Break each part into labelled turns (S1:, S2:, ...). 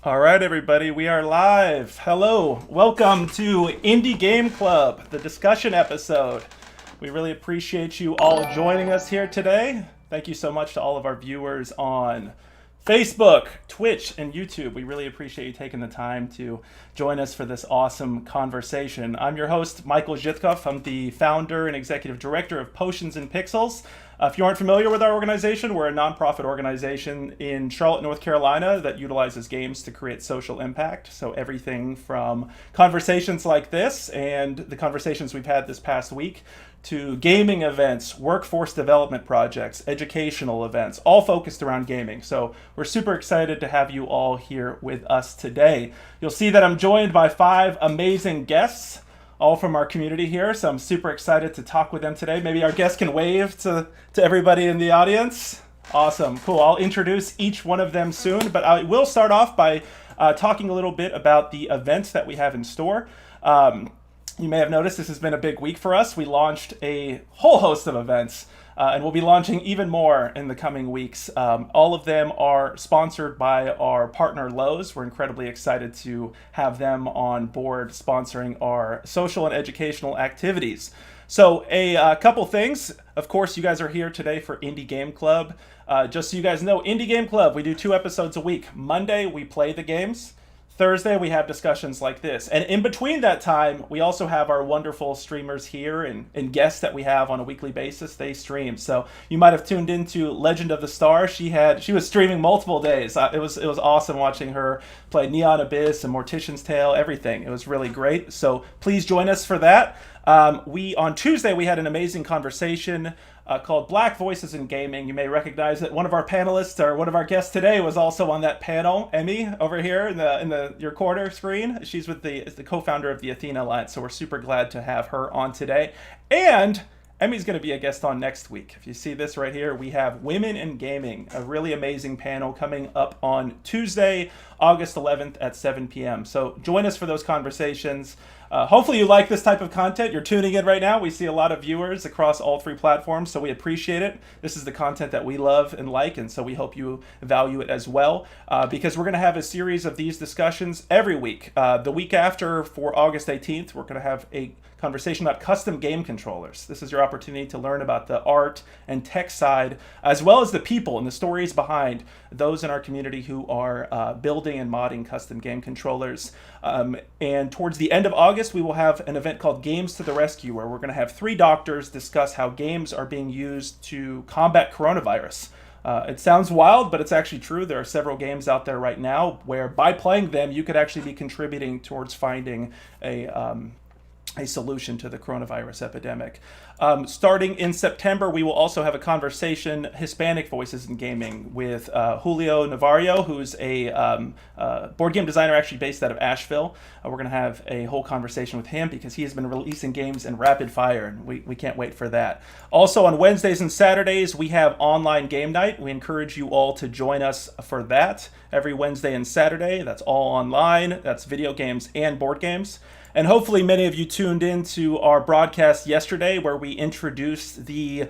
S1: All right, everybody, we are live. Hello, welcome to Indie Game Club, the discussion episode. We really appreciate you all joining us here today. Thank you so much to all of our viewers on Facebook, Twitch, and YouTube. We really appreciate you taking the time to join us for this awesome conversation. I'm your host, Michael Zhitkov. I'm the founder and executive director of Potions and Pixels. If you aren't familiar with our organization, we're a nonprofit organization in Charlotte, North Carolina that utilizes games to create social impact. So everything from conversations like this and the conversations we've had this past week to gaming events, workforce development projects, educational events, all focused around gaming. So we're super excited to have you all here with us today. You'll see that I'm joined by 5 amazing guests, all from our community here, so I'm super excited to talk with them today. Maybe our guests can wave to everybody in the audience. Awesome, cool. I'll introduce each one of them soon, but I will start off by talking a little bit about the events that we have in store. You may have noticed this has been a big week for us. We launched a whole host of events, and we'll be launching even more in the coming weeks. All of them are sponsored by our partner Lowe's. We're incredibly excited to have them on board sponsoring our social and educational activities. So a couple things. Of course, you guys are here today for Indie Game Club. Just so you guys know, Indie Game Club, we do 2 episodes a week. Monday, we play the games. Thursday, we have discussions like this. And in between that time, we also have our wonderful streamers here and guests that we have on a weekly basis. They stream. So you might have tuned into Legend of the Star. She was streaming multiple days. It was awesome watching her play Neon Abyss and Mortician's Tale, everything. It was really great. So please join us for that. On Tuesday, we had an amazing conversation called Black Voices in Gaming. You may recognize that one of our panelists or one of our guests today was also on that panel, Emmy, over here in your corner screen. She's with the co-founder of the Athena Alliance, so we're super glad to have her on today. And Emmy's going to be a guest on next week. If you see this right here, we have Women in Gaming, a really amazing panel coming up on Tuesday, August 11th at 7 p.m. So join us for those conversations. Hopefully you like this type of content. You're tuning in right now. We see a lot of viewers across all 3 platforms, so we appreciate it. This is the content that we love and like, and so we hope you value it as well, because we're going to have a series of these discussions every week. The week after, for August 18th, we're going to have a conversation about custom game controllers. This is your opportunity to learn about the art and tech side, as well as the people and the stories behind those in our community who are building and modding custom game controllers. And towards the end of August, we will have an event called Games to the Rescue, where we're going to have 3 doctors discuss how games are being used to combat coronavirus. It sounds wild, but it's actually true. There are several games out there right now where by playing them, you could actually be contributing towards finding a solution to the coronavirus epidemic. Starting in September, we will also have a conversation, Hispanic Voices in Gaming, with Julio Navarro, who's a board game designer actually based out of Asheville. We're going to have a whole conversation with him because he has been releasing games in rapid fire, and we can't wait for that. Also, on Wednesdays and Saturdays, we have online game night. We encourage you all to join us for that every Wednesday and Saturday. That's all online. That's video games and board games. And hopefully many of you tuned into our broadcast yesterday where we introduced the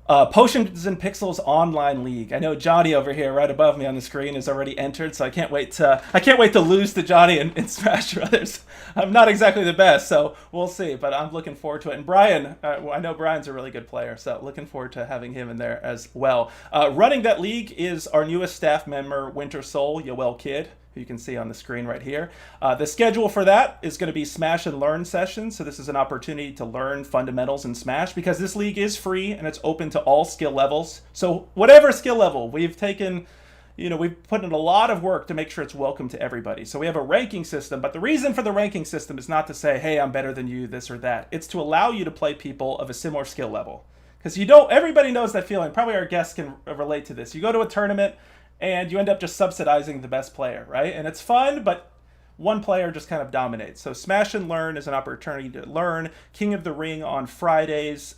S1: Potions and Pixels Online League. I know Johnny over here right above me on the screen has already entered, so I can't wait to lose to Johnny in Smash Brothers. I'm not exactly the best, so we'll see, but I'm looking forward to it. And Brian, I know Brian's a really good player, so looking forward to having him in there as well. Running that league is our newest staff member, Winter Soul, Yoel Kidd, who you can see on the screen right here. The schedule for that is going to be Smash and Learn sessions. So this is an opportunity to learn fundamentals in Smash because this league is free and it's open to all skill levels. So whatever skill level, we've put in a lot of work to make sure it's welcome to everybody. So we have a ranking system, but the reason for the ranking system is not to say, hey, I'm better than you, this or that. It's to allow you to play people of a similar skill level. Because everybody knows that feeling. Probably our guests can relate to this. You go to a tournament, and you end up just subsidizing the best player, right? And it's fun, but one player just kind of dominates. So Smash and Learn is an opportunity to learn. King of the Ring on Fridays,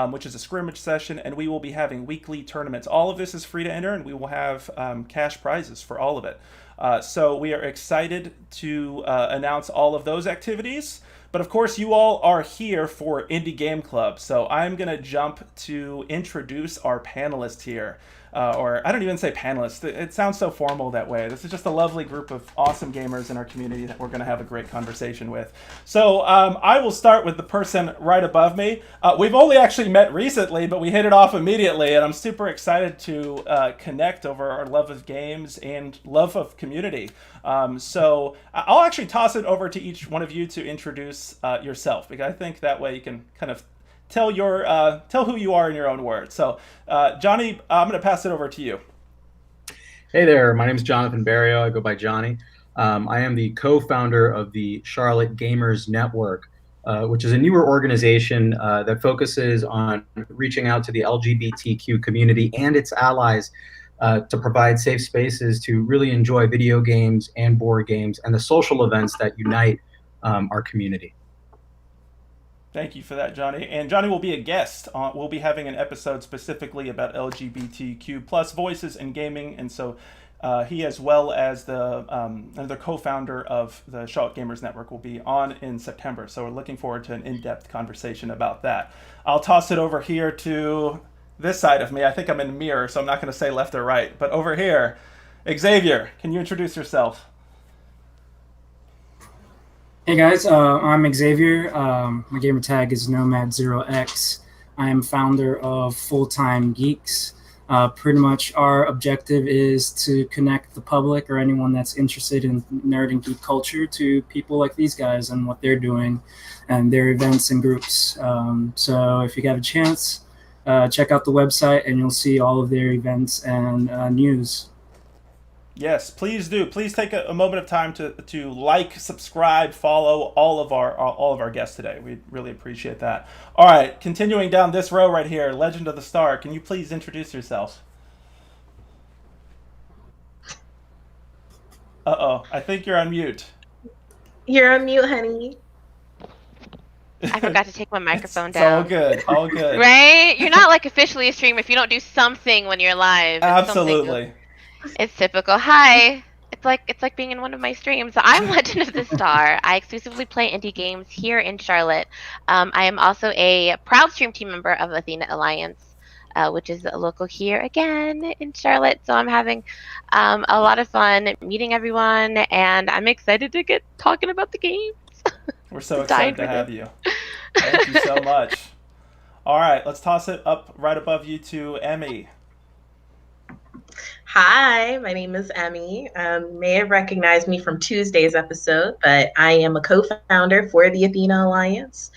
S1: which is a scrimmage session, and we will be having weekly tournaments. All of this is free to enter, and we will have cash prizes for all of it. So we are excited to announce all of those activities. But of course, you all are here for Indie Game Club. So I'm going to jump to introduce our panelists here. or I don't even say panelists. It sounds so formal that way. This is just a lovely group of awesome gamers in our community that we're going to have a great conversation with. So I will start with the person right above me. We've only actually met recently, but we hit it off immediately, and I'm super excited to connect over our love of games and love of community. So I'll actually toss it over to each one of you to introduce yourself, because I think that way you can kind of tell who you are in your own words. So Johnny, I'm going to pass it over to you.
S2: Hey there, my name is Jonathan Barrio. I go by Johnny. I am the co-founder of the Charlotte Gamers Network, which is a newer organization that focuses on reaching out to the LGBTQ community and its allies to provide safe spaces to really enjoy video games and board games and the social events that unite our community.
S1: Thank you for that, Johnny. And Johnny will be a guest. We'll be having an episode specifically about LGBTQ plus voices in gaming, and so he, as well as the co-founder of the Charlotte Gamers Network, will be on in September. So we're looking forward to an in-depth conversation about that. I'll toss it over here to this side of me. I think I'm in a mirror, so I'm not going to say left or right. But over here, Xavier, can you introduce yourself?
S3: Hey guys, I'm Xavier. My gamer tag is Nomad0x. I am founder of Full Time Geeks. Pretty much our objective is to connect the public or anyone that's interested in nerd and geek culture to people like these guys and what they're doing and their events and groups. So if you have a chance, check out the website and you'll see all of their events and news.
S1: Yes, please do. Please take a moment of time to like, subscribe, follow all of our guests today. We really appreciate that. All right, continuing down this row right here, Legend of the Star. Can you please introduce yourself? Uh-oh, I think you're on mute.
S4: You're on mute, honey.
S5: I forgot to take my microphone
S1: It's
S5: down.
S1: all good, all good.
S5: Right? You're not like officially a streamer if you don't do something when you're live. It's
S1: Absolutely.
S5: It's typical. Hi. It's like being in one of my streams. I'm Legend of the Star. I exclusively play indie games here in Charlotte. I am also a proud stream team member of Athena Alliance, which is a local here again in Charlotte. So I'm having a lot of fun meeting everyone, and I'm excited to get talking about the games.
S1: We're so excited to have you. Thank you so much. All right, let's toss it up right above you to Emmy.
S4: Hi, my name is Emmy. May have recognized me from Tuesday's episode, but I am a co-founder for the Athena Alliance,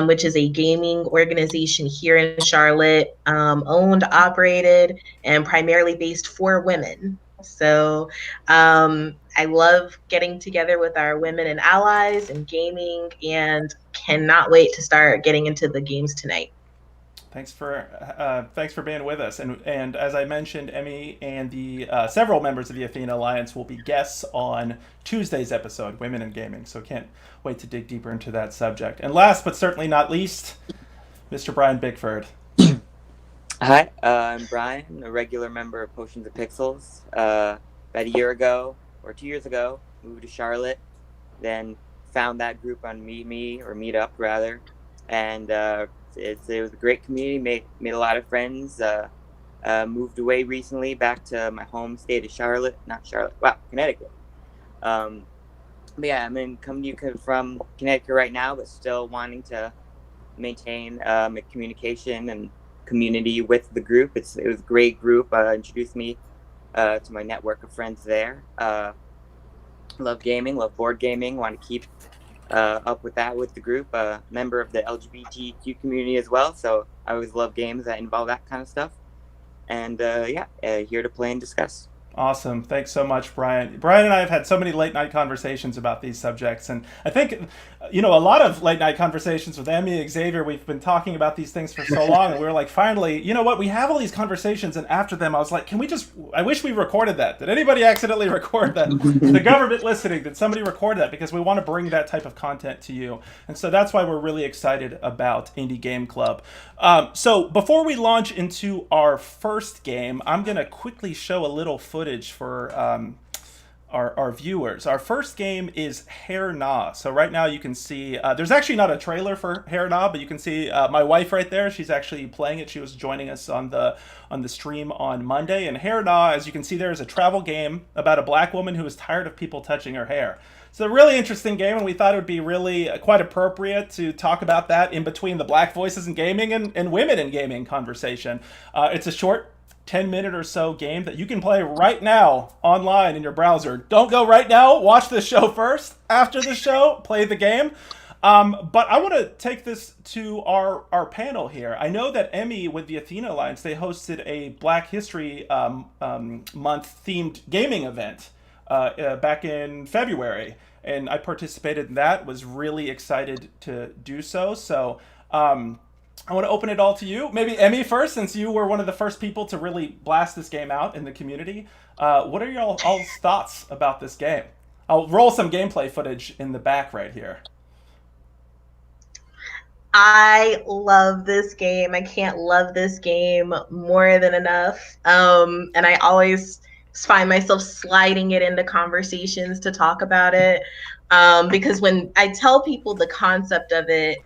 S4: which is a gaming organization here in Charlotte, owned, operated, and primarily based for women. So I love getting together with our women and allies and gaming, and cannot wait to start getting into the games tonight.
S1: Thanks for being with us. And as I mentioned, Emmy and the several members of the Athena Alliance will be guests on Tuesday's episode, Women in Gaming. So can't wait to dig deeper into that subject. And last but certainly not least, Mr. Brian Bickford.
S6: Hi, I'm Brian, a regular member of Potions of Pixels. About a year ago, or 2 years ago, moved to Charlotte, then found that group on Meetup rather, and it was a great community, made a lot of friends, moved away recently back to my home state of Connecticut. But yeah, I'm coming to you from Connecticut right now, but still wanting to maintain communication and community with the group. It was a great group, introduced me to my network of friends there. Love gaming, love board gaming, want to keep up with that with the group, member of the LGBTQ community as well, so I always love games that involve that kind of stuff, and here to play and discuss.
S1: Awesome. Thanks so much, Brian. Brian and I have had so many late night conversations about these subjects. And I think, a lot of late night conversations with Emmy and Xavier, we've been talking about these things for so long. And we were like, finally, you know what? We have all these conversations. And after them, I was like, I wish we recorded that. Did anybody accidentally record that? The government listening, did somebody record that? Because we want to bring that type of content to you. And so that's why we're really excited about Indie Game Club. So before we launch into our first game, I'm going to quickly show a little footage for our viewers. Our first game is Hair Na. So right now you can see, there's actually not a trailer for Hair Na, but you can see my wife right there. She's actually playing it. She was joining us on the stream on Monday. And Hair Na, as you can see there, is a travel game about a black woman who is tired of people touching her hair. It's a really interesting game, and we thought it would be really quite appropriate to talk about that in between the black voices in gaming and women in gaming conversation. It's a short 10-minute or so game that you can play right now online in your browser. Don't go right now. Watch the show first. After the show, play the game. But I want to take this to our panel here. I know that Emmy with the Athena Alliance, they hosted a Black History Month themed gaming event back in February. And I participated in that, was really excited to do so. So I want to open it all to you. Maybe Emmy first, since you were one of the first people to really blast this game out in the community. What are y'all's thoughts about this game? I'll roll some gameplay footage in the back right here.
S4: I love this game. I can't love this game more than enough. And I always find myself sliding it into conversations to talk about it. Because when I tell people the concept of it,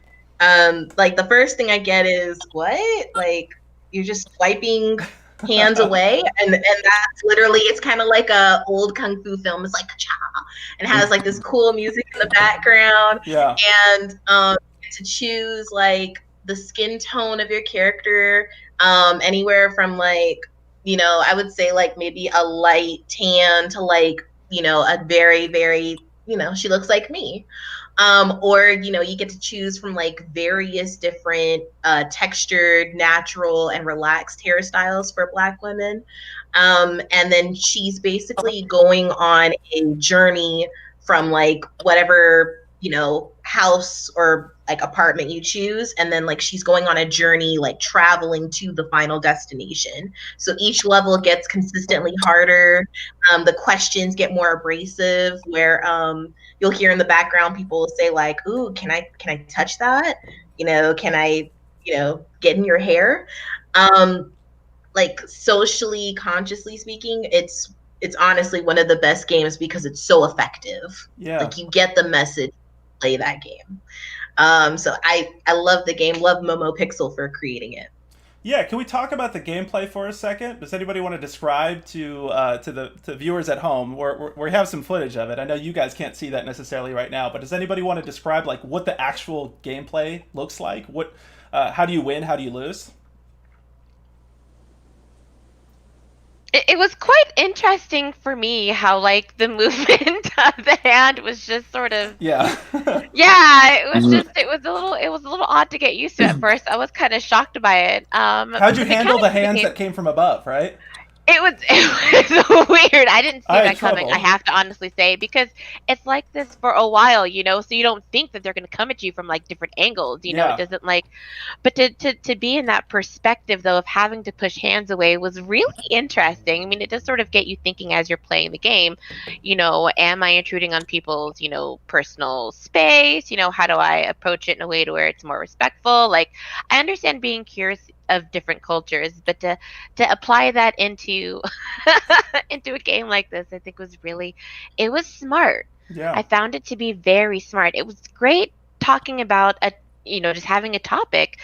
S4: like the first thing I get is, what? Like, you're just swiping hands away, and that's literally, it's kind of like a old kung fu film. It's like cha, and has like this cool music in the background.
S1: Yeah.
S4: And to choose like the skin tone of your character, anywhere from like, you know, I would say like maybe a light tan to like, you know, a very, very, you know, she looks like me. Or, you know, you get to choose from like various different textured, natural, and relaxed hairstyles for Black women. And then she's basically going on a journey from like whatever, you know, house or like apartment you choose. And then like she's going on a journey, like traveling to the final destination. So each level gets consistently harder. The questions get more abrasive, where you'll hear in the background people say like, ooh, can I touch that? You know, can I, you know, get in your hair? Like socially, consciously speaking, it's honestly one of the best games because it's so effective.
S1: Yeah.
S4: Like you get the message, play that game. So I love the game, love Momo Pixel for creating it.
S1: Yeah, can we talk about the gameplay for a second? Does anybody want to describe to the viewers at home? We have some footage of it. I know you guys can't see that necessarily right now, but does anybody want to describe like what the actual gameplay looks like? What, how do you win? How do you lose?
S5: It was quite interesting for me how like the movement of the hand was just sort of
S1: Yeah.
S5: yeah, it was a little odd to get used to at first. I was kind of shocked by it.
S1: How'd you handle the hands that came from above, right?
S5: It was weird. I didn't see that coming,
S1: trouble.
S5: I have to honestly say, because it's like this for a while, you know, so you don't think that they're going to come at you from like different angles, you know.
S1: Yeah.
S5: It doesn't like, but to be in that perspective though of having to push hands away was really interesting. I mean, it does sort of get you thinking as you're playing the game, you know, am I intruding on people's, you know, personal space? You know, how do I approach it in a way to where it's more respectful? Like, I understand being curious of different cultures, but to apply that into into a game like this, I think it was smart.
S1: Yeah.
S5: I found it to be very smart. It was great talking about just having a topic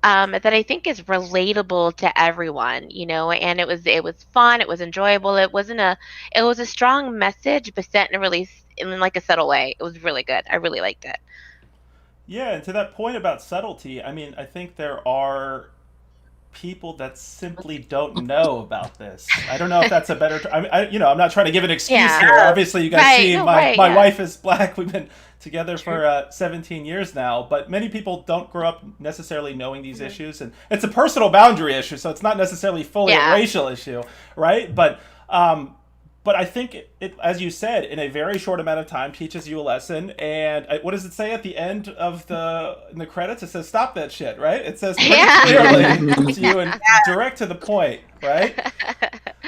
S5: that I think is relatable to everyone, you know, and it was fun, it was enjoyable, it was a strong message, but set in like a subtle way. It was really good. I really liked it.
S1: Yeah, and to that point about subtlety, I mean, I think there are people that simply don't know about this. I don't know if that's a better I'm not trying to give an excuse here. Obviously you guys see my wife is Black. We've been together for 17 years now, but many people don't grow up necessarily knowing these issues, and it's a personal boundary issue, so it's not necessarily fully a racial issue, right? But I think it, as you said, in a very short amount of time, teaches you a lesson. And what does it say at the end of in the credits? It says, "Stop that shit," right? It says clearly to you and direct to the point, right?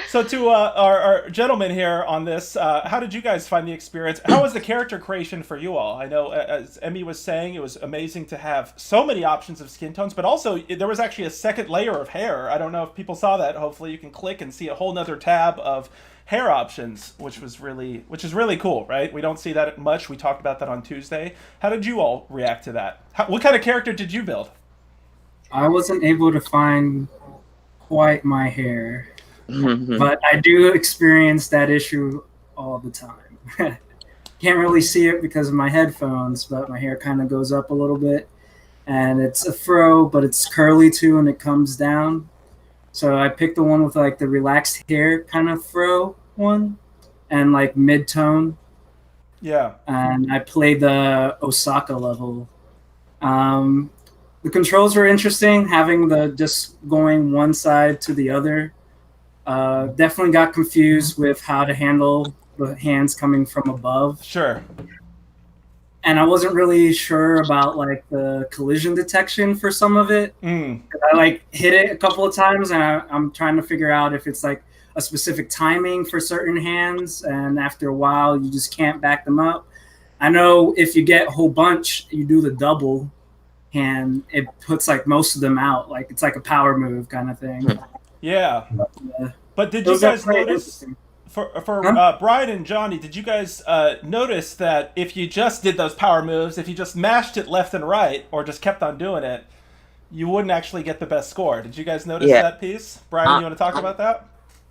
S1: So to our gentlemen here on this, how did you guys find the experience? How was the character creation for you all? I know, as Emmy was saying, it was amazing to have so many options of skin tones, but also there was actually a second layer of hair. I don't know if people saw that. Hopefully you can click and see a whole nother tab of hair options, which is really cool, right? We don't see that much. We talked about that on Tuesday. How did you all react to that? What kind of character did you build?
S3: I wasn't able to find quite my hair, but I do experience that issue all the time. Can't really see it because of my headphones, but my hair kind of goes up a little bit, and it's a fro, but it's curly too, and it comes down. So I picked the one with like the relaxed hair kind of fro one, and like mid-tone.
S1: Yeah.
S3: And I played the Osaka level. The controls were interesting, having the just going one side to the other. Definitely got confused with how to handle the hands coming from above.
S1: Sure.
S3: And I wasn't really sure about like the collision detection for some of it. I like hit it a couple of times, and I'm trying to figure out if it's like a specific timing for certain hands, and after a while you just can't back them up. I know if you get a whole bunch, you do the double hand, it puts like most of them out. Like it's like a power move kind of thing.
S1: Yeah. But did you guys notice, for Brian and Johnny, did you guys notice that if you just did those power moves, if you just mashed it left and right, or just kept on doing it, you wouldn't actually get the best score? Did you guys notice that piece? Brian, you want to talk about that?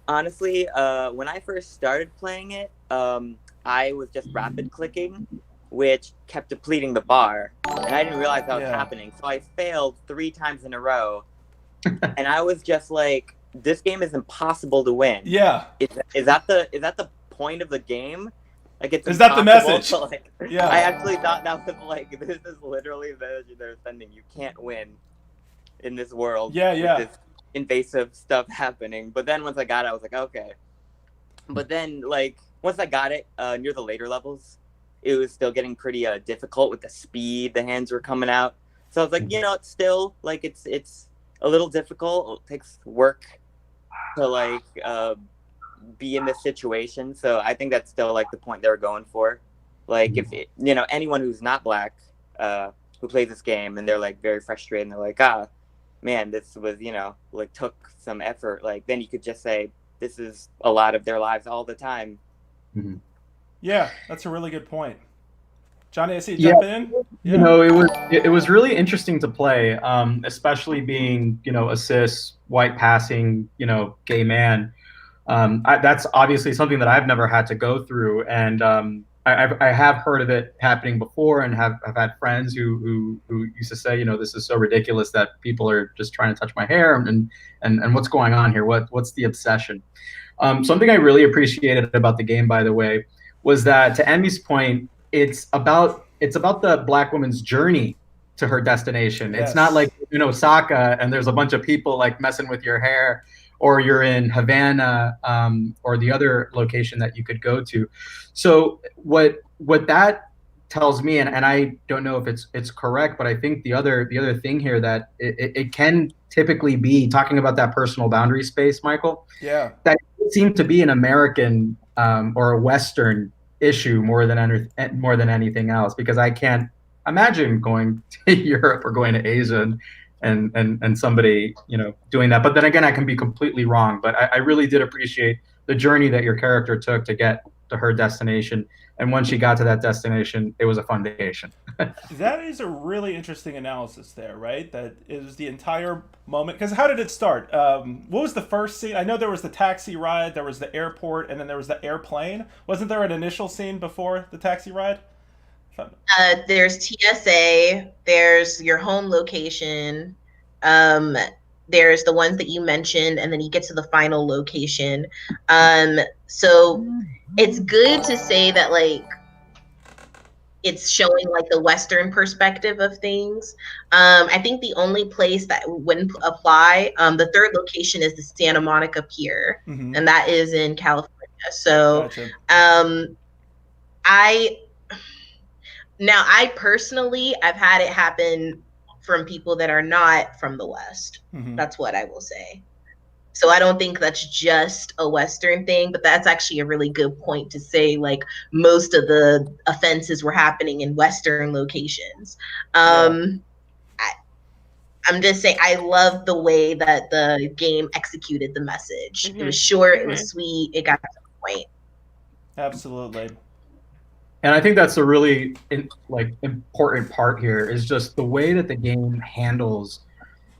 S6: Honestly, when I first started playing it, I was just rapid clicking, which kept depleting the bar, and I didn't realize that was happening. So I failed 3 times in a row, and I was just like, "This game is impossible to win."
S1: Yeah.
S6: Is that the point of the game? Like, it's
S1: is that the message?
S6: To, like,
S1: yeah.
S6: I actually thought that was like, this is literally the message they're sending. You can't win in this world.
S1: Yeah.
S6: With this invasive stuff happening. But then once I got it, I was like, okay. But then, like, once I got it near the later levels, it was still getting pretty difficult with the speed the hands were coming out. So I was like, it's still like it's a little difficult. It takes work to like be in this situation. So I think that's still like the point they were going for. Like if anyone who's not black who plays this game and they're like very frustrated and they're like, man, this was like took some effort. Like then you could just say this is a lot of their lives all the time.
S2: Mm-hmm.
S1: Yeah, that's a really good point. Johnny, I see you jump in.
S2: Yeah. It was really interesting to play, especially being, a cis, white passing, gay man. That's obviously something that I've never had to go through. And I have heard of it happening before, and have had friends who used to say, this is so ridiculous that people are just trying to touch my hair, and what's going on here? What's the obsession? Something I really appreciated about the game, by the way, was that, to Emmy's point, it's about the black woman's journey to her destination. Yes. It's not like Osaka and there's a bunch of people like messing with your hair, or you're in Havana or the other location that you could go to. So what that tells me, and I don't know if it's correct, but I think the other thing here that it can typically be talking about that personal boundary space, Michael.
S1: Yeah.
S2: That seemed to be an American or a Western issue more than anything else, because I can't imagine going to Europe or going to Asia and somebody doing that. But then again, I can be completely wrong. But I really did appreciate the journey that your character took to get to her destination, and once she got to that destination, it was a fun vacation.
S1: That is a really interesting analysis there, right? That is the entire moment. Because how did it start? What was the first scene? I know there was the taxi ride, there was the airport, and then there was the airplane. Wasn't there an initial scene before the taxi ride?
S4: There's TSA, there's your home location, there's the ones that you mentioned, and then you get to the final location. So it's good to say that, like, it's showing like the Western perspective of things. I think the only place that wouldn't apply, the third location is the Santa Monica Pier, and that is in California. So
S1: gotcha.
S4: I personally, I've had it happen from people that are not from the West. That's what I will say. So I don't think that's just a Western thing, but that's actually a really good point to say, like, most of the offenses were happening in Western locations. I'm just saying, I love the way that the game executed the message. It was short, it was sweet, it got to the point.
S1: Absolutely.
S2: And I think that's a really important part here is just the way that the game handles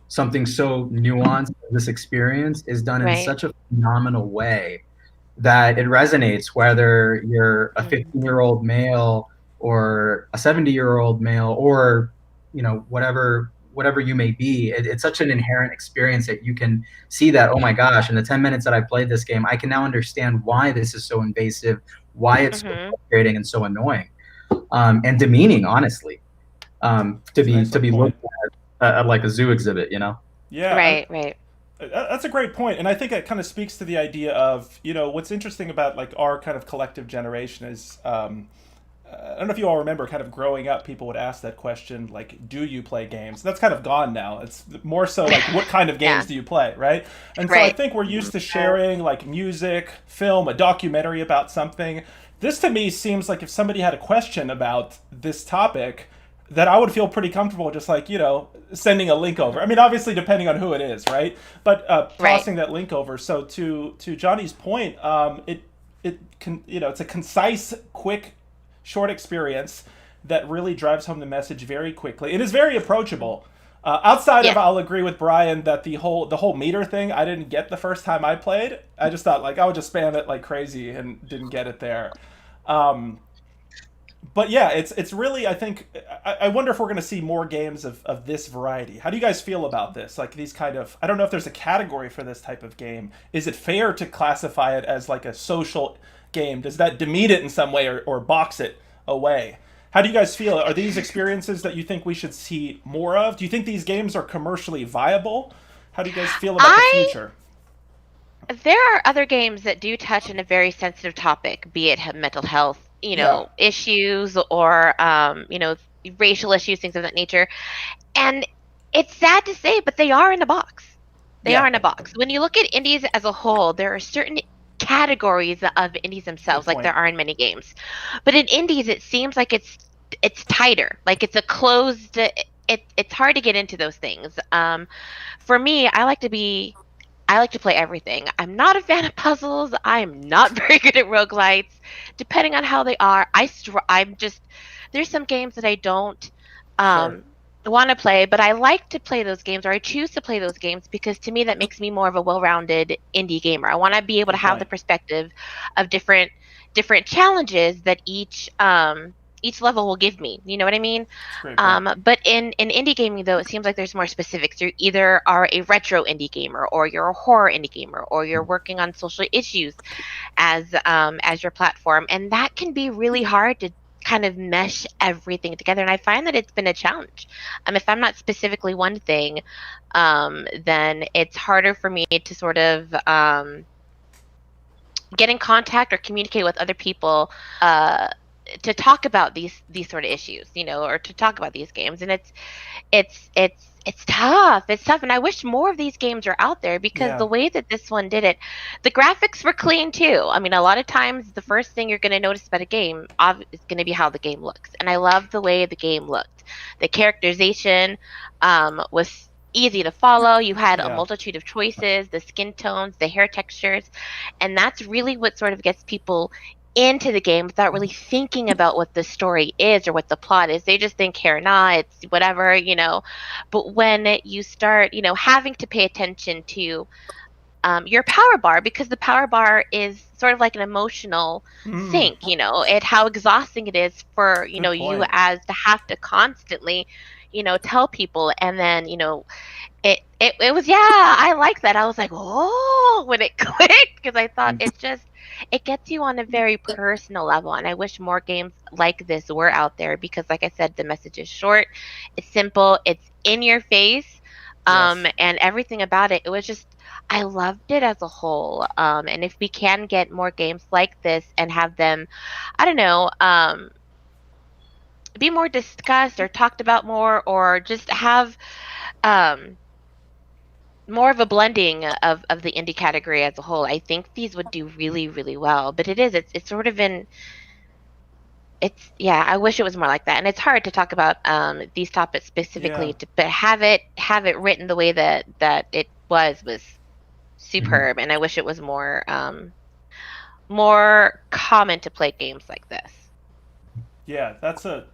S2: something so nuanced. This experience is done in
S5: Right.
S2: such a phenomenal way that it resonates, whether you're a 15-year-old male or a 70-year-old male, or whatever you may be. It's such an inherent experience that you can see that, oh my gosh, in the 10 minutes that I've played this game, I can now understand why this is so invasive, why it's so frustrating and so annoying, and demeaning, honestly, to be looked at like a zoo exhibit,
S1: Yeah.
S5: Right.
S1: That's a great point, and I think it kind of speaks to the idea of, what's interesting about like our kind of collective generation is, I don't know if you all remember, kind of growing up, people would ask that question, like, do you play games? That's kind of gone now. It's more so like, what kind of games do you play, right? And so I think we're used to sharing like music, film, a documentary about something. This to me seems like if somebody had a question about this topic, that I would feel pretty comfortable just like, sending a link over. I mean, obviously depending on who it is, right? But tossing that link over. So to Johnny's point, it can, it's a concise, quick, short experience that really drives home the message very quickly. It is very approachable. Outside of, I'll agree with Brian that the whole meter thing, I didn't get the first time I played. I just thought like I would just spam it like crazy and didn't get it there. But yeah, it's really, I think, I wonder if we're going to see more games of this variety. How do you guys feel about this? Like these kind of, I don't know if there's a category for this type of game. Is it fair to classify it as like a social game? Does that demean it in some way or box it away? How do you guys feel? Are these experiences that you think we should see more of? Do you think these games are commercially viable? How do you guys feel about the future?
S5: There are other games that do touch on a very sensitive topic, be it mental health, issues or, racial issues, things of that nature. And it's sad to say, but they are in a box. They are in a box. When you look at indies as a whole, there are certain categories of indies themselves, like there are in many games. But in indies, it seems like it's tighter. Like it's a closed, it's hard to get into those things. For me, I like to play everything. I'm not a fan of puzzles. I'm not very good at roguelites. Depending on how they are, there's some games that I don't want to play, but I like to play those games, or I choose to play those games because to me that makes me more of a well-rounded indie gamer. I want to be able to have the perspective of different challenges that each level will give me. You know what I mean? But in indie gaming, though, it seems like there's more specifics. You either are a retro indie gamer, or you're a horror indie gamer, or you're working on social issues as your platform, and that can be really hard to kind of mesh everything together. And I find that it's been a challenge. If I'm not specifically one thing, then it's harder for me to sort of get in contact or communicate with other people to talk about these sort of issues, or to talk about these games. And it's tough. It's tough. And I wish more of these games are out there because the way that this one did it, the graphics were clean too. I mean, a lot of times the first thing you're going to notice about a game is going to be how the game looks. And I love the way the game looked. The characterization was easy to follow. You had a multitude of choices, the skin tones, the hair textures. And that's really what sort of gets people into the game without really thinking about what the story is or what the plot is. They just think here, it's whatever, But when you start, having to pay attention to your power bar, because the power bar is sort of like an emotional sink, how exhausting it is for, you as to have to constantly, tell people. And then, it was, I like that. I was like, oh, when it clicked, because I thought it gets you on a very personal level. And I wish more games like this were out there because, like I said, the message is short, it's simple, it's in your face, and everything about it. It was just, I loved it as a whole. And if we can get more games like this and have them, I don't know, be more discussed or talked about more, or just have more of a blending of the indie category as a whole, I think these would do really, really well. But it's sort of I wish it was more like that. And it's hard to talk about these topics specifically, but have it written the way that it was superb. And I wish it was more more common to play games like this.
S1: Yeah, that's an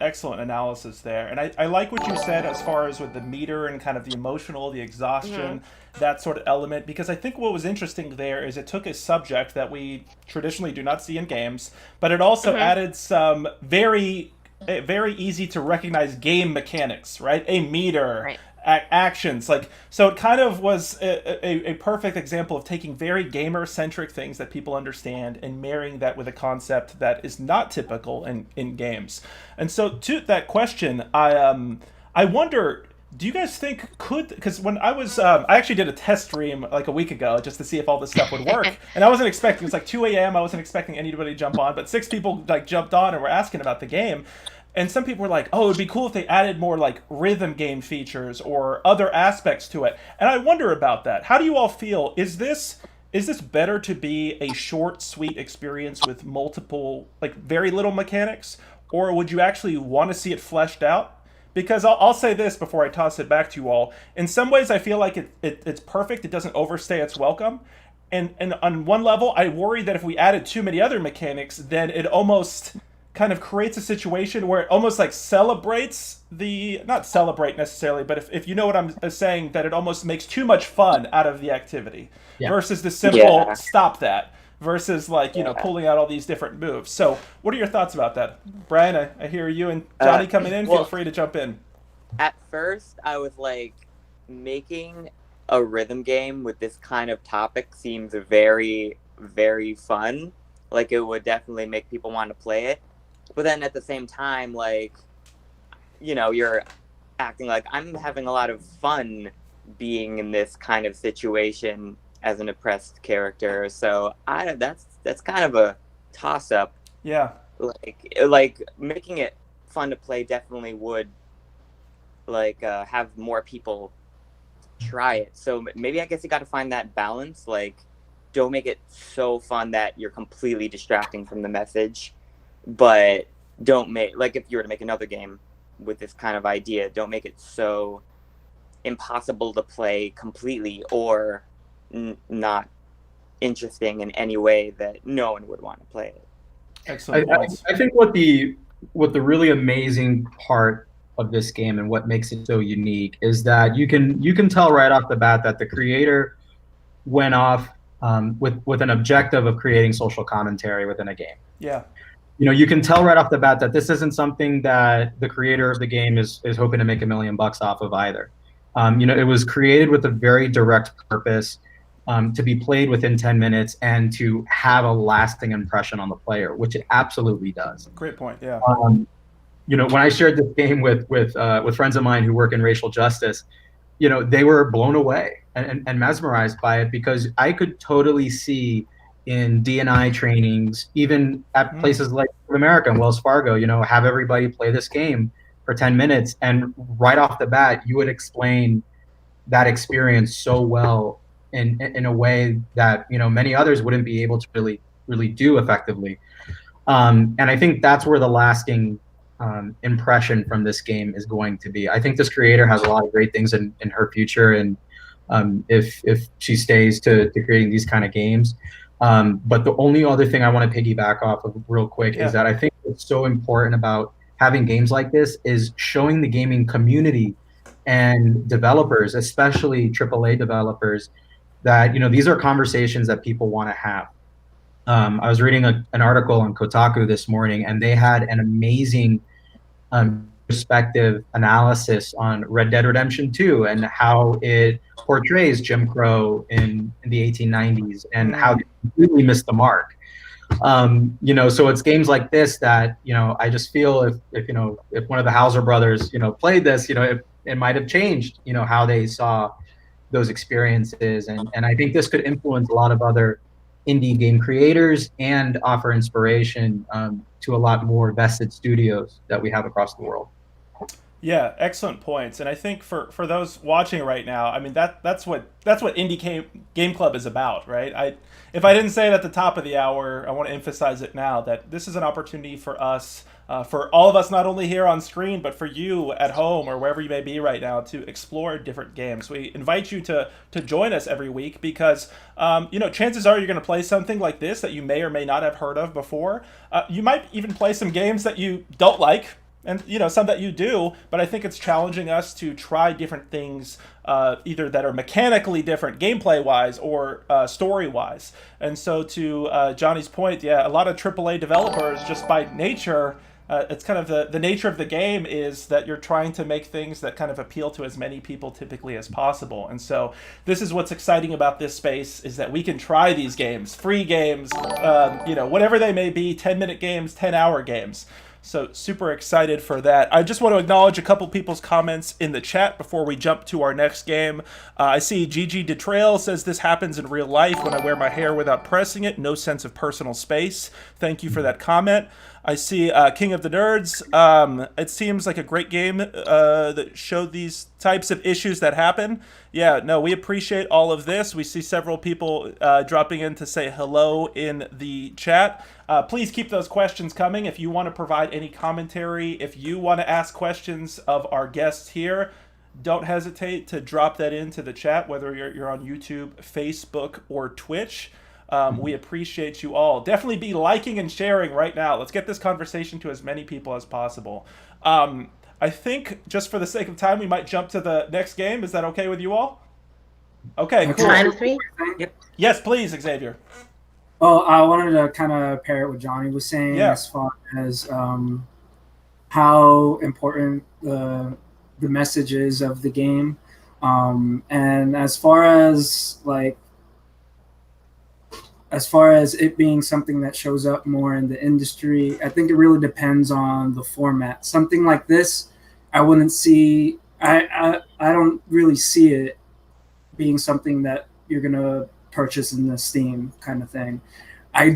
S1: excellent analysis there, and I like what you said as far as with the meter and kind of the emotional, the exhaustion, that sort of element. Because I think what was interesting there is it took a subject that we traditionally do not see in games, but it also added some very easy to recognize game mechanics, right? A meter.
S5: Right.
S1: Actions, like, so it kind of was a perfect example of taking very gamer centric things that people understand and marrying that with a concept that is not typical in games. And so to that question, I wonder, do you guys think because when I was I actually did a test stream like a week ago just to see if all this stuff would work, and I wasn't expecting, it was like 2 a.m. I wasn't expecting anybody to jump on, but 6 people like jumped on and were asking about the game. And some people were like, oh, it'd be cool if they added more like rhythm game features or other aspects to it. And I wonder about that. How do you all feel? Is this better to be a short, sweet experience with multiple, like very little mechanics? Or would you actually want to see it fleshed out? Because I'll say this before I toss it back to you all. In some ways, I feel like it's perfect. It doesn't overstay its welcome. And on one level, I worry that if we added too many other mechanics, then it almost kind of creates a situation where it almost like celebrates not celebrate necessarily, but if you know what I'm saying, that it almost makes too much fun out of the activity versus the simple stop that versus like, you know, pulling out all these different moves. So what are your thoughts about that? Brian, I hear you and Johnny coming in. Feel free to jump in.
S6: At first, I was like, making a rhythm game with this kind of topic seems very, very fun. Like, it would definitely make people want to play it. But then at the same time, like, you know, you're acting like I'm having a lot of fun being in this kind of situation as an oppressed character. So that's kind of a toss-up.
S1: Yeah.
S6: Like making it fun to play definitely would like have more people try it. So maybe I guess you got to find that balance. Like, don't make it so fun that you're completely distracting from the message. But don't make, like, if you were to make another game with this kind of idea, don't make it so impossible to play completely or not interesting in any way that no one would want to play it.
S1: Excellent.
S2: I think what the really amazing part of this game and what makes it so unique is that you can tell right off the bat that the creator went off with an objective of creating social commentary within a game.
S1: Yeah.
S2: You know, you can tell right off the bat that this isn't something that the creator of the game is hoping to make $1 million off of either. You know, it was created with a very direct purpose to be played within 10 minutes and to have a lasting impression on the player, which it absolutely does.
S1: Great point. Yeah.
S2: You know, when I shared this game with friends of mine who work in racial justice, you know, they were blown away and mesmerized by it because I could totally see in D&I trainings, even at places like America and Wells Fargo, you know, have everybody play this game for 10 minutes. And right off the bat, you would explain that experience so well in a way that, you know, many others wouldn't be able to really do effectively. And I think that's where the lasting impression from this game is going to be. I think this creator has a lot of great things in her future. And if she stays to creating these kind of games. But the only other thing I want to piggyback off of real quick is that I think what's so important about having games like this is showing the gaming community and developers, especially AAA developers, that, you know, these are conversations that people want to have. I was reading an article on Kotaku this morning, and they had an amazing perspective analysis on Red Dead Redemption 2 and how it portrays Jim Crow in the 1890s and how they completely missed the mark. You know, so it's games like this that, you know, I just feel if one of the Hauser brothers, you know, played this, you know, it might have changed, you know, how they saw those experiences. And I think this could influence a lot of other indie game creators and offer inspiration to a lot more vested studios that we have across the world.
S1: Yeah, excellent points. And I think for those watching right now, I mean that's what Game Club is about, right? If I didn't say it at the top of the hour, I want to emphasize it now that this is an opportunity for us, for all of us, not only here on screen, but for you at home or wherever you may be right now, to explore different games. We invite you to join us every week because chances are you're going to play something like this that you may or may not have heard of before. You might even play some games that you don't like, and some that you do, but I think it's challenging us to try different things, either that are mechanically different gameplay wise or story wise. And so to Johnny's point, yeah, a lot of AAA developers, just by nature, it's kind of the nature of the game is that you're trying to make things that kind of appeal to as many people typically as possible. And so this is what's exciting about this space, is that we can try these games, free games, whatever they may be, 10-minute games, 10-hour games. So super excited for that. I just want to acknowledge a couple people's comments in the chat before we jump to our next game. I see Gigi Detrail says, this happens in real life when I wear my hair without pressing it. No sense of personal space. Thank you for that comment. I see King of the Nerds. It seems like a great game that showed these types of issues that happen. Yeah, no, we appreciate all of this. We see several people dropping in to say hello in the chat. Please keep those questions coming. If you want to provide any commentary, if you want to ask questions of our guests here, don't hesitate to drop that into the chat, whether you're on YouTube, Facebook, or Twitch. We appreciate you all. Definitely be liking and sharing right now. Let's get this conversation to as many people as possible. I think, just for the sake of time, we might jump to the next game. Is that okay with you all? Okay, cool.
S4: Fine with me?
S6: Yep.
S1: Yes, please, Xavier.
S3: Well, I wanted to kind of pair it what Johnny was saying,
S1: Yeah.
S3: as far as how important the message is of the game, and as far as it being something that shows up more in the industry, I think it really depends on the format. Something like this, I wouldn't see. I don't really see it being something that you're gonna purchase in the Steam kind of thing. I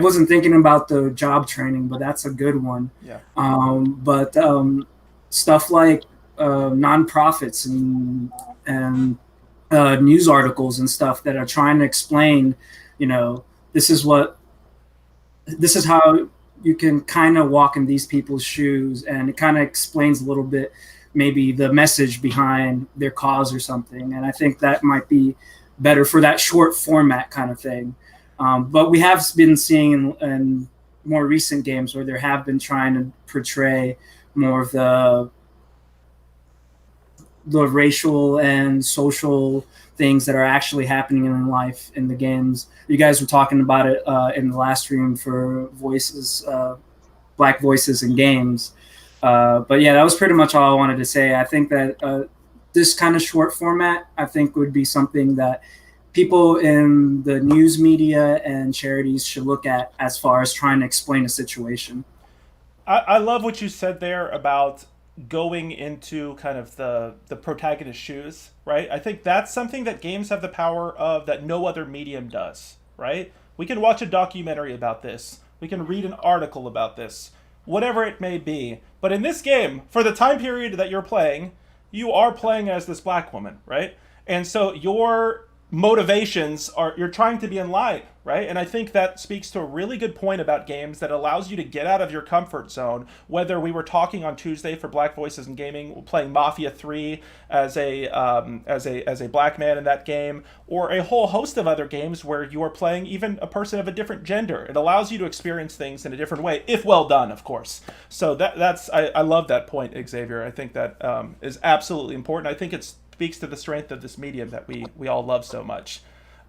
S3: wasn't thinking about the job training, but that's a good one.
S1: Yeah.
S3: But stuff like nonprofits and news articles and stuff that are trying to explain, this is how you can kind of walk in these people's shoes, and it kind of explains a little bit maybe the message behind their cause or something. And I think that might be better for that short format kind of thing. But we have been seeing in more recent games where they have been trying to portray more of the racial and social things that are actually happening in life in the games. You guys were talking about it in the last stream for voices, Black voices in games. But yeah, that was pretty much all I wanted to say. I think that this kind of short format, I think, would be something that people in the news media and charities should look at as far as trying to explain a situation.
S1: I love what you said there about going into kind of the protagonist's shoes, right? I think that's something that games have the power of that no other medium does, right? We can watch a documentary about this. We can read an article about this, whatever it may be. But in this game, for the time period that you're playing, you are playing as this Black woman, right? And so your motivations are, you're trying to be in line, right? And I think that speaks to a really good point about games that allows you to get out of your comfort zone. Whether we were talking on Tuesday for Black Voices in Gaming, playing Mafia 3 as a black man in that game, or a whole host of other games where you are playing even a person of a different gender. It allows you to experience things in a different way, if well done, of course. So I love that point, Xavier. I think that is absolutely important. I think it speaks to the strength of this medium that we all love so much.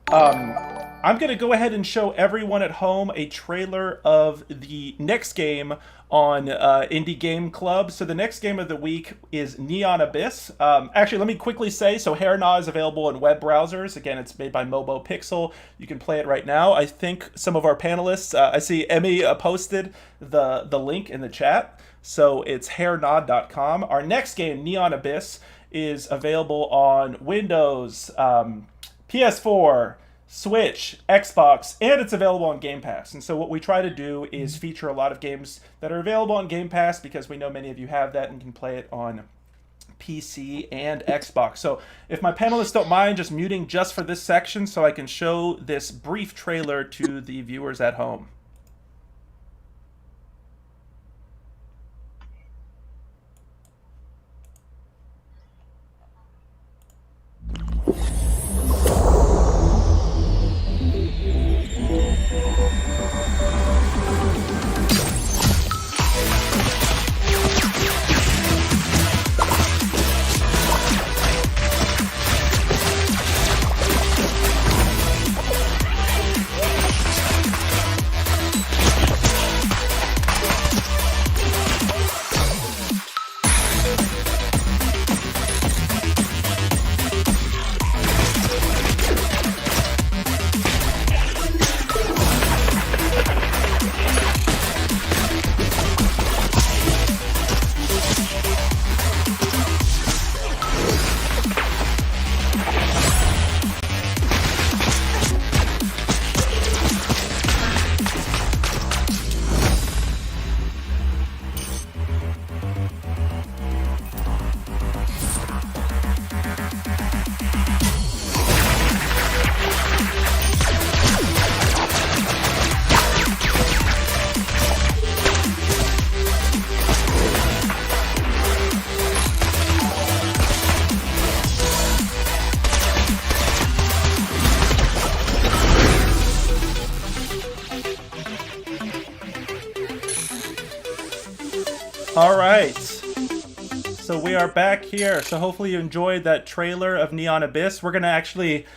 S1: I'm going to go ahead and show everyone at home a trailer of the next game on Indie Game Club. So the next game of the week is Neon Abyss. Actually, let me quickly say, so Hair Na is available in web browsers. Again, it's made by Momo Pixel. You can play it right now. I think some of our panelists, I see Emmy posted the link in the chat. So it's hairna.com. Our next game, Neon Abyss, is available on Windows, PS4, Switch, Xbox, and it's available on Game Pass. And so what we try to do is feature a lot of games that are available on Game Pass because we know many of you have that and can play it on PC and Xbox. So if my panelists don't mind just muting just for this section so I can show this brief trailer to the viewers at home. All right, so we are back here. So hopefully you enjoyed that trailer of Neon Abyss. We're going to actually keep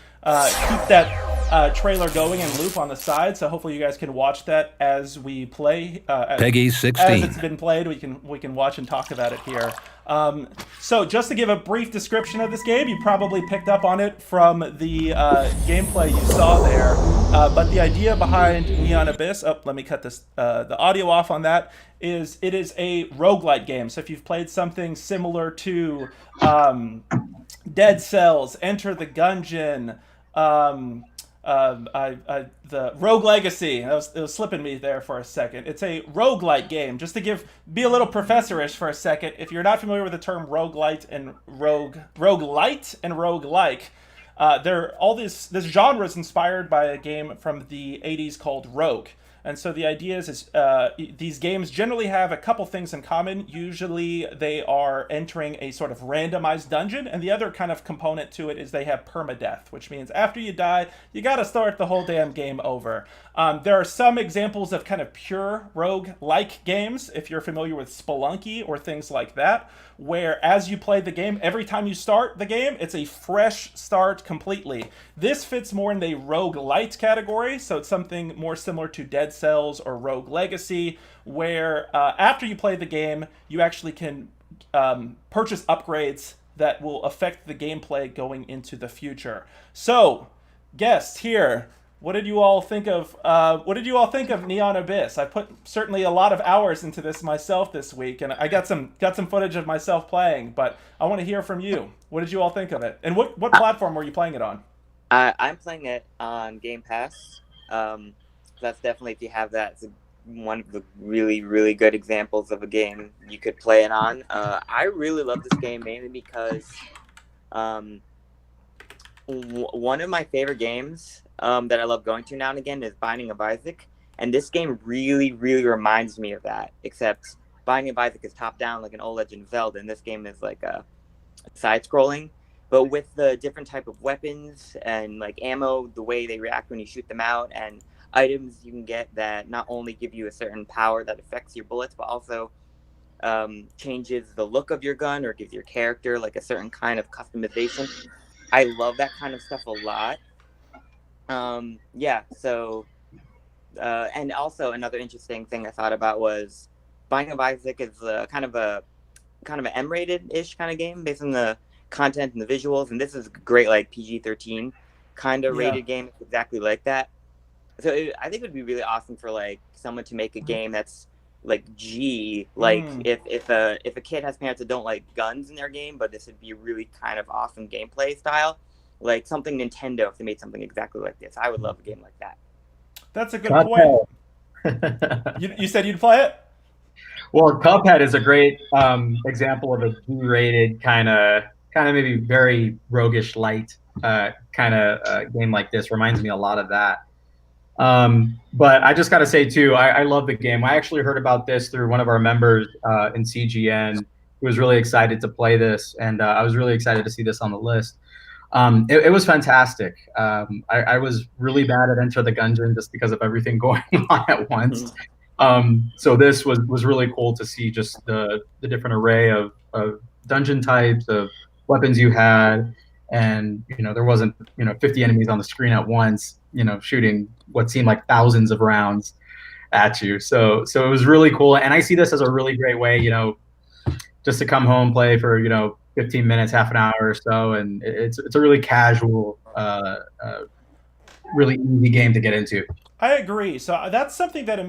S1: that trailer going in loop on the side, so hopefully you guys can watch that as we play.
S7: Peggy 16.
S1: As it's been played, we can watch and talk about it here. So just to give a brief description of this game, you probably picked up on it from the gameplay you saw there. But the idea behind Neon Abyss, let me cut this the audio off on that, is it is a roguelite game. So if you've played something similar to Dead Cells, Enter the Gungeon, the Rogue Legacy. It was slipping me there for a second. It's a roguelite game. Just to be a little professorish for a second, if you're not familiar with the term roguelite and roguelite and roguelike, this genre is inspired by a game from the 80s called Rogue. And so the idea is these games generally have a couple things in common. Usually they are entering a sort of randomized dungeon, and the other kind of component to it is they have permadeath, which means after you die, you got to start the whole damn game over. There are some examples of kind of pure rogue-like games, if you're familiar with Spelunky or things like that, where as you play the game, every time you start the game, it's a fresh start completely. This fits more in the roguelite category, so it's something more similar to Dead Cells or Rogue Legacy, where after you play the game, you actually can purchase upgrades that will affect the gameplay going into the future. So, guests here, what did you all think of Neon Abyss? I put certainly a lot of hours into this myself this week, and I got some footage of myself playing, but I want to hear from you. What did you all think of it? And what platform were you playing it on?
S6: I'm playing it on Game Pass. That's definitely, if you have that, it's one of the really, really good examples of a game you could play it on. I really love this game mainly because one of my favorite games that I love going to now and again is Binding of Isaac, and this game really, really reminds me of that, except Binding of Isaac is top-down like an old Legend of Zelda, and this game is like a side-scrolling, but with the different type of weapons and like ammo, the way they react when you shoot them out, and items you can get that not only give you a certain power that affects your bullets, but also changes the look of your gun or gives your character like a certain kind of customization. I love that kind of stuff a lot. And also another interesting thing I thought about was Binding of Isaac is kind of an M-rated-ish kind of game based on the content and the visuals, and this is a great like PG-13 kind of rated game. It's exactly like that. So I think it would be really awesome for like someone to make a game that's like G, like if a kid has parents that don't like guns in their game, but this would be a really kind of awesome gameplay style. like something Nintendo if they made something exactly like this. I would love a game like that.
S1: That's a good point.
S2: Cuphead.
S1: You said you'd play it?
S2: Well, Cuphead is a great example of a G-rated kind of maybe very roguish light kind of game like this. Reminds me a lot of that. But I just got to say too, I love the game. I actually heard about this through one of our members in CGN, who was really excited to play this, and I was really excited to see this on the list. It was fantastic. I was really bad at Enter the Gungeon just because of everything going on at once. So this was really cool to see just the different array of dungeon types, of weapons you had, and there wasn't 50 enemies on the screen at once, shooting what seemed like thousands of rounds at you. So it was really cool, and I see this as a really great way, just to come home, play for 15 minutes, half an hour or so, and it's a really casual, really easy game to get into.
S1: I agree. So that's something that I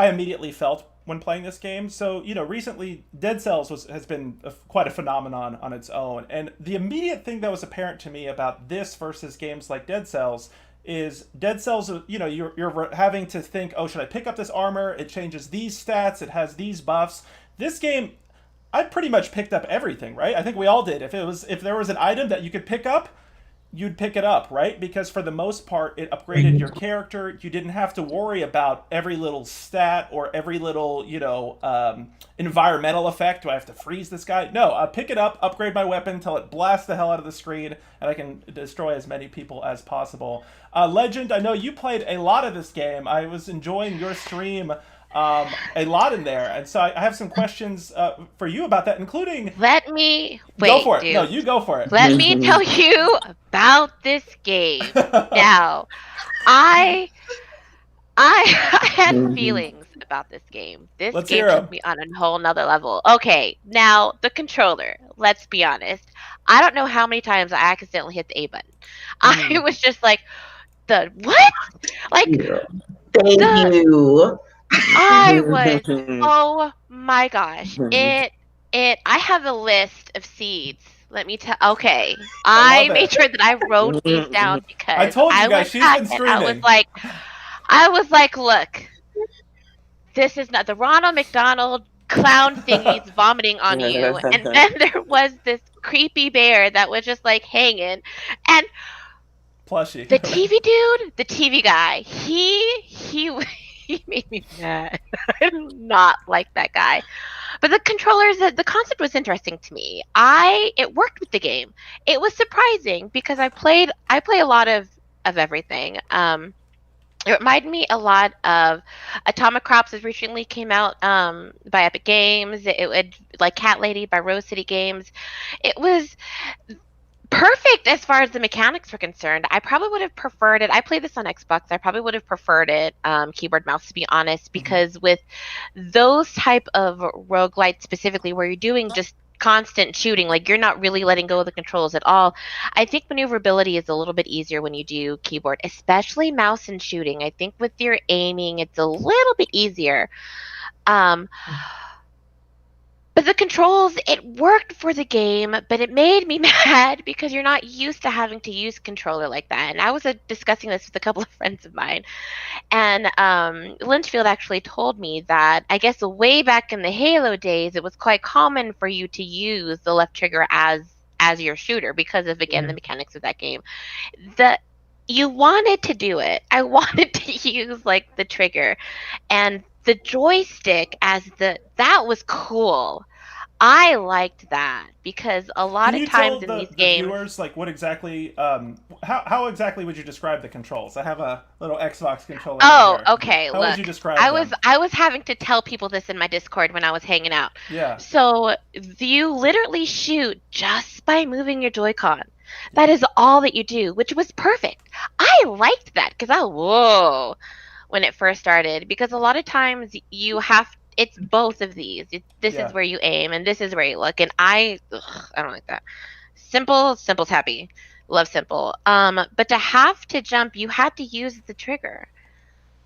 S1: immediately felt when playing this game. So recently Dead Cells has been quite a phenomenon on its own, and the immediate thing that was apparent to me about this versus games like Dead Cells is Dead Cells. You're having to think, oh, should I pick up this armor? It changes these stats. It has these buffs. This game, I pretty much picked up everything, right? I think we all did. If there was an item that you could pick up, you'd pick it up, right? Because for the most part, it upgraded your character. You didn't have to worry about every little stat or every little, environmental effect. Do I have to freeze this guy? No, I pick it up, upgrade my weapon until it blasts the hell out of the screen, and I can destroy as many people as possible. Legend, I know you played a lot of this game. I was enjoying your stream a lot in there, and so I have some questions for you about that, including.
S5: Let me
S1: go for it.
S5: Dude.
S1: No, you go for it.
S5: Let me tell you about this game. Now, I had feelings about this game. This game took me on a whole nother level. Okay, now the controller. Let's be honest. I don't know how many times I accidentally hit the A button. I was just like, the what? Like,
S4: thank you.
S5: I was, oh my gosh. I have a list of seeds. Let me tell, okay. I made sure that I wrote these down because
S1: I told you guys, she's been streaming.
S5: I was like, look, this is not the Ronald McDonald clown thingy's vomiting on you. And then there was this creepy bear that was just like hanging. And
S1: plushie.
S5: The TV dude, the TV guy, he made me mad. I do not like that guy. But the controllers, the concept was interesting to me. It worked with the game. It was surprising because I play a lot of everything. It reminded me a lot of Atomic Crops, which recently came out by Epic Games. It would like Cat Lady by Rose City Games. It was perfect as far as the mechanics were concerned. I probably would have preferred it. I played this on Xbox. I probably would have preferred it keyboard mouse, to be honest, because with those type of roguelites specifically where you're doing just constant shooting, like you're not really letting go of the controls at all, I think maneuverability is a little bit easier when you do keyboard, especially mouse and shooting. I think with your aiming, it's a little bit easier. But the controls, it worked for the game, but it made me mad because you're not used to having to use controller like that. And I was discussing this with a couple of friends of mine. And Lynchfield actually told me that, I guess way back in the Halo days, it was quite common for you to use the left trigger as your shooter because of, again, the mechanics of that game. You wanted to do it. I wanted to use, like, the trigger. And the joystick that was cool. I liked that because a lot of times in these games,
S1: viewers, like what exactly, how exactly would you describe the controls? I have a little Xbox controller.
S5: Oh, okay.
S1: How would you describe them?
S5: I was having to tell people this in my Discord when I was hanging out.
S1: Yeah.
S5: So you literally shoot just by moving your Joy-Con. That is all that you do, which was perfect. I liked that because whoa. When it first started, because a lot of times it's both of these. This is where you aim and this is where you look, and I don't like that. Simple's happy. Love simple. But to have to jump, you had to use the trigger.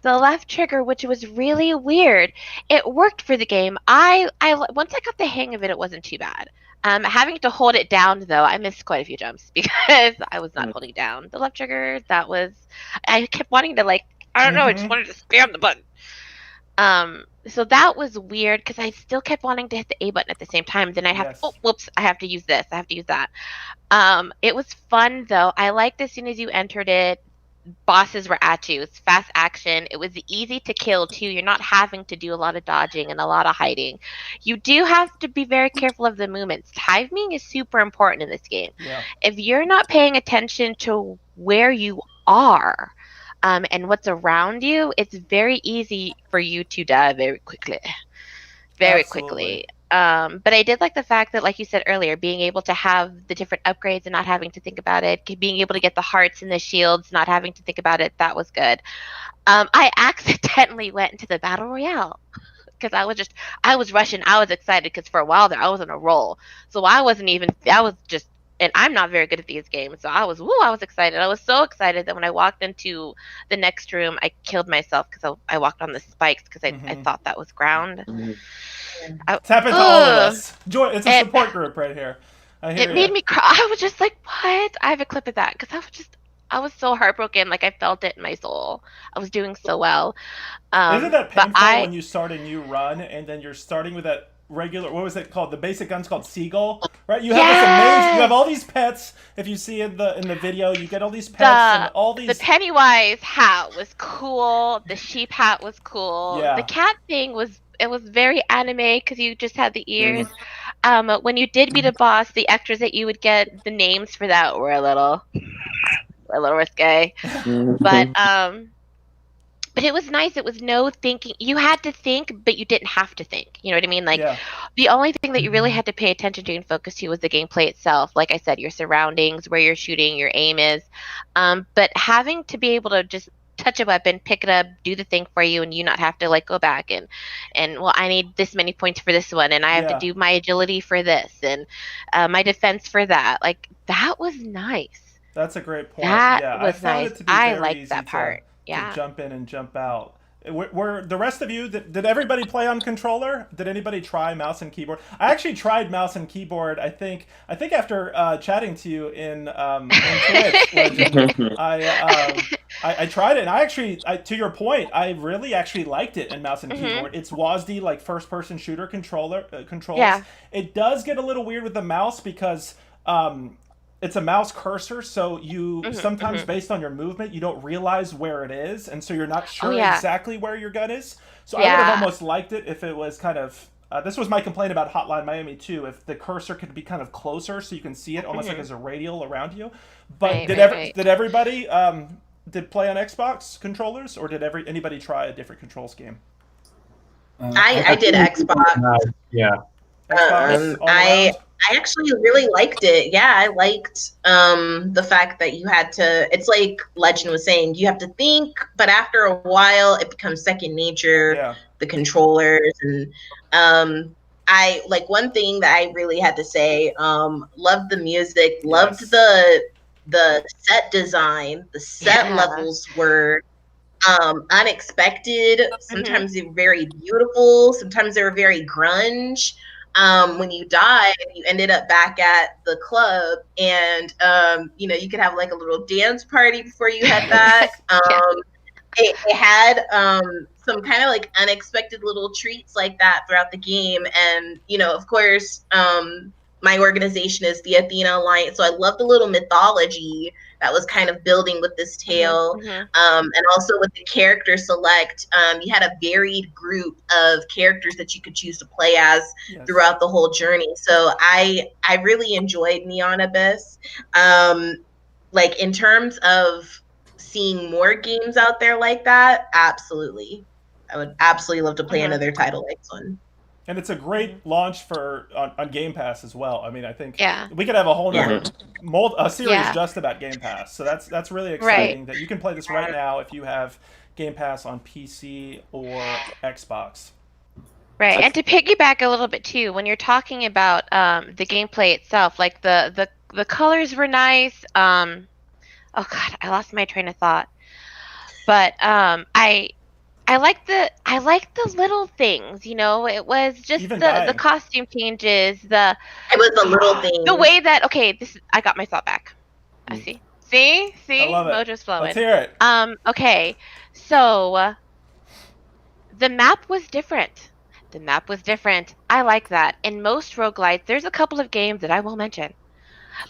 S5: the left trigger, which was really weird. It worked for the game. I once I got the hang of it, it wasn't too bad. Having to hold it down though, I missed quite a few jumps because I was not holding down the left trigger. I kept wanting to I don't know, I just wanted to spam the button. So that was weird because I still kept wanting to hit the A button at the same time. Then I'd have to, oh, whoops, I have to use this. I have to use that. It was fun though. I liked as soon as you entered it, bosses were at you. It's fast action. It was easy to kill too. You're not having to do a lot of dodging and a lot of hiding. You do have to be very careful of the movements. Timing is super important in this game.
S1: Yeah.
S5: If you're not paying attention to where you are, and what's around you, it's very easy for you to die very quickly. Very quickly. But I did like the fact that, like you said earlier, being able to have the different upgrades and not having to think about it, being able to get the hearts and the shields, not having to think about it, that was good. I accidentally went into the Battle Royale because I was rushing. I was excited because for a while there, I was on a roll. So and I'm not very good at these games, so I was excited. I was so excited that when I walked into the next room, I killed myself because I walked on the spikes because I thought that was ground.
S1: It's happened to all of us. It's a support group right here.
S5: It made me cry. I was just like, what? I have a clip of that because I was so heartbroken. Like I felt it in my soul. I was doing so well.
S1: Isn't that painful when you start a new run and then you're starting with that regular, what was it called? The basic gun's called Seagull, right? You have this amazing, you have all these pets. If you see in the video, you get all these pets and all these.
S5: The Pennywise hat was cool. The sheep hat was cool.
S1: Yeah.
S5: The cat thing was very anime because you just had the ears. When you did beat a boss, the extras that you would get, the names for that were a little risque. But it was nice. It was no thinking. You had to think, but you didn't have to think. You know what I mean? The only thing that you really had to pay attention to and focus to was the gameplay itself. Like I said, your surroundings, where you're shooting, your aim is. But having to be able to just touch a weapon, pick it up, do the thing for you, and you not have to go back and well, I need this many points for this one, and I have to do my agility for this, and my defense for that. That was nice.
S1: That's a great point.
S5: That was
S1: I found
S5: nice.
S1: it to be
S5: I
S1: very
S5: liked
S1: easy
S5: that part.
S1: to jump in and jump out. Were the rest of you, did everybody play on controller? Did anybody try mouse and keyboard? I actually tried mouse and keyboard. I think after chatting to you in Twitch, Legend, I tried it, and I to your point, I really actually liked it in mouse and keyboard. It's WASD first person shooter controls.
S5: Yeah.
S1: It does get a little weird with the mouse because it's a mouse cursor, so you sometimes based on your movement, you don't realize where it is, and so you're not sure exactly where your gun is. So I would have almost liked it if it was kind of this was my complaint about Hotline Miami too, if the cursor could be kind of closer so you can see it almost like as a radial around you. But did everybody did play on Xbox controllers, or did anybody try a different control scheme?
S4: I did Xbox.
S1: Xbox
S4: I actually really liked it. Yeah, I liked the fact that you had to, it's like Legend was saying, you have to think, but after a while it becomes second nature, the controllers. And one thing that I really had to say, loved the music, loved the set design. The set levels were unexpected. Sometimes they were very beautiful. Sometimes they were very grunge. When you died, you ended up back at the club, and you could have a little dance party before you head back. It had some kind of unexpected little treats like that throughout the game, and of course, my organization is the Athena Alliance, so I love the little mythology that was kind of building with this tale. And also with the character select, you had a varied group of characters that you could choose to play as throughout the whole journey. So I really enjoyed Neon Abyss. In terms of seeing more games out there like that, absolutely. I would absolutely love to play another title like this one.
S1: And it's a great launch on Game Pass as well. I mean, I think we could have a whole nother series just about Game Pass. So that's really exciting that you can play this right now if you have Game Pass on PC or Xbox.
S5: Right, and to piggyback a little bit too, when you're talking about the gameplay itself, the colors were nice. Oh God, I lost my train of thought. But I like the little things, you know. It was just
S1: Even
S5: the
S1: dying.
S5: costume changes,
S4: It was the little things.
S5: the way that I got my thought back. I see. See?
S1: I love it.
S5: Mojo's flowing.
S1: Let's hear it.
S5: Okay. So the map was different. I like that. In most roguelites, there's a couple of games that I will mention,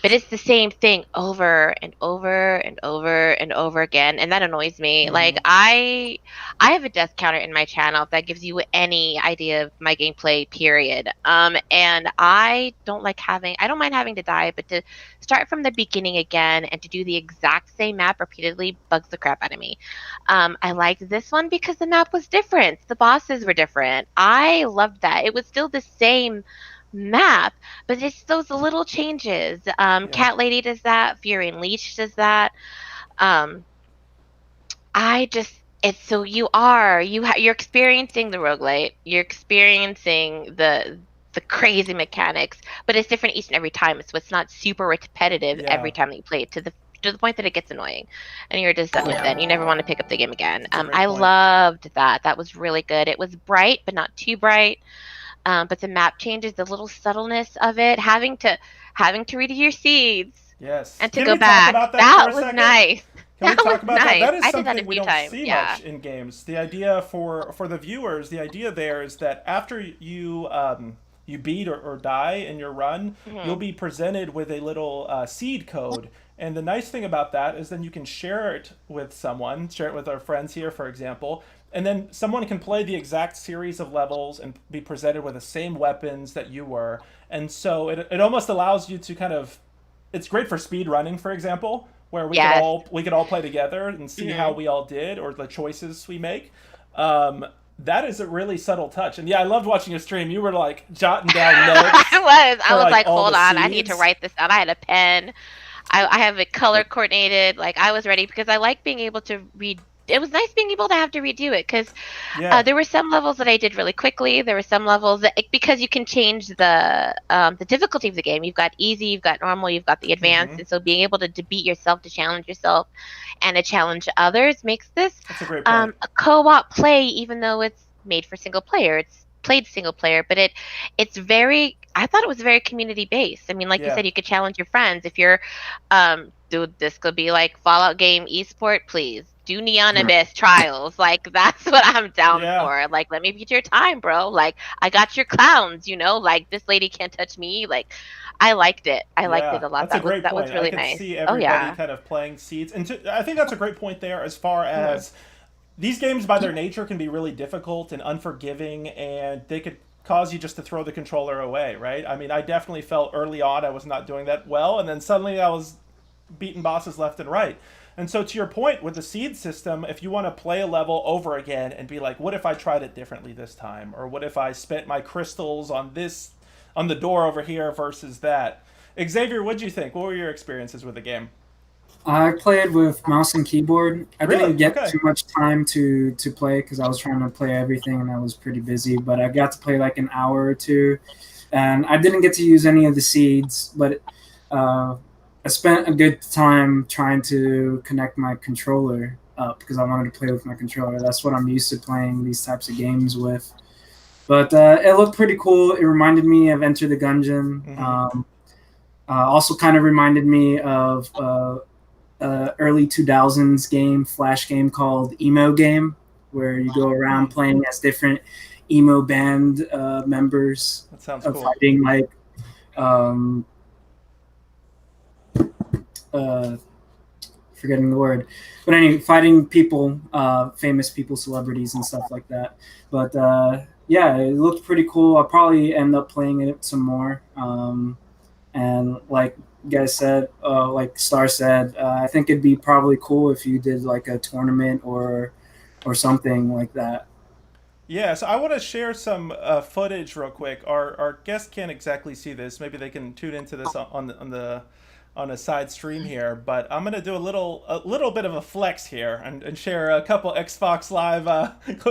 S5: but it's the same thing over and over and over and over again, and that annoys me. Like I have a death counter in my channel, if that gives you any idea of my gameplay, period. And I don't mind having to die, but to start from the beginning again and to do the exact same map repeatedly bugs the crap out of me. I liked this one because the map was different, the bosses were different. I loved that. It was still the same map, but it's those little changes. Cat Lady does that. Fury and Leech does that. You're experiencing the roguelite. You're experiencing the crazy mechanics, but it's different each and every time. So it's not super repetitive every time that you play it to the point that it gets annoying, and you're just done with it. You never want to pick up the game again. I loved that. That was really good. It was bright, but not too bright. But the map changes, the little subtleness of it, having to redo your seeds.
S1: Yes.
S5: And to go back. That was nice.
S1: Can we talk about that? That is
S5: I did that
S1: something
S5: a
S1: we
S5: few
S1: don't
S5: times.
S1: see much in games. The idea for the viewers, the idea there is that after you beat or die in your run, you'll be presented with a little seed code. And the nice thing about that is then you can share it with someone, share it with our friends here, for example, and then someone can play the exact series of levels and be presented with the same weapons that you were. And so it almost allows you to kind of, it's great for speed running, for example, where we could all play together and see how we all did or the choices we make. That is a really subtle touch. And yeah, I loved watching your stream. You were like jotting down notes.
S5: I was like,
S1: all
S5: hold
S1: the
S5: on,
S1: seeds.
S5: I need to write this down. I had a pen. I have it color coordinated. Like, I was ready because I like being able to read. It was nice being able to have to redo it because there were some levels that I did really quickly. There were some levels that, because you can change the difficulty of the game. You've got easy, you've got normal, you've got the advanced, and so being able to beat yourself, to challenge yourself, and to challenge others makes this
S1: a
S5: co-op play. Even though it's made for single player, it's played single player, but it's very. I thought it was very community based. I mean, like you said, you could challenge your friends if you're, dude, this could be like Fallout game esport, please. Do Neon Abyss trials. Like, that's what I'm down for. Like, let me beat your time, bro. Like, I got your clowns, you know? Like, this lady can't touch me. Like, I liked it. I liked it a lot.
S1: That's a great point.
S5: That was really nice.
S1: I can see everybody kind of playing seeds. And I think that's a great point there as far as these games by their nature can be really difficult and unforgiving, and they could cause you just to throw the controller away, right? I mean, I definitely felt early on I was not doing that well, and then suddenly I was beating bosses left and right. And so to your point with the seed system, if you want to play a level over again and be like, what if I tried it differently this time? Or what if I spent my crystals on the door over here versus that? Xavier, what'd you think? What were your experiences with the game?
S3: I played with mouse and keyboard. I didn't get
S1: Okay.
S3: too much time to play because I was trying to play everything and I was pretty busy. But I got to play like an hour or two, and I didn't get to use any of the seeds. But I spent a good time trying to connect my controller up because I wanted to play with my controller. That's what I'm used to playing these types of games with. But it looked pretty cool. It reminded me of Enter the Gungeon. Also kind of reminded me of early 2000s game, flash game called Emo Game, where you go around playing as different emo band members.
S1: That sounds cool.
S3: Fighting like forgetting the word, but anyway, fighting people, famous people, celebrities, and stuff like that. But yeah, it looked pretty cool. I'll probably end up playing it some more. And like you guys said, like Star said, I think it'd be probably cool if you did like a tournament or something like that.
S1: Yeah, so I want to share some footage real quick. Our guests can't exactly see this. Maybe they can tune into this on a side stream here. But I'm gonna do a little bit of a flex here and share a couple Xbox Live.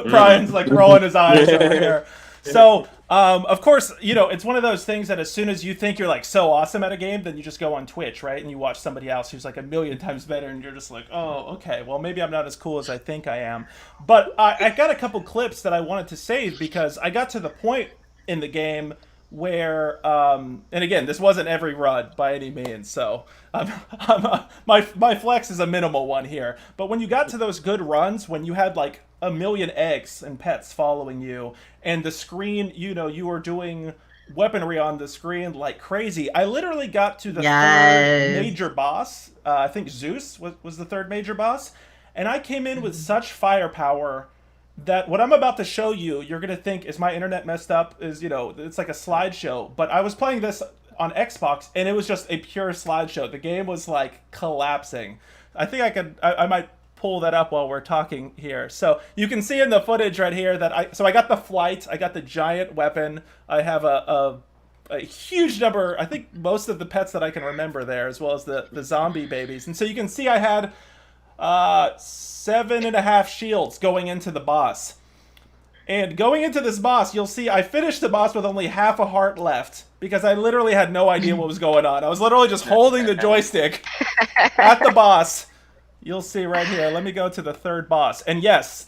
S1: Brian's like rolling his eyes over here. So Of course, it's one of those things that as soon as you think you're like so awesome at a game, then you just go on Twitch, right? And you watch somebody else who's like a million times better, and you're just like, oh, okay, well, maybe I'm not as cool as I think I am. But I got a couple clips that I wanted to save because I got to the point in the game where, and again, this wasn't every run by any means, so my flex is a minimal one here. But when you got to those good runs, when you had like a million eggs and pets following you, and the screen, you were doing weaponry on the screen like crazy. I literally got to the third major boss. I think Zeus was the third major boss. And I came in with such firepower that what I'm about to show you, you're going to think, is my internet messed up? It's like a slideshow. But I was playing this on Xbox, and it was just a pure slideshow. The game was like collapsing. I think I might pull that up while we're talking here. So you can see in the footage right here that I got the flight, I got the giant weapon, I have a huge number, I think most of the pets that I can remember there, as well as the zombie babies. And so you can see I had 7.5 shields going into the boss. And going into this boss, you'll see I finished the boss with only half a heart left because I literally had no idea what was going on. I was literally just holding the joystick at the boss. You'll see right here. Let me go to the third boss. And yes,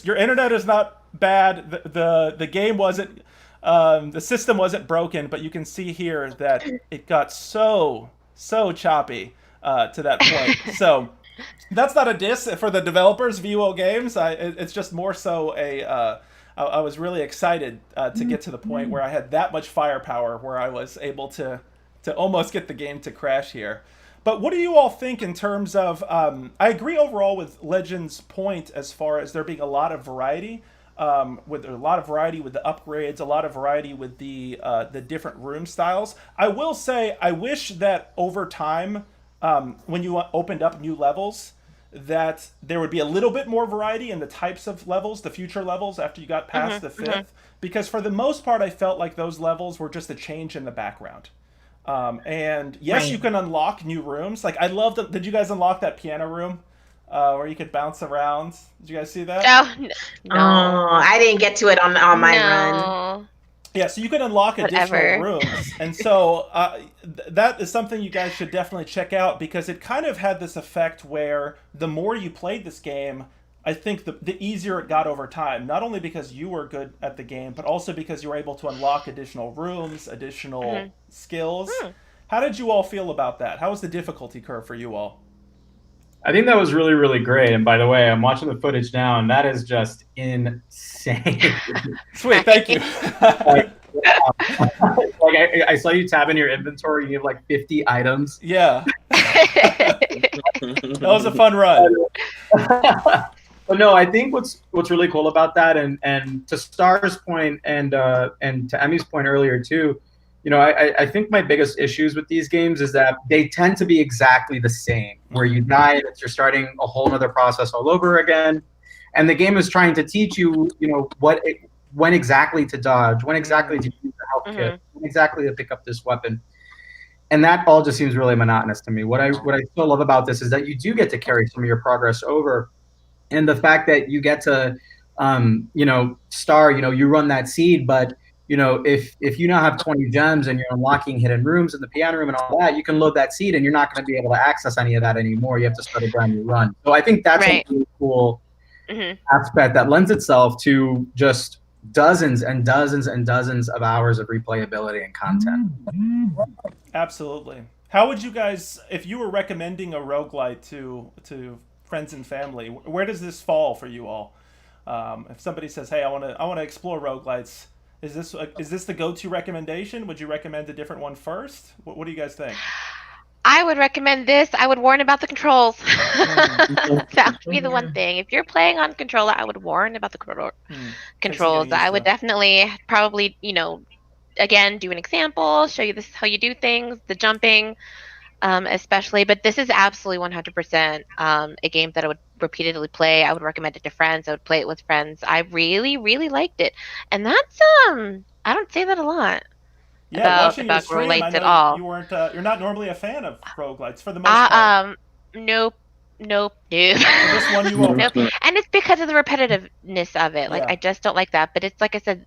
S1: your internet is not bad. The game wasn't, the system wasn't broken, but you can see here that it got so choppy to that point. So that's not a diss for the developers, VUO Games. It's just more so I was really excited to get to the point where I had that much firepower where I was able to almost get the game to crash here. But what do you all think in terms of, I agree overall with Legend's point as far as there being a lot of variety, with a lot of variety with the upgrades, a lot of variety with the different room styles. I will say, I wish that over time, when you opened up new levels, that there would be a little bit more variety in the types of levels, the future levels after you got past the fifth. Because for the most part, I felt like those levels were just a change in the background. And yes,
S4: Right.
S1: You can unlock new rooms. Like I loved. Did you guys unlock that piano room where you could bounce around? Did you guys see that?
S5: Oh, no.
S4: Oh, I didn't get to it on my run.
S5: No.
S1: Yeah, so you can unlock additional
S5: Whatever.
S1: rooms, and so that is something you guys should definitely check out because it kind of had this effect where the more you played this game, I think the easier it got over time. Not only because you were good at the game, but also because you were able to unlock additional rooms, additional skills. How did you all feel about that? How was the difficulty curve for you all?
S2: I think that was really, really great. And by the way, I'm watching the footage now, and that is just insane.
S1: Sweet, thank you.
S2: I saw you tab in your inventory, and you have like 50 items.
S1: Yeah. That was a fun run.
S2: But no, I think what's really cool about that, and to Star's point, and to Emmy's point earlier too, I think my biggest issues with these games is that they tend to be exactly the same. Where you die, and you're starting a whole other process all over again, and the game is trying to teach you, when exactly to dodge, when exactly to use the health kit, when exactly to pick up this weapon. And that all just seems really monotonous to me. What I still love about this is that you do get to carry some of your progress over. And the fact that you get to, Star, you run that seed, but, if you now have 20 gems and you're unlocking hidden rooms in the piano room and all that, you can load that seed and you're not going to be able to access any of that anymore. You have to start a brand new run. So I think that's a really cool aspect that lends itself to just dozens and dozens and dozens of hours of replayability and content.
S1: Absolutely. How would you guys, if you were recommending a roguelite to friends and family, where does this fall for you all? If somebody says, "Hey, I want to explore roguelites," is this the go-to recommendation? Would you recommend a different one first? What do you guys think?
S5: I would recommend this. I would warn about the controls. That would be the one thing. If you're playing on controller, I would warn about the controls. I would definitely probably, again, do an example, show you this how you do things, the jumping, especially. But this is absolutely 100% a game that I would repeatedly play. I would recommend it to friends. I would play it with friends. I really, really liked it. And that's, I don't say that a lot.
S1: Yeah, watching your stream, I know you're not normally a fan of roguelites for the most part.
S5: Nope.
S1: So this one you won't.
S5: Nope. And it's because of the repetitiveness of it. Like, I just don't like that. But it's like I said,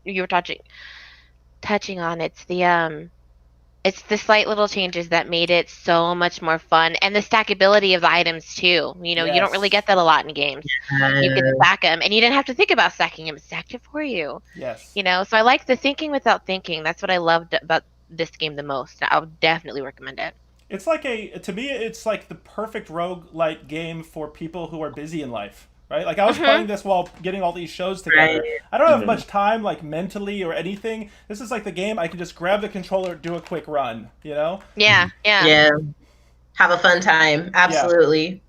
S5: you were touching on. It's the slight little changes that made it so much more fun, and the stackability of the items too. You know, you don't really
S1: Yes.
S5: get that a lot in games. You could stack them, and you didn't have to think about stacking them; it stacked it for you.
S1: Yes.
S5: You know, so I like the thinking without thinking. That's what I loved about this game the most. I would definitely recommend it.
S1: It's like to me, it's like the perfect roguelite game for people who are busy in life, right? Like I was playing this while getting all these shows together.
S4: Right.
S1: I don't have much time, like mentally or anything. This is like the game I can just grab the controller, do a quick run, you know?
S5: Yeah, yeah.
S4: Yeah. Have a fun time. Absolutely.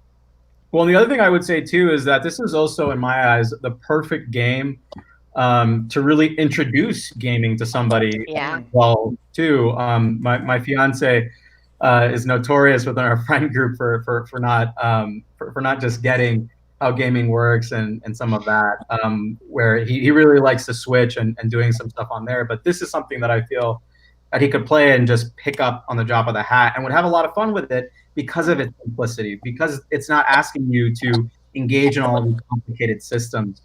S2: Well, and the other thing I would say too is that this is also, in my eyes, the perfect game to really introduce gaming to somebody.
S5: Yeah.
S2: Well, too. My fiance is notorious within our friend group for not just getting how gaming works and some of that, where he really likes to switch and doing some stuff on there. But this is something that I feel that he could play and just pick up on the drop of the hat and would have a lot of fun with it because of its simplicity, because it's not asking you to engage in all of these complicated systems.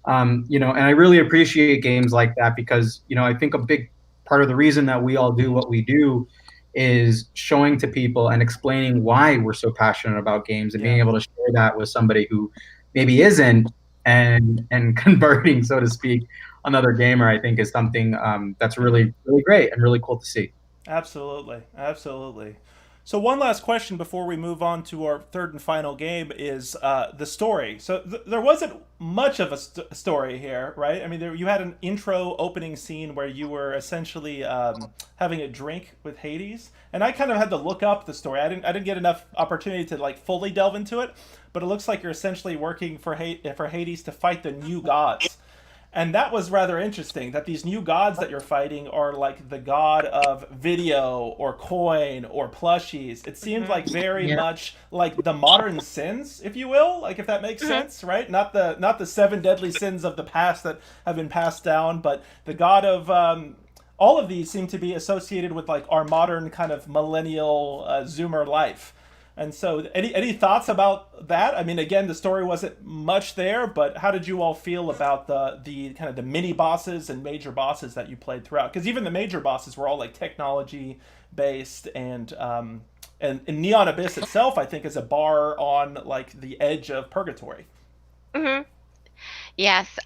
S2: And I really appreciate games like that because, I think a big part of the reason that we all do what we do is showing to people and explaining why we're so passionate about games and being able to share that with somebody who maybe isn't, and converting, so to speak, another gamer, I think is something that's really, really great and really cool to see.
S1: Absolutely. Absolutely. So one last question before we move on to our third and final game is the story. So there wasn't much of a story here, right? I mean, you had an intro opening scene where you were essentially having a drink with Hades, and I kind of had to look up the story. I didn't get enough opportunity to like fully delve into it, but it looks like you're essentially working for Hades to fight the new gods. And that was rather interesting, that these new gods that you're fighting are like the god of video or coin or plushies. It seemed like very much like the modern sins, if you will, like if that makes sense, right? Not the seven deadly sins of the past that have been passed down, but the god of all of these seem to be associated with like our modern kind of millennial Zoomer life. And so, any thoughts about that? I mean, again, the story wasn't much there, but how did you all feel about the kind of the mini bosses and major bosses that you played throughout? Because even the major bosses were all like technology based, and Neon Abyss itself, I think, is a bar on like the edge of purgatory.
S5: Yes.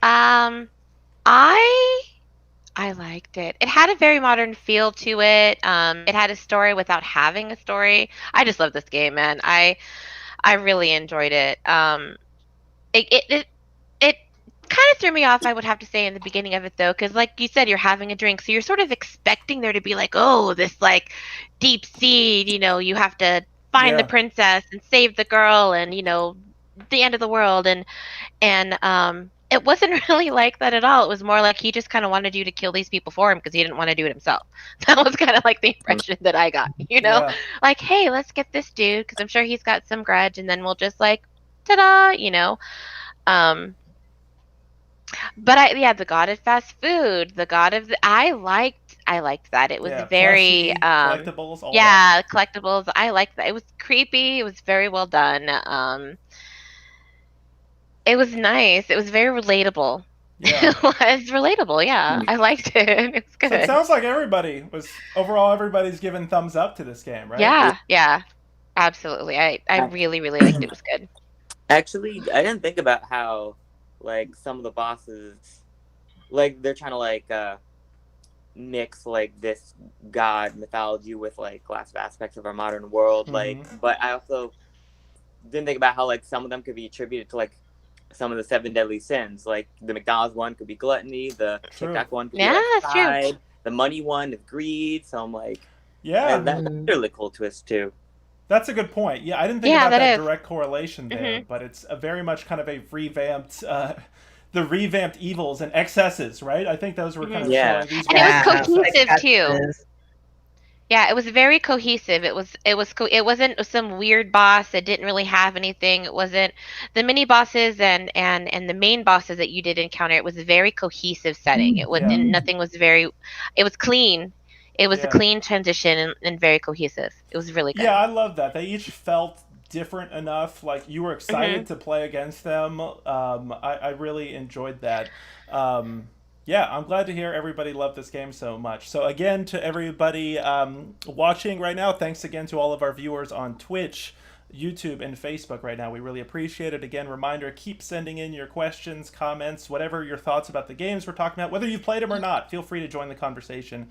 S5: I liked it. It had a very modern feel to it. It had a story without having a story. I just love this game, man. I really enjoyed it. It kind of threw me off, I would have to say, in the beginning of it, though, because like you said, you're having a drink, so you're sort of expecting there to be like, oh, this like deep seed, you have to find the princess and save the girl, and the end of the world, and it wasn't really like that at all. It was more like he just kind of wanted you to kill these people for him because he didn't want to do it himself. That was kind of like the impression that I got, like, hey, let's get this dude because I'm sure he's got some grudge, and then we'll just like, ta-da, But the god of fast food, the god of I liked that. It was very
S1: collectibles, all
S5: collectibles. I liked that. It was creepy. It was very well done. It was nice. It was very relatable.
S1: Yeah.
S5: It was relatable, yeah. I liked it. It was good.
S1: So it sounds like everybody's giving thumbs up to this game, right?
S5: Yeah. Absolutely. I really, really liked it. It was good.
S6: Actually, I didn't think about how, like, some of the bosses, like, they're trying to, like, mix, like, this god mythology with, like, lots of aspects of our modern world. Like, but I also didn't think about how, like, some of them could be attributed to, like, some of the seven deadly sins. Like the McDonald's one could be gluttony, the TikTok one could be like pride, the money one is greed. So I'm like, that's a really cool twist too.
S1: That's a good point. Yeah, I didn't think about that direct correlation there, but it's a very much kind of a revamped, the revamped evils and excesses, right? I think those were kind of showing these.
S5: And it was cohesive too. Yeah, it was very cohesive. It wasn't some weird boss that didn't really have anything. It wasn't the mini bosses and the main bosses that you did encounter. It was a very cohesive setting. It wasn't nothing was very. It was clean. It was a clean transition and very cohesive. It was really good.
S1: Yeah, I love that. They each felt different enough. Like you were excited to play against them. I really enjoyed that. Yeah, I'm glad to hear everybody loved this game so much. So again, to everybody watching right now, thanks again to all of our viewers on Twitch, YouTube, and Facebook right now. We really appreciate it. Again, reminder, keep sending in your questions, comments, whatever your thoughts about the games we're talking about, whether you've played them or not. Feel free to join the conversation.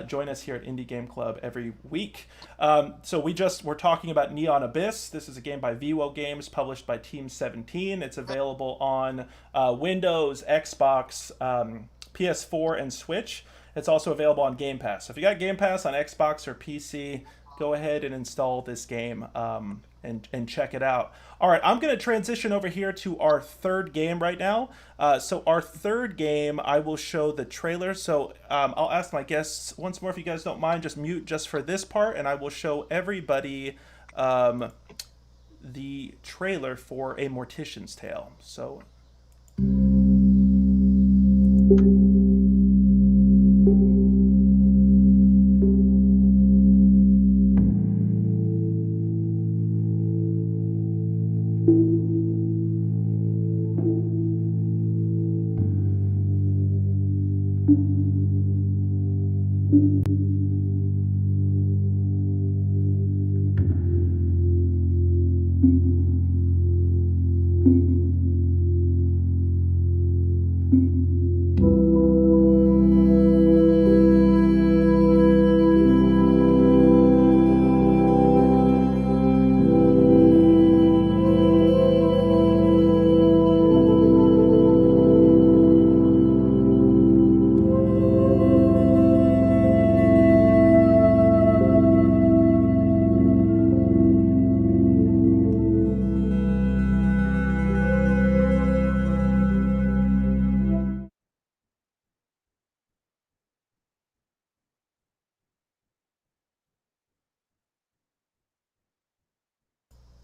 S1: Join us here at Indie Game Club every week. So we're talking about Neon Abyss. This is a game by Viwo Games, published by Team 17. It's available on Windows, Xbox, PS4, and Switch. It's also available on Game Pass. So if you got Game Pass on Xbox or PC, go ahead and install this game and check it out. All right, I'm going to transition over here to our third game right now. So our third game, I will show the trailer. So I'll ask my guests once more, if you guys don't mind, just mute just for this part, and I will show everybody the trailer for A Mortician's Tale. So...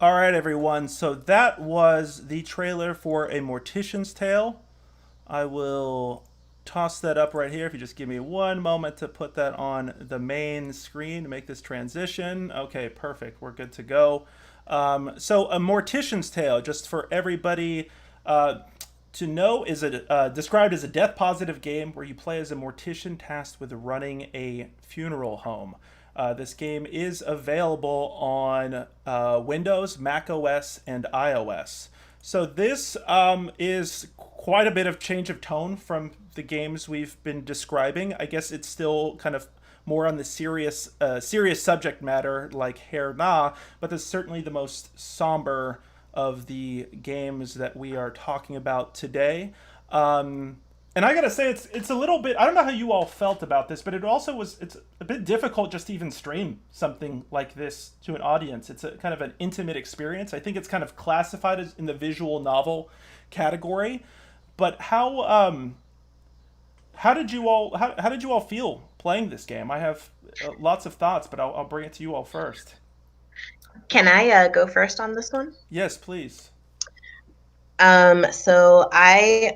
S1: All right, everyone. So that was the trailer for A Mortician's Tale. I will toss that up right here if you just give me one moment to put that on the main screen to make this transition. Okay, perfect. We're good to go. So A Mortician's Tale, just for everybody to know, is described as a death-positive game where you play as a mortician tasked with running a funeral home. This game is available on Windows, Mac OS, and iOS. So this is quite a bit of change of tone from the games we've been describing. I guess it's still kind of more on the serious subject matter like Hair Na, but this is certainly the most somber of the games that we are talking about today. And I gotta say, it's a little bit. I don't know how you all felt about this, but it's a bit difficult just to even stream something like this to an audience. It's a kind of an intimate experience. I think it's kind of classified as in the visual novel category. But how did you all feel playing this game? I have lots of thoughts, but I'll bring it to you all first.
S4: Can I go first on this one?
S1: Yes, please.
S4: So I,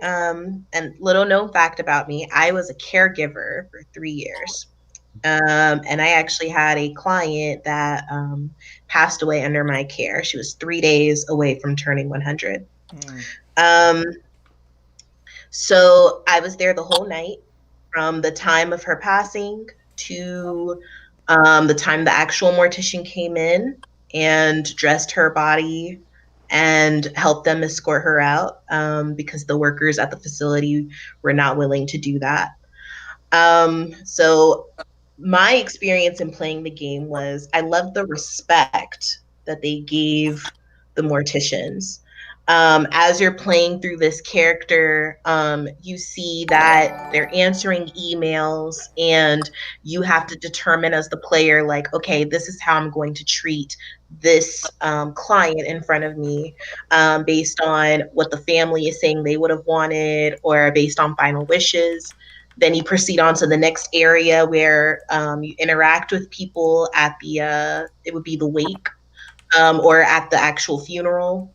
S4: and little known fact about me, I was a caregiver for 3 years. And I actually had a client that passed away under my care. She was 3 days away from turning 100. So I was there the whole night from the time of her passing to the time the actual mortician came in and dressed her body and helped them escort her out because the workers at the facility were not willing to do that. So my experience in playing the game was I loved the respect that they gave the morticians. As you're playing through this character, you see that they're answering emails and you have to determine as the player, like, okay, this is how I'm going to treat this client in front of me based on what the family is saying they would have wanted or based on final wishes. Then you proceed on to the next area where you interact with people at the, it would be the wake or at the actual funeral.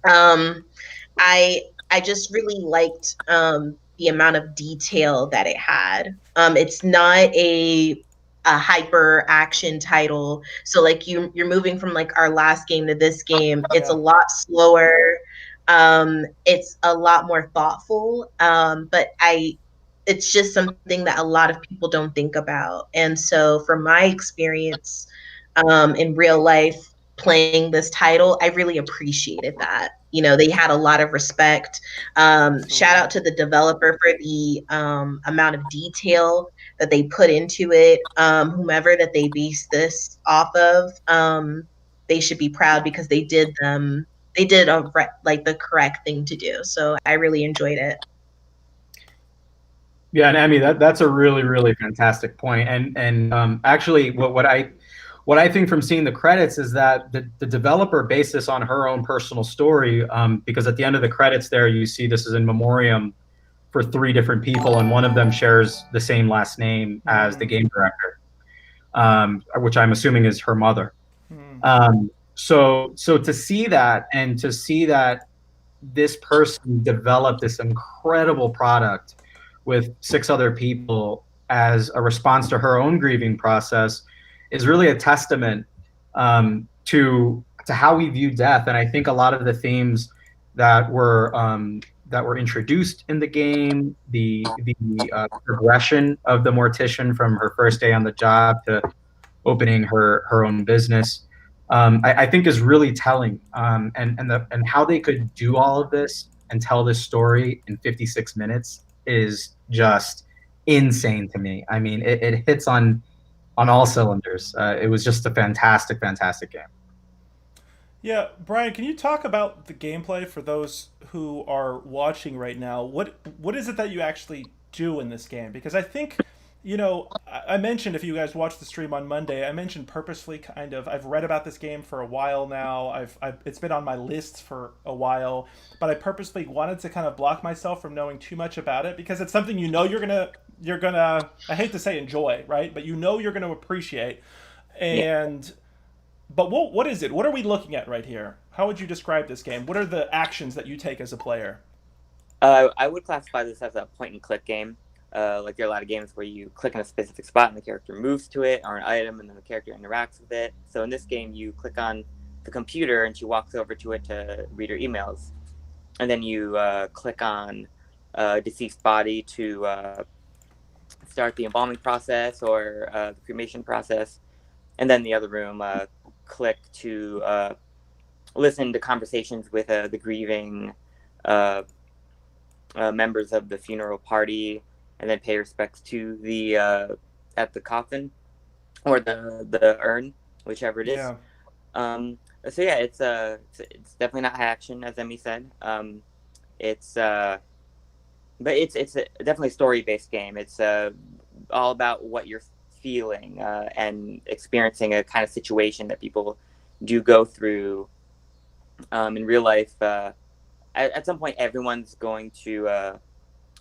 S4: I just really liked the amount of detail that it had. It's not a hyper action title. So like you're moving from like our last game to this game. It's a lot slower. It's a lot more thoughtful. But I it's just something that a lot of people don't think about. And so from my experience in real life playing this title, I really appreciated that. You know, they had a lot of respect. Shout out to the developer for the amount of detail that they put into it. Whomever that they based this off of, they should be proud because they did like the correct thing to do. So I really enjoyed it.
S2: Yeah, and Emmy, that's a really, really fantastic point. And actually, what I think from seeing the credits is that the developer based this on her own personal story, because at the end of the credits there, you see this is in memoriam for 3 different people, and one of them shares the same last name as the game director, which I'm assuming is her mother. So to see that, and to see that this person developed this incredible product with 6 other people as a response to her own grieving process is really a testament to how we view death. And I think a lot of the themes that were introduced in the game, the progression of the mortician from her first day on the job to opening her own business, I think is really telling. And how they could do all of this and tell this story in 56 minutes is just insane to me. I mean, it hits on all cylinders. It was just a fantastic, fantastic game.
S1: Yeah, Brian, can you talk about the gameplay for those who are watching right now? What is it that you actually do in this game? Because I think, you know, I mentioned, if you guys watched the stream on Monday, I mentioned purposely kind of, I've read about this game for a while now. It's been on my list for a while, but I purposely wanted to kind of block myself from knowing too much about it because it's something you're gonna I hate to say enjoy, right? But you know you're gonna appreciate. And yeah. But what is it? What are we looking at right here? How would you describe this game? What are the actions that you take as a player?
S6: I would classify this as a point-and-click game. Like there are a lot of games where you click on a specific spot and the character moves to it, or an item, and then the character interacts with it. So in this game, you click on the computer and she walks over to it to read her emails. And then you click on a deceased body to start the embalming process or the cremation process. And then the other room, click to listen to conversations with the grieving members of the funeral party, and then pay respects to the at the coffin or the urn, whichever it is. Yeah. So yeah, it's definitely not action, as Emmy said. But it's definitely a story-based game. It's all about what you're feeling and experiencing a kind of situation that people do go through in real life. At some point, everyone's going to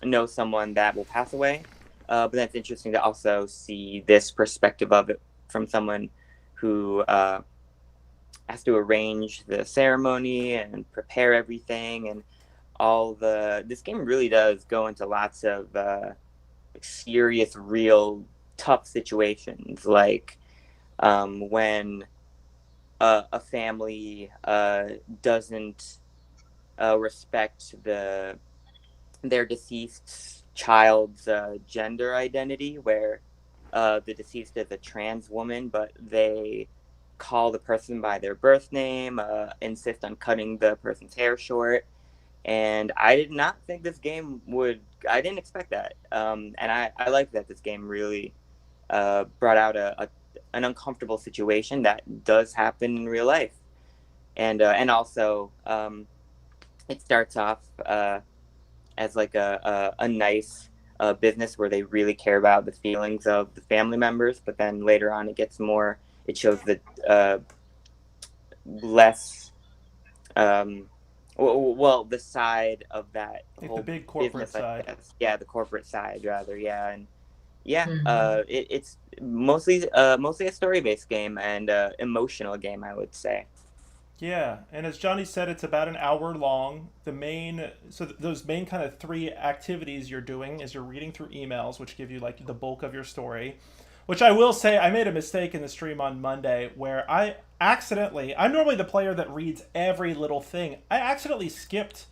S6: know someone that will pass away, but that's interesting to also see this perspective of it from someone who has to arrange the ceremony and prepare everything, and this game really does go into lots of serious, real, tough situations, like when a family doesn't respect their deceased child's gender identity, where the deceased is a trans woman, but they call the person by their birth name, insist on cutting the person's hair short. And I did not think this game I didn't expect that. And I like that this game really brought out an uncomfortable situation that does happen in real life. And also it starts off as like a nice business where they really care about the feelings of the family members, but then later on it shows the less the side of that whole
S1: the big corporate
S6: business,
S1: side.
S6: Yeah, the corporate side rather. Yeah. And yeah, it's mostly a story-based game and emotional game, I would say.
S1: Yeah, and as Johnny said, it's about an hour long. Those main kind of 3 activities you're doing is you're reading through emails, which give you like the bulk of your story. Which I will say, I made a mistake in the stream on Monday where I'm normally the player that reads every little thing. I accidentally skipped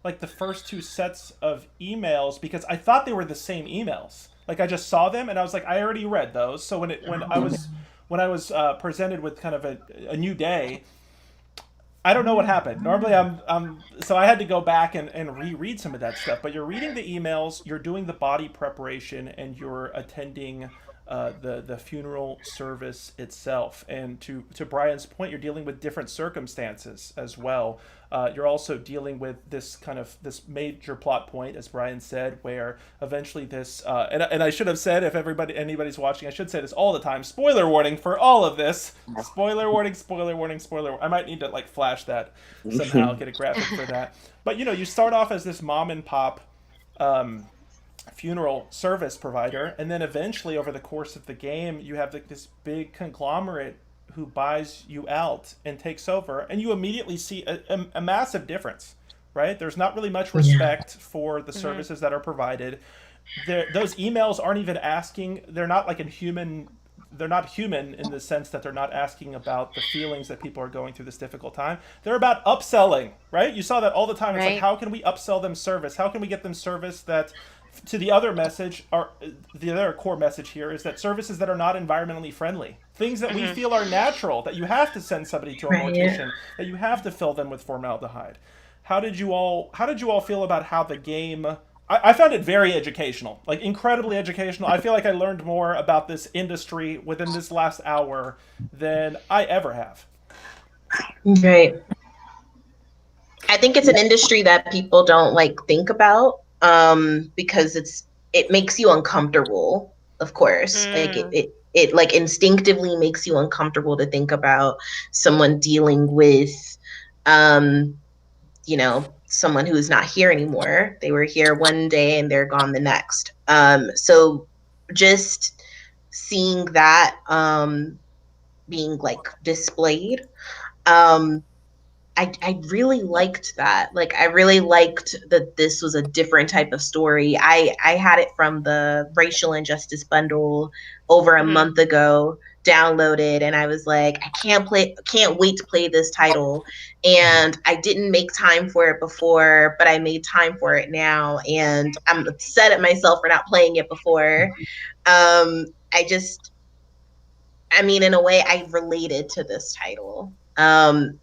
S1: like the first two sets of emails because I thought they were the same emails. Like I just saw them and I was like, I already read those. So when I was presented with kind of a new day, I don't know what happened. Normally, so I had to go back and reread some of that stuff. But you're reading the emails, you're doing the body preparation, and you're attending the funeral service itself. And to Brian's point, you're dealing with different circumstances as well. You're also dealing with this this major plot point, as Brian said, where eventually this and I should have said, if anybody's watching, I should say this all the time. Spoiler warning for all of this. Spoiler warning. Spoiler warning. Spoiler. I might need to like flash that somehow, get a graphic for that. But you start off as this mom and pop funeral service provider, and then eventually over the course of the game, you have this big conglomerate who buys you out and takes over, and you immediately see a massive difference, right? There's not really much respect for the services that are provided. Those emails aren't even asking, they're not like they're not human in the sense that they're not asking about the feelings that people are going through this difficult time. They're about upselling, right? You saw that all the time. It's like, how can we upsell them service? How can we get them service that, to the other message, the other core message here is that services that are not environmentally friendly, things that we feel are natural, that you have to send somebody to a mortician, that you have to fill them with formaldehyde. How did you all feel about how the game? I found it very educational, like incredibly educational. I feel like I learned more about this industry within this last hour than I ever have.
S4: Right. I think it's an industry that people don't like think about because it makes you uncomfortable, of course. Like it like instinctively makes you uncomfortable to think about someone dealing with someone who is not here anymore. They were here one day and they're gone the next. So just seeing that being like displayed, I really liked that. Like, I really liked that this was a different type of story. I had it from the Racial Injustice bundle over a month ago, downloaded, and I was like, I can't wait to play this title. And I didn't make time for it before, but I made time for it now. And I'm upset at myself for not playing it before. In a way, I related to this title. And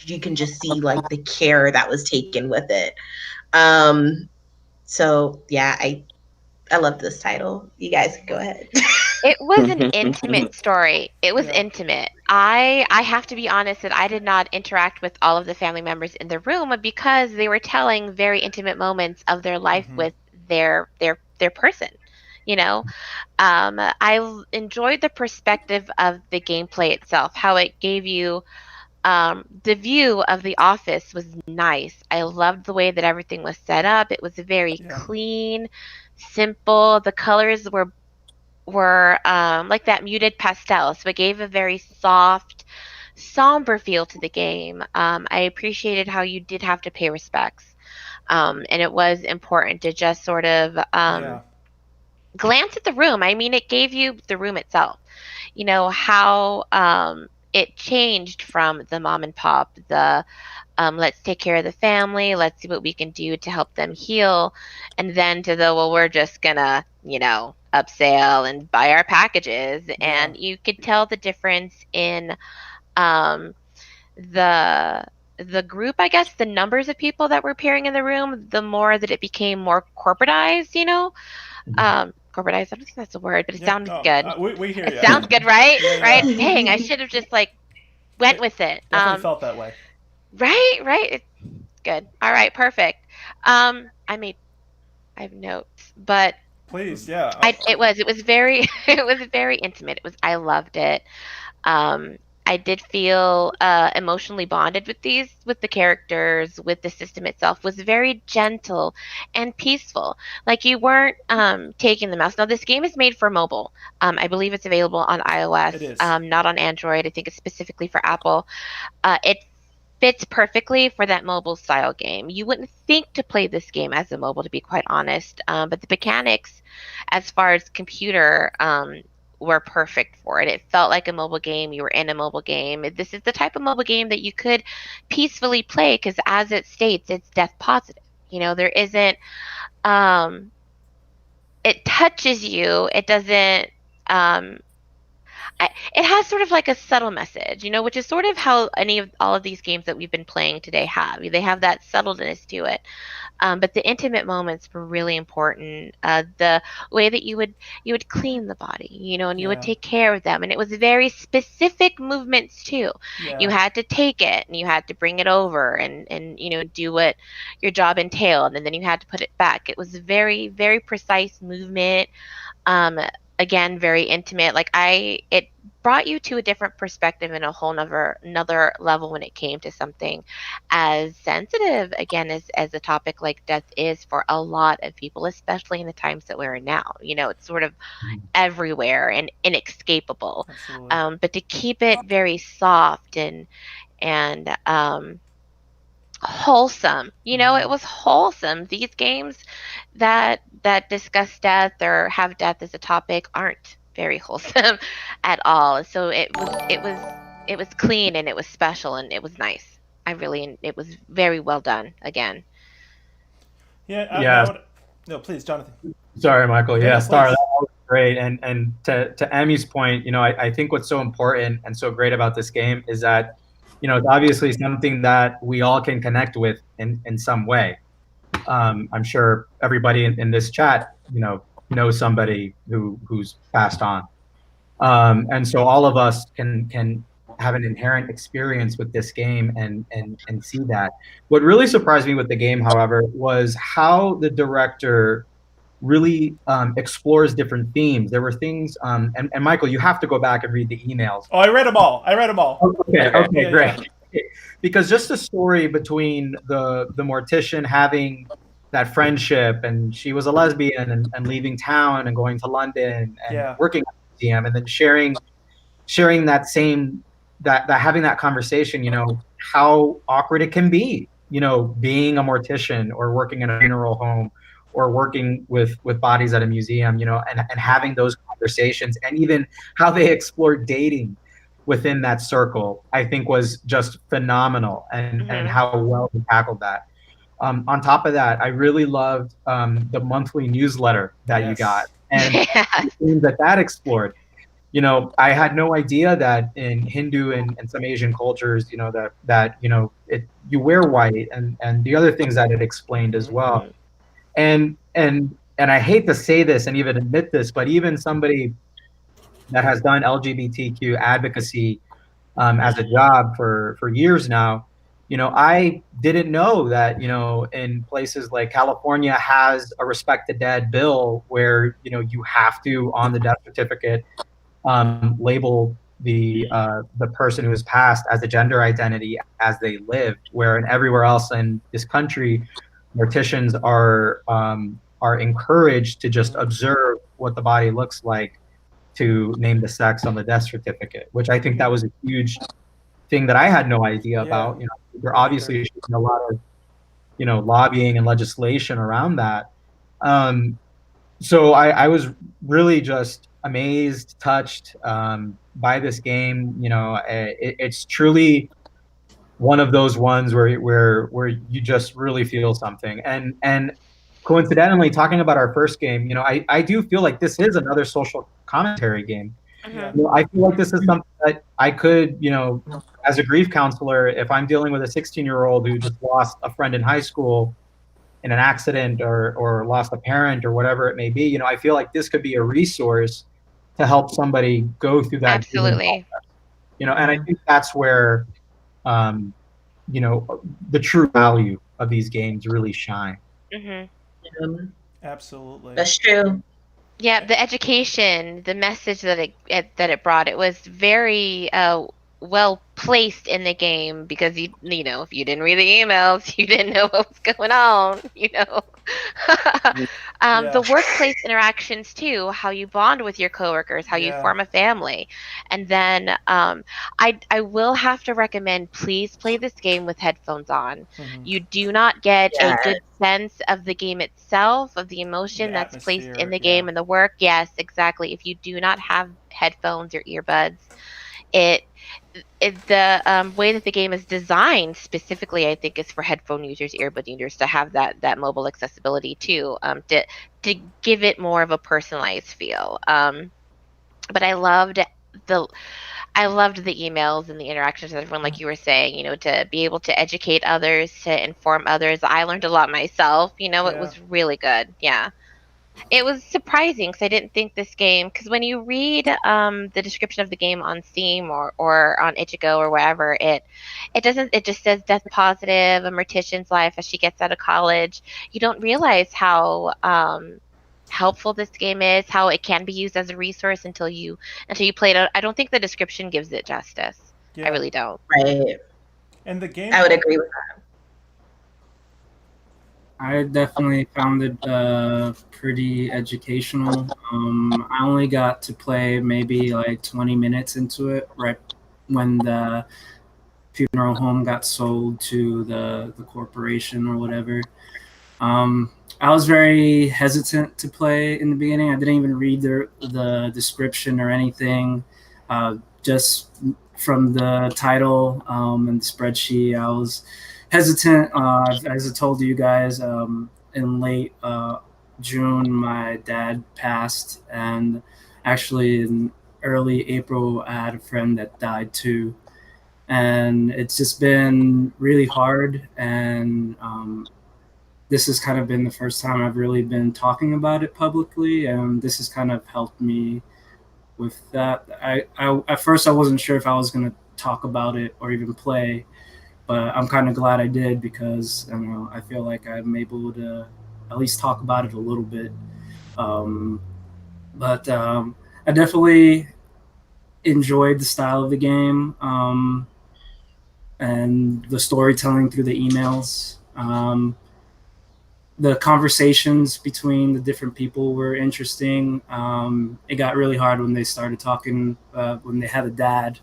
S4: you can just see like the care that was taken with it. So yeah, I love this title. You guys can go ahead.
S5: It was an intimate story. It was intimate. I have to be honest that I did not interact with all of the family members in the room because they were telling very intimate moments of their life with their person. I enjoyed the perspective of the gameplay itself, how it gave you the view of the office was nice. I loved the way that everything was set up. It was very clean, simple. The colors were like that muted pastel, so it gave a very soft, somber feel to the game. I appreciated how you did have to pay respects, and it was important to just sort of glance at the room. I mean, it gave you the room itself. How it changed from the mom and pop, the let's take care of the family, let's see what we can do to help them heal, and then to the, well, we're just gonna, upsell and buy our packages. And you could tell the difference in the group, I guess, the numbers of people that were appearing in the room, the more that it became more corporatized, corporatized, I don't think that's a word, but it sounds good.
S1: We hear
S5: it sounds good, right?
S1: Yeah.
S5: Right? Dang, I should have just went with it.
S1: Definitely felt that way.
S5: Right. It's good. All right, perfect. I have notes, but
S1: please, yeah.
S5: It was very it was very intimate. I loved it. I did feel emotionally bonded with the characters, with the system itself. It was very gentle and peaceful. Like, you weren't taking the mouse. Now, this game is made for mobile. I believe it's available on iOS,
S1: it is.
S5: Not on Android. I think it's specifically for Apple. It fits perfectly for that mobile style game. You wouldn't think to play this game as a mobile, to be quite honest. But the mechanics, as far as computer, were perfect for it. It felt like a mobile game. You were in a mobile game. This is the type of mobile game that you could peacefully play because, as it states, it's death positive. There isn't. It touches you. It doesn't. It has sort of like a subtle message, which is sort of how all of these games that we've been playing today have. They have that subtleness to it. But the intimate moments were really important. The way that you would clean the body, and you would take care of them, and it was very specific movements too.
S1: Yeah.
S5: You had to take it, and you had to bring it over, and do what your job entailed, and then you had to put it back. It was very, very precise movement. Again, very intimate. It brought you to a different perspective and a whole another level when it came to something as sensitive, again, as a topic like death is for a lot of people, especially in the times that we're in now. It's sort of everywhere and inescapable. But to keep it very soft and wholesome, it was wholesome. These games that discuss death or have death as a topic aren't very wholesome at all. So it was clean, and it was special, and it was nice. It was very well done again.
S1: Yeah. No, please, Jonathan.
S2: Sorry, Michael. Yeah, Star,
S1: please.
S2: that was great. And to Emmy's point, I think what's so important and so great about this game is that, it's obviously something that we all can connect with in some way. I'm sure everybody in this chat, knows somebody who's passed on. And so all of us can have an inherent experience with this game and see that. What really surprised me with the game, however, was how the director really explores different themes. There were things, and Michael, you have to go back and read the emails.
S1: Oh, I read them all.
S2: Okay, great. Yeah. Because just the story between the Mortician having that friendship, and she was a lesbian and leaving town and going to London and working at the museum, and then sharing that same that having that conversation, how awkward it can be, being a mortician or working in a funeral home or working with bodies at a museum, and having those conversations, and even how they explored dating within that circle, I think was just phenomenal, and how well they tackled that. On top of that, I really loved the monthly newsletter that you got, and that explored. I had no idea that in Hindu and some Asian cultures, that you wear white, and the other things that it explained as well. And I hate to say this and even admit this, but even somebody that has done LGBTQ advocacy as a job for years now, I didn't know that, in places like California has a respect the dead bill where, you have to, on the death certificate, label the person who has passed as a gender identity as they lived, where in everywhere else in this country, morticians are encouraged to just observe what the body looks like to name the sex on the death certificate, which I think that was a huge thing that I had no idea about. There obviously should be a lot of, lobbying and legislation around that. So I was really just amazed, touched by this game. It's truly one of those ones where you just really feel something. And coincidentally, talking about our first game, I do feel like this is another social commentary game. I feel like this is something that I could, as a grief counselor, if I'm dealing with a 16-year-old who just lost a friend in high school in an accident or lost a parent or whatever it may be, I feel like this could be a resource to help somebody go through that.
S5: Absolutely.
S2: And I think that's where, the true value of these games really shine.
S1: Absolutely.
S4: That's true.
S5: Yeah, the education, the message that it brought, it was very well placed in the game because you know, if you didn't read the emails, you didn't know what was going on, you know.
S1: Yeah.
S5: The workplace interactions too, how you bond with your coworkers, how you
S1: Yeah.
S5: form a family. And then I will have to recommend, please play this game with headphones on.
S1: Mhm.
S5: You do not get a
S4: Yes.
S5: good sense of the game itself, of the emotion
S1: The
S5: that's placed
S1: atmosphere,
S5: in the
S1: yeah.
S5: game and the work. Yes, exactly. If you do not have headphones or earbuds, it the way that the game is designed specifically, I think, is for headphone users, earbud users, to have that mobile accessibility too, to give it more of a personalized feel. But the I loved the emails and the interactions with everyone, like you were saying, you know, to be able to educate others, to inform others. I learned a lot myself. You know, it
S1: Yeah.
S5: was really good. Yeah. It was surprising because I didn't think this game. Because when you read the description of the game on Steam or on Ichigo or wherever, it doesn't. It just says death positive, a mortician's life as she gets out of college. You don't realize how helpful this game is, how it can be used as a resource until you play it. I don't think the description gives it justice. I
S1: Yeah.
S5: really don't.
S4: Right.
S1: And the game
S4: I would agree with that.
S3: I definitely found it pretty educational. I only got to play maybe like 20 minutes into it, right when the funeral home got sold to the corporation or whatever. I was very hesitant to play in the beginning. I didn't even read the description or anything. Just from the title and the spreadsheet, I was hesitant. As I told you guys, in late June, my dad passed, and actually in early April, I had a friend that died too. And it's just been really hard. And this has kind of been the first time I've really been talking about it publicly, and this has kind of helped me with that. I at first I wasn't sure if I was going to talk about it or even play, but I'm kind of glad I did because you know I feel like I'm able to at least talk about it a little bit. Um, but I definitely enjoyed the style of the game and the storytelling through the emails. The conversations between the different people were interesting. It got really hard when they started talking when they had a dad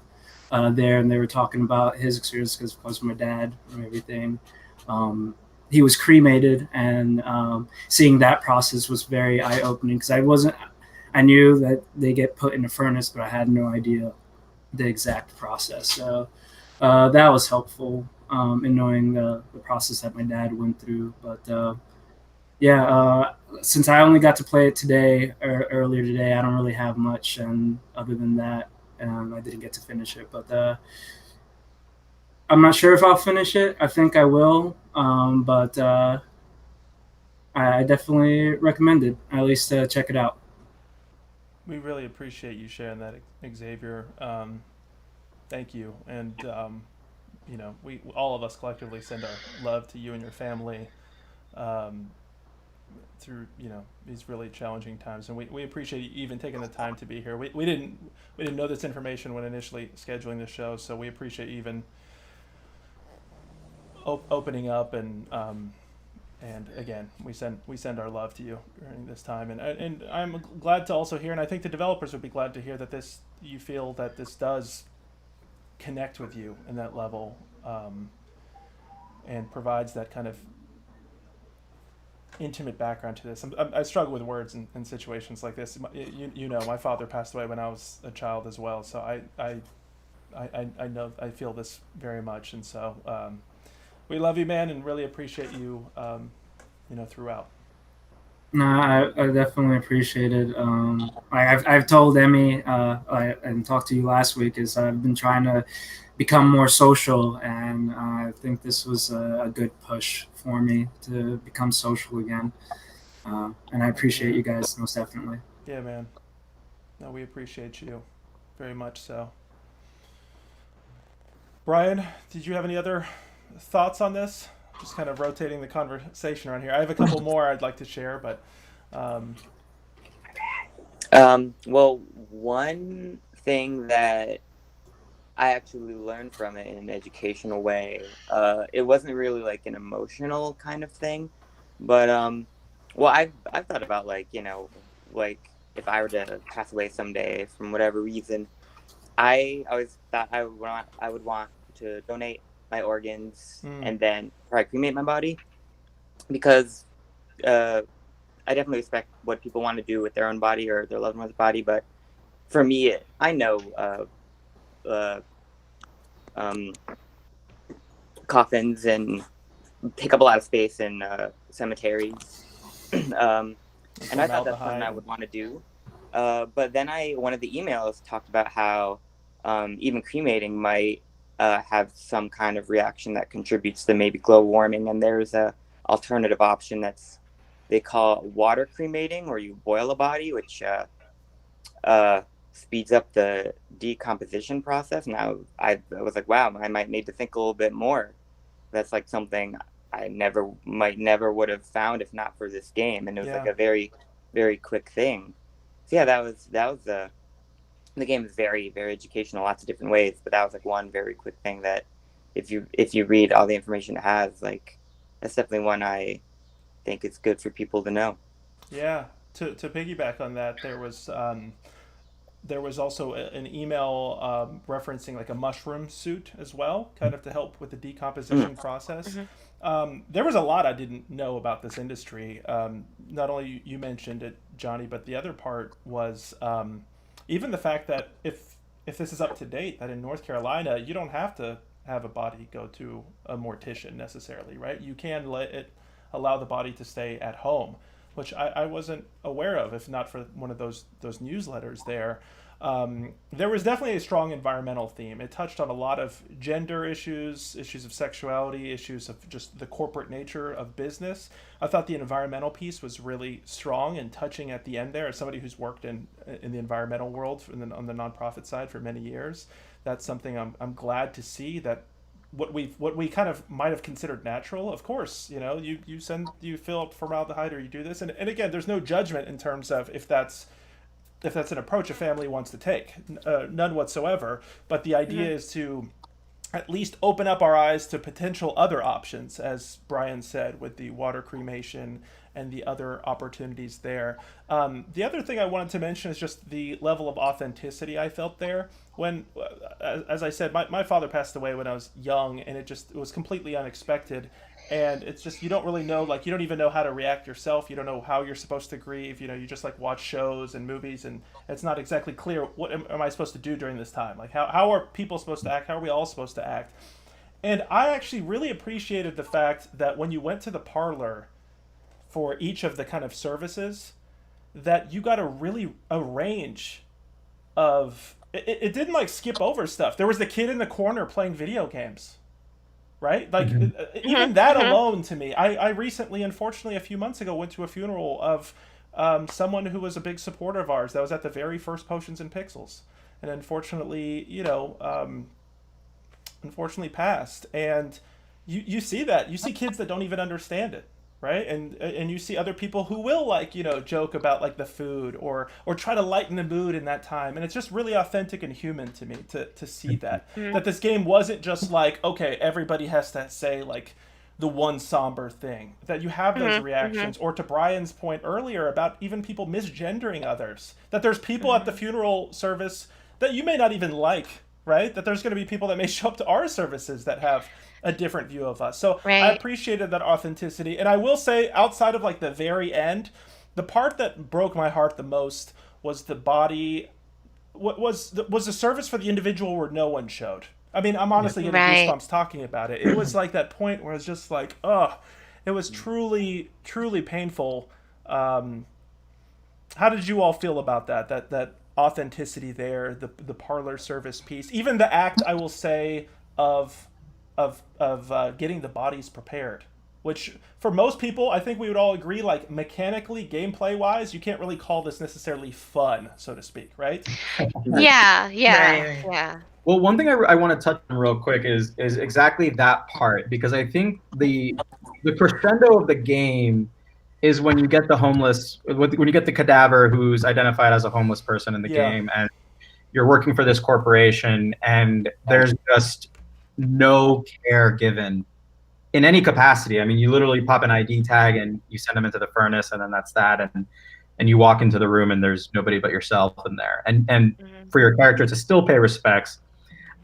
S3: there and they were talking about his experience because of course my dad and everything. Um, he was cremated, and seeing that process was very eye opening because I knew that they get put in a furnace, but I had no idea the exact process. So that was helpful in knowing the process that my dad went through. But yeah, since I only got to play it today or earlier today, I don't really have much. And other than that, I didn't get to finish it. But I'm not sure if I'll finish it. I think I will. But I definitely recommend it. At least check it out.
S1: We really appreciate you sharing that, Xavier. Thank you. And you know, we all of us collectively send our love to you and your family. Um, through, you know, these really challenging times, and we appreciate you even taking the time to be here. We didn't know this information when initially scheduling the show, so we appreciate you even opening up, and again, we send our love to you during this time, and I'm glad to also hear, and I think the developers would be glad to hear that you feel that this does connect with you in that level, and provides that kind of intimate background to this. I struggle with words in situations like this. You know, my father passed away when I was a child as well, so I know, I feel this very much, and so we love you, man, and really appreciate you, you know, throughout.
S3: No, I definitely appreciate it. I've told Emmy and talked to you last week is I've been trying to become more social, and I think this was a good push for me to become social again. And I appreciate you guys most definitely.
S1: Yeah, man. No, we appreciate you very much. So, Brian, did you have any other thoughts on this? Just kind of rotating the conversation around here. I have a couple more I'd like to share, but
S6: Well, one thing that I actually learned from it in an educational way. It wasn't really like an emotional kind of thing, but well, I've thought about like like if I were to pass away someday from whatever reason, I always thought I would want to donate my organs and then probably cremate my body because I definitely respect what people want to do with their own body or their loved one's body, but for me, I know coffins and take up a lot of space in cemeteries, and I thought that's something I would want to do. But then one of the emails talked about how even cremating might have some kind of reaction that contributes to maybe global warming, and there's a alternative option they call water cremating, where you boil a body, which speeds up the decomposition process. And I was like, wow, I might need to think a little bit more. That's like something I might never would have found if not for this game. And it was like a very, very quick thing. So yeah, that was the game is very, very educational, lots of different ways. But that was like one very quick thing that if you read all the information it has, like that's definitely one I think it's good for people to know.
S1: Yeah. To piggyback on that, there was also an email referencing like a mushroom suit as well, kind of to help with the decomposition process. There was a lot I didn't know about this industry. Not only you mentioned it, Johnny, but the other part was even the fact that if this is up to date, that in North Carolina, you don't have to have a body go to a mortician necessarily, right? You can allow the body to stay at home, which I wasn't aware of, if not for one of those newsletters there. There was definitely a strong environmental theme. It touched on a lot of gender issues of sexuality, issues of just the corporate nature of business. I thought the environmental piece was really strong and touching at the end there. As somebody who's worked in the environmental world on the nonprofit side for many years, that's something I'm glad to see, that what we kind of might have considered natural. Of course, you fill up formaldehyde or you do this, and again, there's no judgment in terms of if that's an approach a family wants to take, none whatsoever. But the idea is to at least open up our eyes to potential other options, as Brian said, with the water cremation and the other opportunities there. The other thing I wanted to mention is just the level of authenticity I felt there. When, as I said, my father passed away when I was young, and it was completely unexpected. And it's just, you don't really know, like, you don't even know how to react yourself. You don't know how you're supposed to grieve. You just like watch shows and movies, and it's not exactly clear what am I supposed to do during this time. Like, how are people supposed to act? How are we all supposed to act? And I actually really appreciated the fact that when you went to the parlor for each of the kind of services, that you got a range of, it didn't like skip over stuff. There was the kid in the corner playing video games, right? Like even that alone to me, I recently, unfortunately a few months ago, went to a funeral of someone who was a big supporter of ours that was at the very first Potions and Pixels, and unfortunately passed. And you see that, you see kids that don't even understand it, right? And you see other people who will, like, joke about like the food or try to lighten the mood in that time. And it's just really authentic and human to me to see that this game wasn't just like, okay, everybody has to say like the one somber thing, that you have those reactions. Or to Brian's point earlier about even people misgendering others, that there's people at the funeral service that you may not even like, right? That there's going to be people that may show up to our services that have a different view of us. So I appreciated that authenticity. And I will say, outside of like the very end, the part that broke my heart the most was the body, was the service for the individual where no one showed. I mean, I'm honestly getting goosebumps talking about it. It was like that point where it's just like, it was truly, truly painful. How did you all feel about that authenticity there, the parlor service piece, even the act, I will say, of getting the bodies prepared, which for most people, I think we would all agree, like mechanically, gameplay wise, you can't really call this necessarily fun, so to speak, right?
S5: Yeah.
S2: Well, one thing I want to touch on real quick is exactly that part, because I think the crescendo of the game is when you get the cadaver who's identified as a homeless person in the game, you're working for this corporation, and there's just no care given in any capacity. I mean, you literally pop an ID tag and you send them into the furnace, and then that's that. And you walk into the room and there's nobody but yourself in there. And for your character to still pay respects,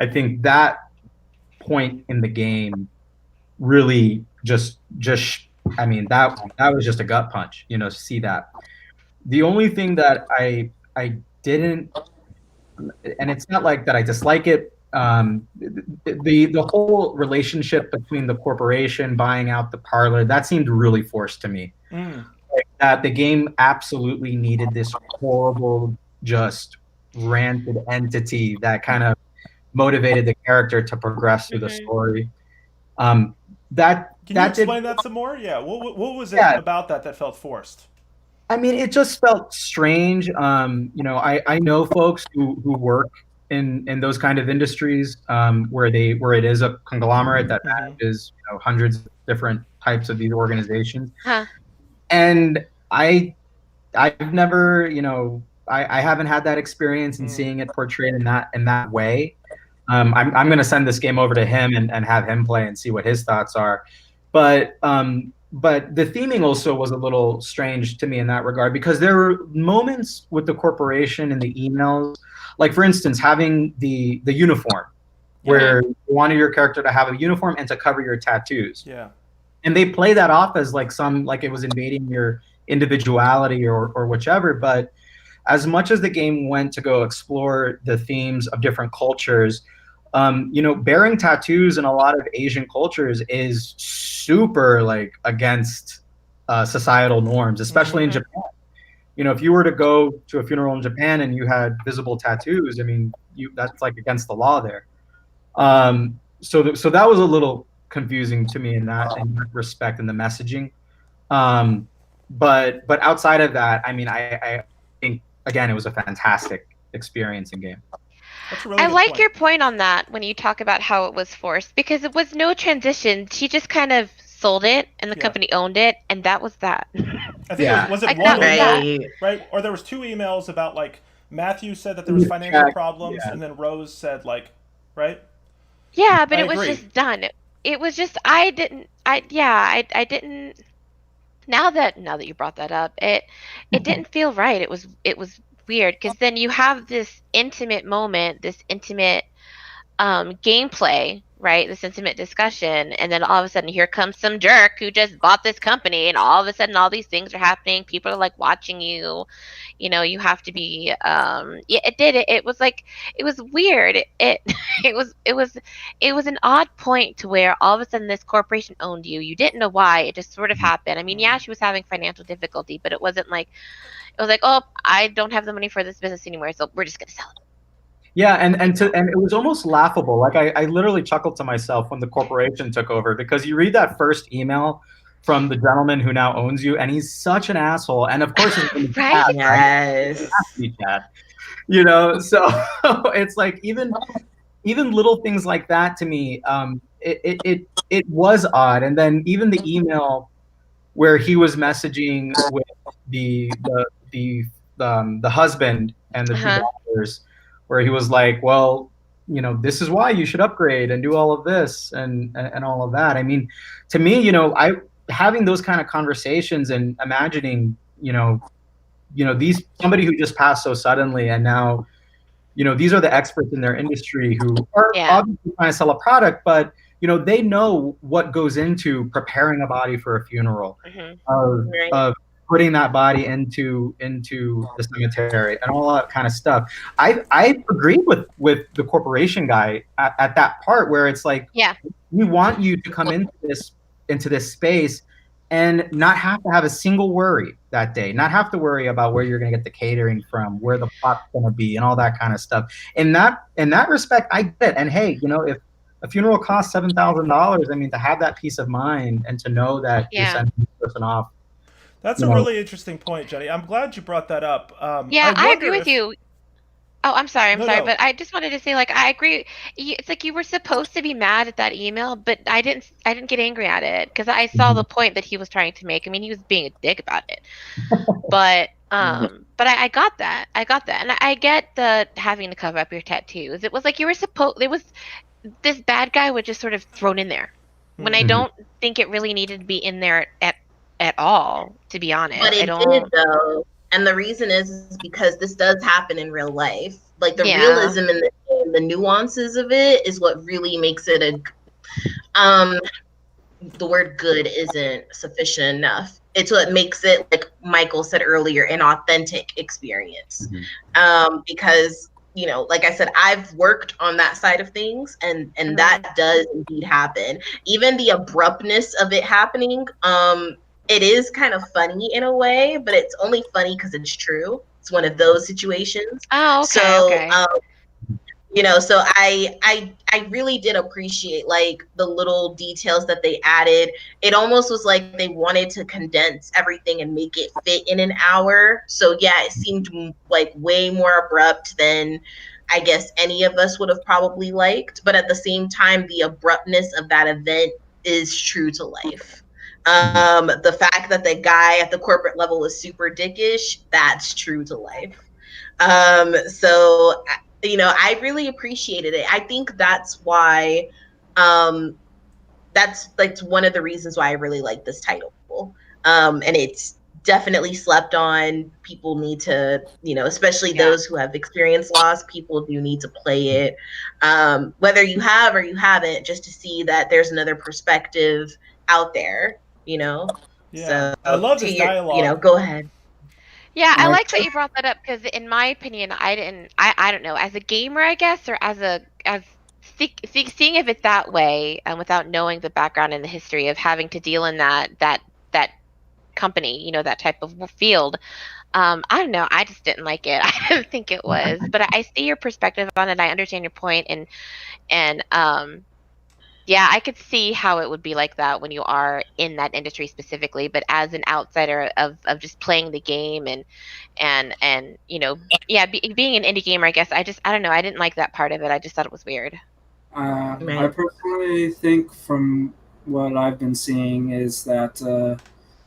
S2: I think that point in the game really just I mean, that was just a gut punch, to see that. The only thing that I didn't, and it's not like that I dislike it, the whole relationship between the corporation buying out the parlor, that seemed really forced to me. Like that the game absolutely needed this horrible, just ranted entity that kind of motivated the character to progress through the story.
S1: Can you explain that some more? Yeah. What was it about that felt forced?
S2: I mean, it just felt strange. I know folks who work in those kind of industries, where it is a conglomerate that manages hundreds of different types of these organizations. And I've never, I haven't had that experience in seeing it portrayed in that way. I'm going to send this game over to him and have him play and see what his thoughts are. But the theming also was a little strange to me in that regard, because there were moments with the corporation and the emails, like for instance, having the uniform, where you wanted your character to have a uniform and to cover your tattoos.
S1: Yeah.
S2: And they play that off as like it was invading your individuality or whichever. But as much as the game went to go explore the themes of different cultures, bearing tattoos in a lot of Asian cultures is super like against societal norms, especially in Japan. If you were to go to a funeral in Japan and you had visible tattoos, I mean, that's like against the law there. So that was a little confusing to me in that respect, in the messaging. But outside of that, I mean, I think again it was a fantastic experience in game.
S5: I like your point on that when you talk about how it was forced, because it was no transition. She just kind of sold it and the company owned it, and that was that.
S1: I think was it one email, right? Or there was two emails about like Matthew said that there was financial problems, and then Rose said like, right?
S5: Yeah, but it was just done. It was just I didn't. Now that you brought that up, it didn't feel right. It was weird, because then you have this intimate moment, this intimate gameplay, right? This intimate discussion, and then all of a sudden here comes some jerk who just bought this company, and all of a sudden all these things are happening. People are like watching you. You have to be it was like, it was weird. It was an odd point to where all of a sudden this corporation owned you. You didn't know why. It just sort of happened. I mean, yeah, she was having financial difficulty, but it wasn't like, it was like, oh, I don't have the money for this business anymore, so we're just gonna sell it.
S2: Yeah, and it was almost laughable. Like I literally chuckled to myself when the corporation took over, because you read that first email from the gentleman who now owns you, and he's such an asshole. And of course, it's
S5: right?
S4: Yes.
S2: So it's like even little things like that to me, it was odd. And then even the email where he was messaging with the husband and the two daughters, where he was like, well, this is why you should upgrade and do all of this and all of that. I mean, to me, having those kind of conversations and imagining, somebody who just passed so suddenly, and now, these are the experts in their industry who are obviously trying to sell a product, but they know what goes into preparing a body for a funeral, of putting that body into the cemetery and all that kind of stuff. I agreed with the corporation guy at that part where it's like, we want you to come into this space and not have to have a single worry that day, not have to worry about where you're going to get the catering from, where the plot's going to be, and all that kind of stuff. In that respect, I get it. And hey, if a funeral costs $7,000, I mean, to have that peace of mind and to know that you're sending this person off.
S1: That's a really interesting point, Jenny. I'm glad you brought that up.
S5: I agree with you. Oh, I'm sorry, but I just wanted to say, like, I agree. It's like you were supposed to be mad at that email, but I didn't get angry at it, because I saw the point that he was trying to make. I mean, he was being a dick about it. But But I got that. And I get the having to cover up your tattoos. It was like it was this bad guy was just sort of thrown in there when I don't think it really needed to be in there at all, to be honest.
S4: But
S5: I
S4: it
S5: don't.
S4: did though. And the reason is because this does happen in real life. Like the
S5: Yeah.
S4: realism and the nuances of it is what really makes it the word good isn't sufficient enough. It's what makes it, like Michael said earlier, an authentic experience. Because, you know, like I said, I've worked on that side of things, and that does indeed happen. Even the abruptness of it happening, it is kind of funny in a way, but it's only funny because it's true. It's one of those situations.
S5: Oh, okay.
S4: So,
S5: Okay.
S4: you know, so I really did appreciate like the little details that they added. It almost was like they wanted to condense everything and make it fit in an hour. So yeah, it seemed like way more abrupt than I guess any of us would have probably liked. But at the same time, the abruptness of that event is true to life. The fact that the guy at the corporate level is super dickish, that's true to life. So you know, I really appreciated it. I think that's why that's like one of the reasons why I really like this title. And it's definitely slept on. People need to, you know, especially those who have experienced loss, people do need to play it. Whether you have or you haven't, just to see that there's another perspective out there, you know.
S1: Yeah.
S4: So
S1: I love this dialogue.
S4: You know, go ahead.
S5: Yeah, I like that you brought that up because, in my opinion, I don't know, as a gamer, I guess, or seeing if it's that way, without knowing the background and the history of having to deal in that company, you know, that type of field. I don't know. I just didn't like it. I didn't think it was, but I see your perspective on it. I understand your point, and yeah, I could see how it would be like that when you are in that industry specifically. But as an outsider of just playing the game and you know, yeah, being an indie gamer, I guess I don't know. I didn't like that part of it. I just thought it was weird.
S3: I personally think, from what I've been seeing, is that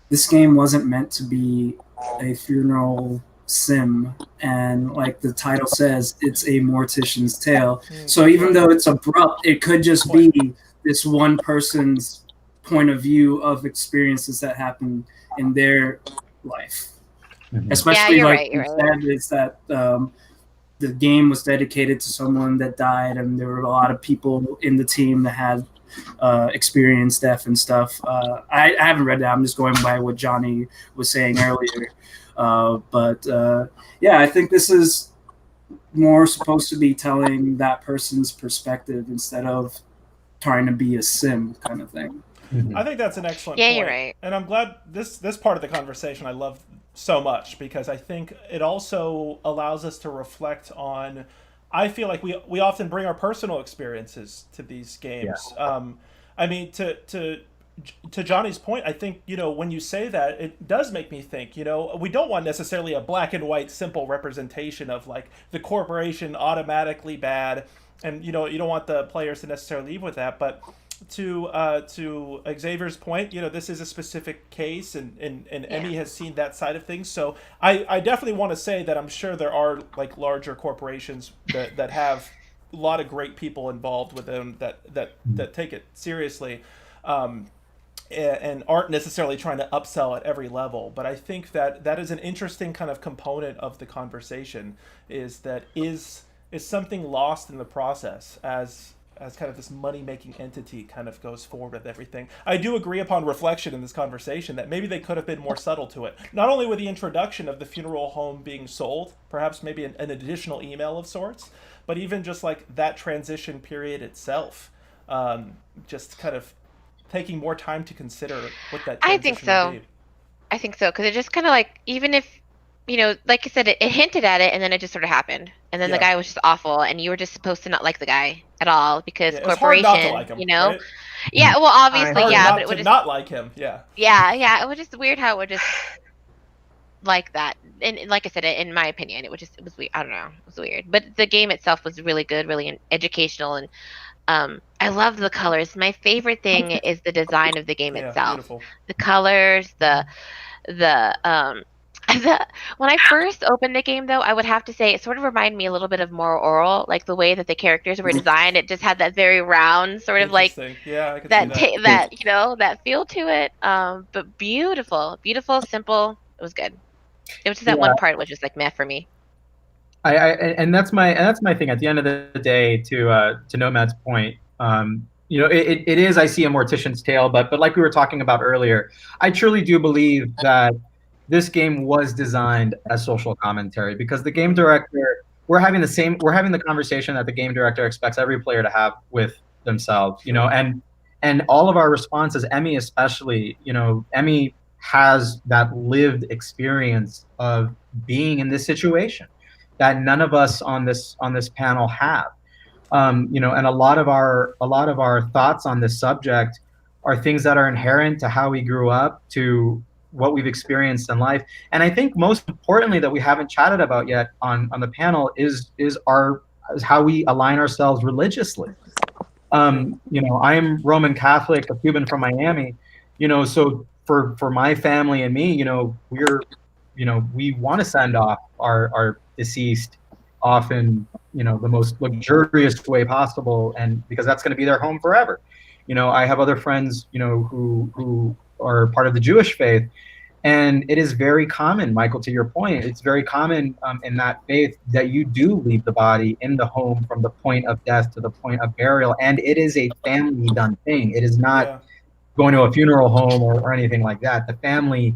S3: this game wasn't meant to be a funeral sim, and like the title says, it's a mortician's tale. So even though it's abrupt, it could just be this one person's point of view of experiences that happen in their life. Especially you said, is that the game was dedicated to someone that died, and there were a lot of people in the team that had experienced death and stuff. I haven't read that. I'm just going by what Johnny was saying earlier. But yeah, I think this is more supposed to be telling that person's perspective instead of trying to be a sim kind of thing.
S1: I think that's an excellent point.
S5: You're right.
S1: And I'm glad this part of the conversation I love so much, because I think it also allows us to reflect on, I feel like we often bring our personal experiences to these games. Yeah. I mean, to Johnny's point, I think, you know, when you say that, it does make me think, you know, we don't want necessarily a black and white simple representation of like the corporation automatically bad, and you know, you don't want the players to necessarily leave with that. But to Xavier's point, you know, this is a specific case, and Emmy has seen that side of things. So I definitely want to say that I'm sure there are like larger corporations that have a lot of great people involved with them that take it seriously, and aren't necessarily trying to upsell at every level. But I think that is an interesting kind of component of the conversation, is something lost in the process as kind of this money-making entity kind of goes forward with everything. I do agree upon reflection in this conversation that maybe they could have been more subtle to it. Not only with the introduction of the funeral home being sold, perhaps maybe an additional email of sorts, but even just like that transition period itself, just kind of taking more time to consider what that transition
S5: I think so.
S1: would be.
S5: I think so, because it just kind of like, even if, you know, like I said, it hinted at it, and then it just sort of happened, and then the guy was just awful, and you were just supposed to not like the guy at all, because corporation,
S1: hard not to like him,
S5: you know,
S1: right?
S5: Yeah, well, obviously,
S1: yeah,
S5: but it would just
S1: not like him, yeah,
S5: it was just weird how it would just like that, and like I said, in my opinion, it was weird. I don't know, it was weird, but the game itself was really good, really educational, and I love the colors. My favorite thing is the design of the game itself.
S1: Beautiful.
S5: The colors, the When I first opened the game, though, I would have to say it sort of reminded me a little bit of more oral, like the way that the characters were designed. It just had that very round, sort of like
S1: Interesting. Yeah, I can see that.
S5: that that feel to it. But beautiful, simple. It was good. It was just that
S2: Yeah,
S5: one part was just like meh for me.
S2: and that's my thing. At the end of the day, to Nomad's point, it is, I see a Mortician's Tale, but like we were talking about earlier, I truly do believe that this game was designed as social commentary because the game director, we're having the conversation that the game director expects every player to have with themselves, and all of our responses, Emmy especially, Emmy has that lived experience of being in this situation that none of us on this panel have. And a lot of our thoughts on this subject are things that are inherent to how we grew up, to what we've experienced in life. And I think most importantly that we haven't chatted about yet on the panel is how we align ourselves religiously. I am Roman Catholic, a Cuban from Miami. So for my family and me, we want to send off our deceased often, the most luxurious way possible, and because that's going to be their home forever. I have other friends, who are part of the Jewish faith, and it is very common, Michael, to your point, it's very common in that faith that you do leave the body in the home from the point of death to the point of burial, and it is a family done thing. It is not going to a funeral home or anything like that. The family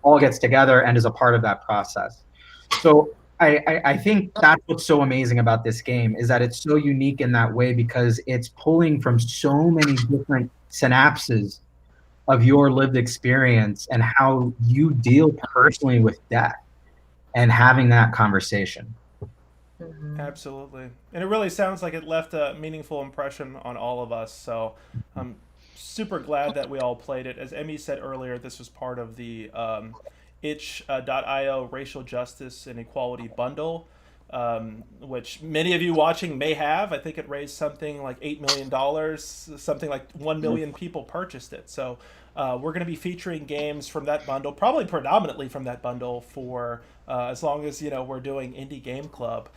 S2: all gets together and is a part of that process. So I think that's what's so amazing about this game, is that it's so unique in that way because it's pulling from so many different synapses of your lived experience and how you deal personally with death and having that conversation.
S1: Absolutely. And it really sounds like it left a meaningful impression on all of us. So I'm super glad that we all played it. As Emmy said earlier, this was part of the itch.io Racial Justice and Equality Bundle, which many of you watching may have. I think it raised something like $8 million, something like 1 million people purchased it. So we're going to be featuring games from that bundle, probably predominantly from that bundle, for as long as we're doing Indie Game Club.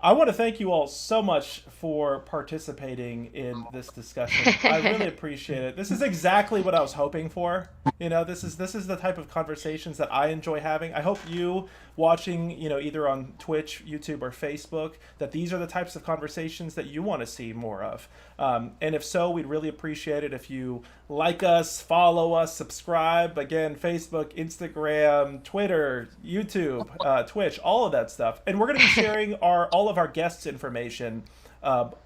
S1: I want to thank you all so much for participating in this discussion. I really appreciate it. This is exactly what I was hoping for. This is the type of conversations that I enjoy having. I hope you watching, either on Twitch, YouTube, or Facebook, that these are the types of conversations that you want to see more of. And if so, we'd really appreciate it if you like us, follow us, subscribe. Again, Facebook, Instagram, Twitter, YouTube, Twitch, all of that stuff. And we're going to be sharing all of our guests' information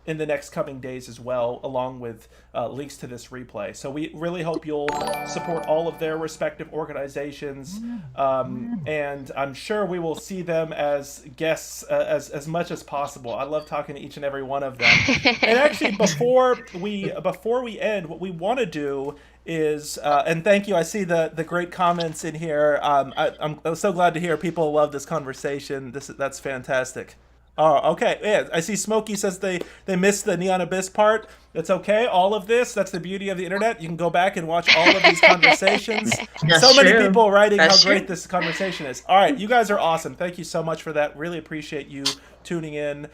S1: in the next coming days as well, along with links to this replay. So we really hope you'll support all of their respective organizations, and I'm sure we will see them as guests as much as possible. I love talking to each and every one of them. And actually, before we end, what we want to do is and thank you. I see the great comments in here. I'm so glad to hear people love this conversation. That's fantastic. Oh, okay. Yeah, I see Smokey says they missed the Neon Abyss part. That's okay. All of this, that's the beauty of the internet. You can go back and watch all of these conversations. So many people writing how great this conversation is. All right, you guys are awesome. Thank you so much for that. Really appreciate you tuning in.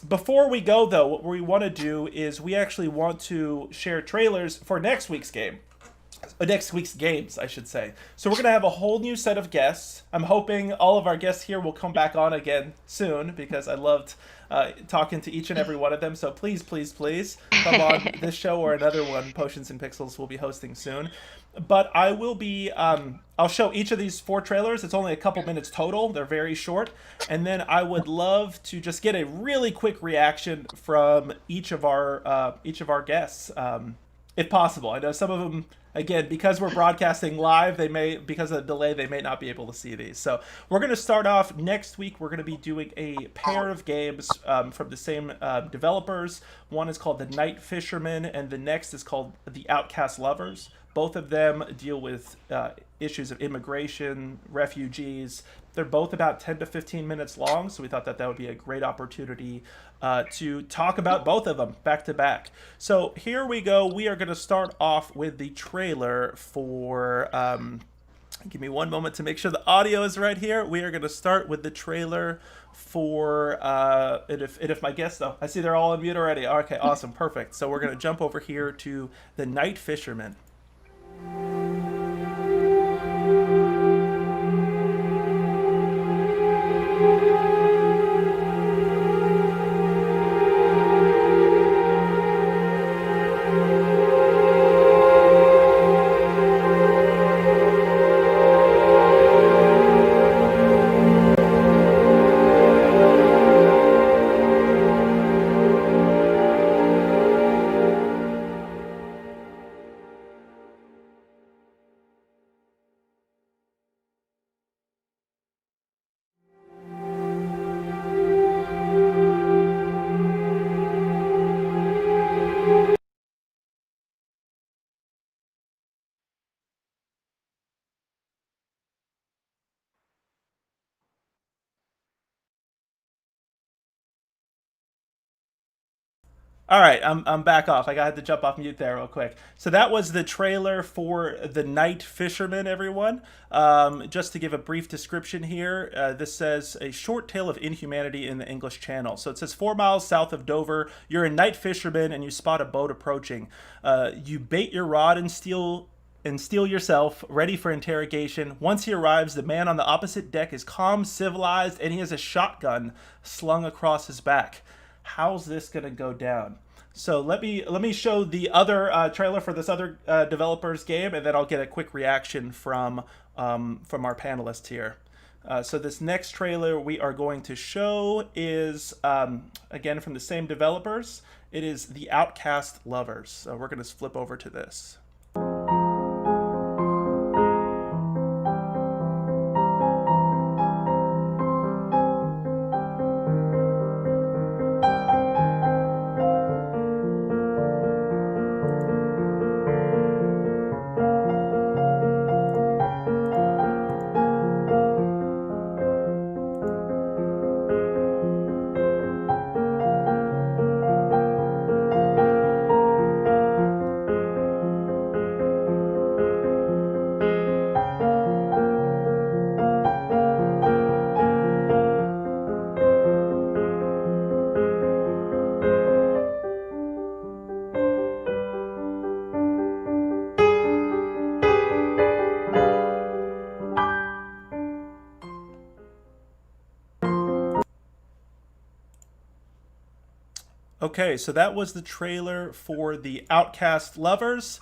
S1: Before we go, though, what we want to do is we actually want to share trailers for next week's games, I should say. So we're going to have a whole new set of guests. I'm hoping all of our guests here will come back on again soon, because I loved talking to each and every one of them. So please, please, please come on this show or another one Potions and Pixels will be hosting soon. But I will be, I'll show each of these 4 trailers. It's only a couple minutes total. They're very short. And then I would love to just get a really quick reaction from each of our guests, if possible. I know some of them, again, because we're broadcasting live, because of the delay, they may not be able to see these. So we're going to start off next week. We're going to be doing a pair of games from the same developers. One is called The Night Fisherman, and the next is called The Outcast Lovers. Both of them deal with issues of immigration, refugees. They're both about 10 to 15 minutes long, so we thought that would be a great opportunity to talk about both of them back to back. So here we go. We are going to start off with the trailer for Give me one moment to make sure the audio is right here. We are going to start with the trailer for and if my guests, though, I see they're all on mute already. Okay, awesome, perfect. So we're going to jump over here to The Night Fisherman. All right, I'm back off. I had to jump off mute there real quick. So that was the trailer for The Night Fisherman, everyone. Just to give a brief description here, this says a short tale of inhumanity in the English Channel. So it says 4 miles south of Dover, you're a night fisherman and you spot a boat approaching. You bait your rod and steel yourself, ready for interrogation. Once he arrives, the man on the opposite deck is calm, civilized, and he has a shotgun slung across his back. How's this gonna go down? So let me show the other trailer for this other developer's game, and then I'll get a quick reaction from our panelists here. So this next trailer we are going to show is again from the same developers. It is The Outcast Lovers. So we're gonna flip over to this. Okay, so that was the trailer for The Outcast Lovers.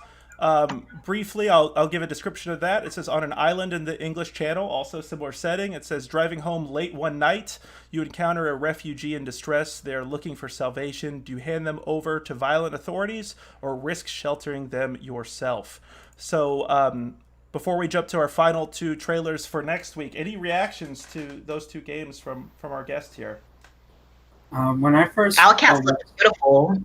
S1: Briefly, I'll give a description of that. It says on an island in the English Channel, also similar setting. It says driving home late one night, you encounter a refugee in distress. They are looking for salvation. Do you hand them over to violent authorities or risk sheltering them yourself? So before we jump to our final two trailers for next week, any reactions to those two games from our guest here?
S3: When I first
S4: Outcast looks beautiful.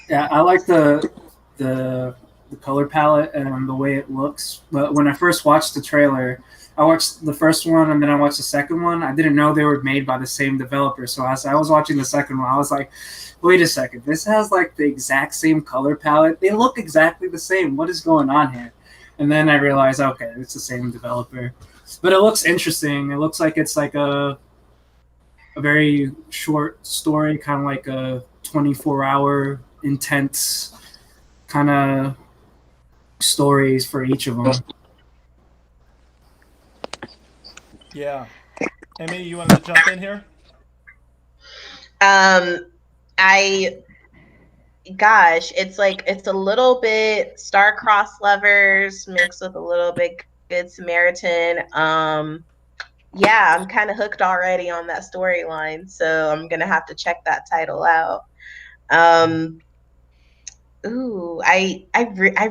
S3: Yeah, I like the color palette and the way it looks. But when I first watched the trailer, I watched the first one and then I watched the second one. I didn't know they were made by the same developer. So as I was watching the second one, I was like, wait a second, this has like the exact same color palette. They look exactly the same. What is going on here? And then I realized, okay, it's the same developer. But it looks interesting. It looks like it's like a very short story, kind of like a 24-hour intense kind of stories for each of them.
S1: Yeah. Emmy, you want to jump in here?
S4: It's a little bit star-crossed lovers mixed with a little bit Good Samaritan. Yeah, I'm kind of hooked already on that storyline, so I'm gonna have to check that title out. I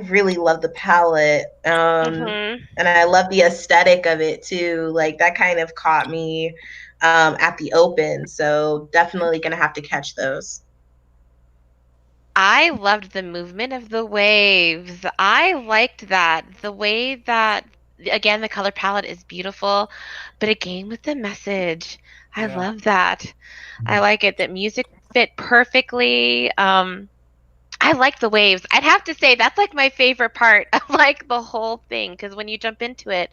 S4: really love the palette, and I love the aesthetic of it too. Like that kind of caught me at the open, so definitely gonna have to catch those.
S5: I loved the movement of the waves. I liked that. The way that, again, the color palette is beautiful, but a game with the message. I love that. I like it. That music fit perfectly. I like the waves. I'd have to say that's like my favorite part of like the whole thing, because when you jump into it,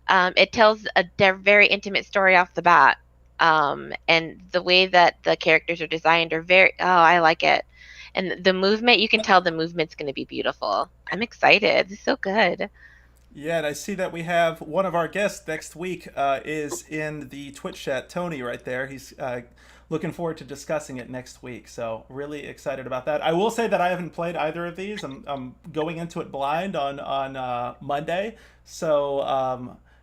S5: it tells a very intimate story off the bat. And the way that the characters are designed are I like it. And the movement, you can tell the movement's going to be beautiful. I'm excited. It's so good.
S1: Yeah, and I see that we have one of our guests next week is in the Twitch chat, Tony, right there. He's looking forward to discussing it next week. So really excited about that. I will say that I haven't played either of these. I'm going into it blind on Monday. So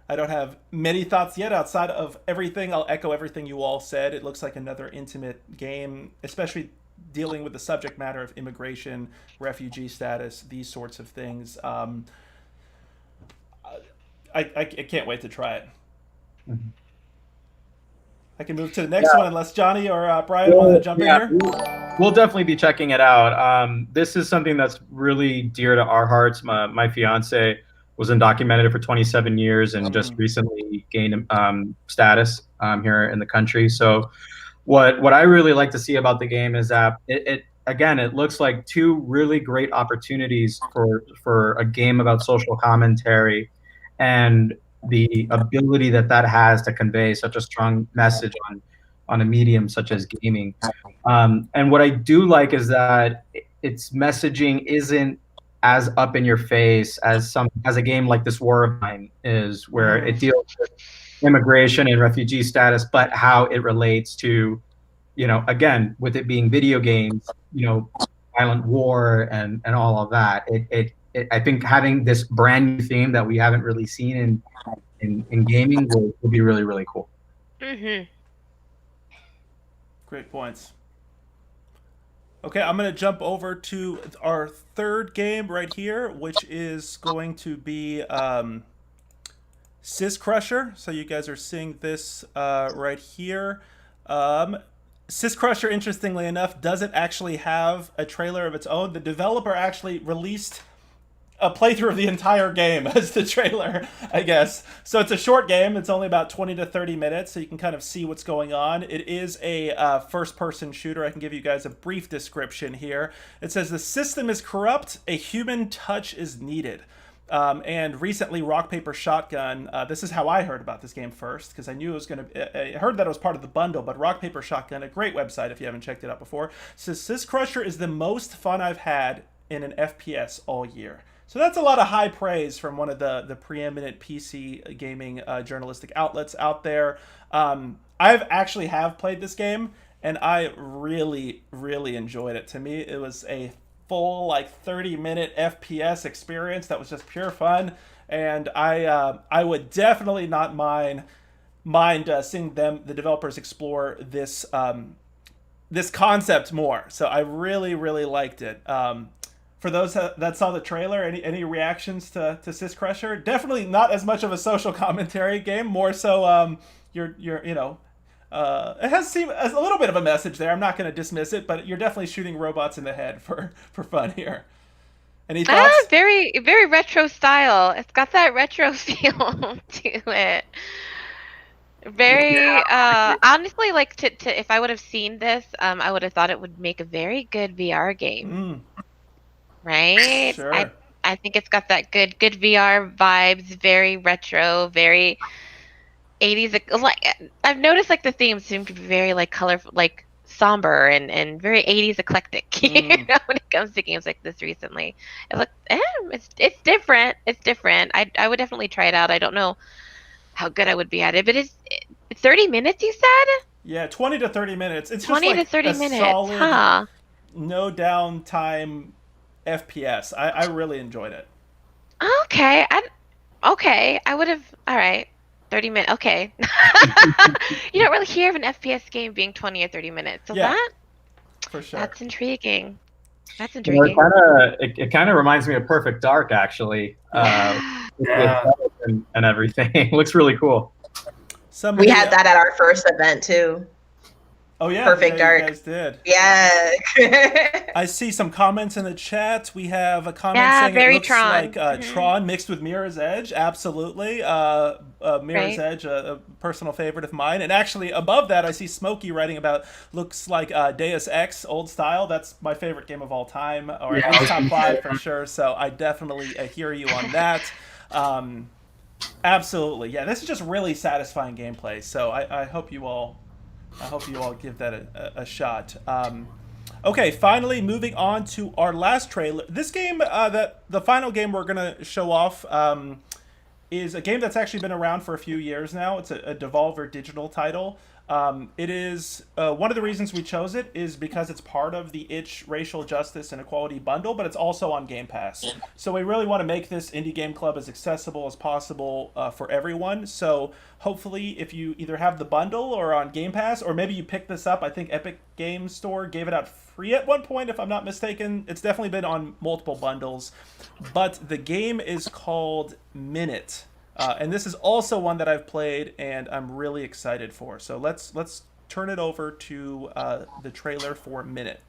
S1: I don't have many thoughts yet outside of everything. I'll echo everything you all said. It looks like another intimate game, especially dealing with the subject matter of immigration, refugee status, these sorts of things. I can't wait to try it.
S2: Mhm.
S1: I can move to the next one unless Johnny or Brian want to jump in here.
S2: We'll definitely be checking it out. This is something that's really dear to our hearts. My fiance was undocumented for 27 years and just recently gained status here in the country. So what I really like to see about the game is that it looks like two really great opportunities for a game about social commentary and the ability that has to convey such a strong message on a medium such as gaming. And what I do like is that its messaging isn't as up in your face as a game like this War of Mine is, where it deals with immigration and refugee status, but how it relates to, again, with it being video games, violent war and all of that. I think having this brand new theme that we haven't really seen in gaming will be really, really cool.
S5: Mm-hmm.
S1: Great points. Okay, I'm going to jump over to our third game right here, which is going to be Sis Crusher. So you guys are seeing this right here. Sis Crusher, interestingly enough, doesn't actually have a trailer of its own. The developer actually released a playthrough of the entire game as the trailer, I guess. So it's a short game. It's only about 20 to 30 minutes, so you can kind of see what's going on. It is a first-person shooter. I can give you guys a brief description here. It says, the system is corrupt. A human touch is needed. And recently, Rock, Paper, Shotgun, this is how I heard about this game first, because I knew it was going to, I heard that it was part of the bundle, but Rock, Paper, Shotgun, a great website if you haven't checked it out before, says, Sis Crusher is the most fun I've had in an FPS all year. So that's a lot of high praise from one of the preeminent PC gaming journalistic outlets out there. I've actually have played this game, and I really, really enjoyed it. To me, it was a full 30-minute FPS experience that was just pure fun, and I would definitely not mind seeing the developers explore this this concept more. So I really, really liked it. For those that saw the trailer, any reactions to Sis Crusher? Definitely not as much of a social commentary game, more so it has seemed a little bit of a message there. I'm not going to dismiss it, but you're definitely shooting robots in the head for fun here. Any thoughts?
S5: Very, very retro style. It's got that retro feel to it. Very honestly, to if I would have seen this, I would have thought it would make a very good VR game. Right?
S1: Sure.
S5: I think it's got that good VR vibes, very retro, very 80s. I've noticed the themes seem to be very colorful, somber and very 80s eclectic. When it comes to games like this recently, it's different. It's different. I would definitely try it out. I don't know how good I would be at it, but it's 30 minutes. You said?
S1: Yeah, 20 to 30 minutes. It's
S5: 20
S1: just
S5: to 30 minutes,
S1: solid,
S5: huh?
S1: No downtime FPS. I really enjoyed it.
S5: Okay. I would have. All right. 30 minutes. Okay. You don't really hear of an FPS game being 20 or 30 minutes. So
S1: Yeah,
S5: that,
S1: for sure.
S5: that's intriguing. That's
S2: You know,
S5: intriguing.
S2: it kind of reminds me of Perfect Dark, actually.
S3: Yeah.
S2: And everything. It looks really cool.
S4: We had that at our first event too.
S1: Oh yeah,
S4: Perfect
S1: yeah,
S4: Dark.
S1: you guys did.
S4: Yeah.
S1: I see some comments in the chat. We have a comment
S5: Yeah,
S1: saying it
S5: very
S1: looks
S5: Tron.
S1: like Tron mixed with Mirror's Edge. Absolutely. Mirror's
S5: Right.
S1: Edge, a personal favorite of mine. And actually, above that, I see Smokey writing about looks like Deus Ex, old style. That's my favorite game of all time, or at
S3: Yeah, I
S1: least
S3: was
S1: top
S3: gonna
S1: 5
S3: say
S1: for
S3: that.
S1: sure. So I definitely hear you on that. Absolutely. Yeah, this is just really satisfying gameplay. So I hope you all give that a shot. Okay, finally moving on to our last trailer. This game, the final game we're gonna show off, is a game that's actually been around for a few years now. It's a Devolver Digital title. It is one of the reasons we chose it is because it's part of the itch Racial Justice and Equality bundle, but it's also on Game Pass. So we really want to make this Indie Game Club as accessible as possible for everyone. So hopefully, if you either have the bundle or on Game Pass, or maybe you pick this up, I think Epic Games Store gave it out free at one point, if I'm not mistaken. It's definitely been on multiple bundles, but the game is called Minute. And this is also one that I've played and I'm really excited for. So let's turn it over to the trailer for Minute.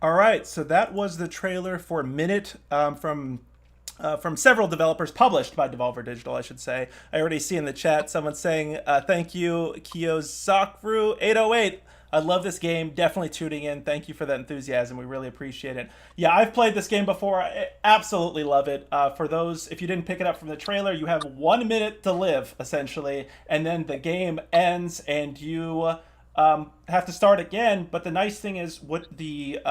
S1: All right, so that was the trailer for Minute from several developers, published by Devolver Digital, I should say. I already see in the chat someone saying, thank you, Kiyosakru808. I love this game. Definitely tuning in. Thank you for that enthusiasm. We really appreciate it. Yeah, I've played this game before. I absolutely love it. For those, if you didn't pick it up from the trailer, you have 1 minute to live, essentially, and then the game ends and you have to start again. But the nice thing is what you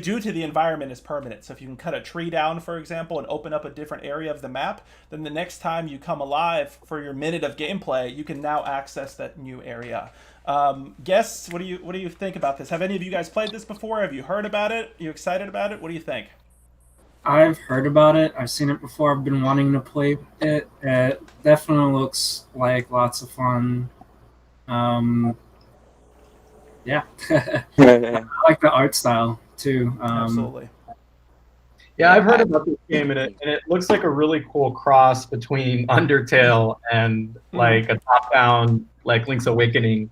S1: do to the environment is permanent. So if you can cut a tree down, for example, and open up a different area of the map, then the next time you come alive for your minute of gameplay, you can now access that new area. Guests, what do you think about this? Have any of you guys played this before? Have you heard about it? Are you excited about it? What do you think?
S3: I've heard about it. I've seen it before. I've been wanting to play it. It definitely looks like lots of fun. Yeah. I like the art style too.
S1: Absolutely.
S2: Yeah, I've heard about this game, and it looks like a really cool cross between Undertale and like a top-down like Link's Awakening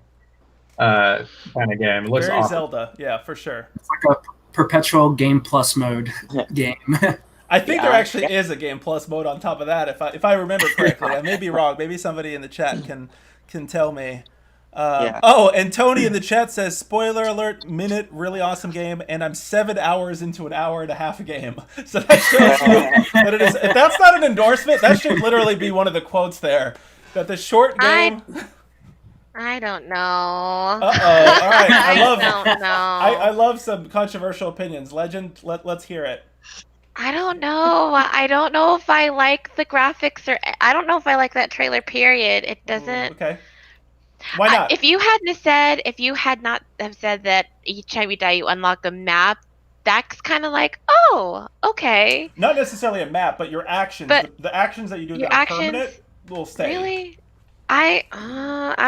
S2: kind of game. It looks
S1: Very
S2: awesome.
S1: Zelda, yeah, for sure.
S3: It's like a perpetual Game Plus mode game.
S1: I think there actually is a Game Plus mode on top of that, if I remember correctly. I may be wrong. Maybe somebody in the chat can tell me. Oh, and Tony in the chat says, spoiler alert, Minute, really awesome game, and I'm 7 hours into an hour and a half game. So that shows you that it is. If that's not an endorsement, that should literally be one of the quotes there. That the short game.
S5: I don't know.
S1: Uh-oh. All right.
S5: I don't know.
S1: I love some controversial opinions. Legend, let's hear it.
S5: I don't know. I don't know if I like the graphics, or I don't know if I like that trailer, period. It doesn't.
S1: Okay. Why not?
S5: If you had not have said that each time you die you unlock a map, that's kind of like, oh, okay.
S1: Not necessarily a map, but your actions.
S5: But
S1: the actions that you do
S5: your
S1: that are
S5: actions
S1: permanent will stay.
S5: Really? I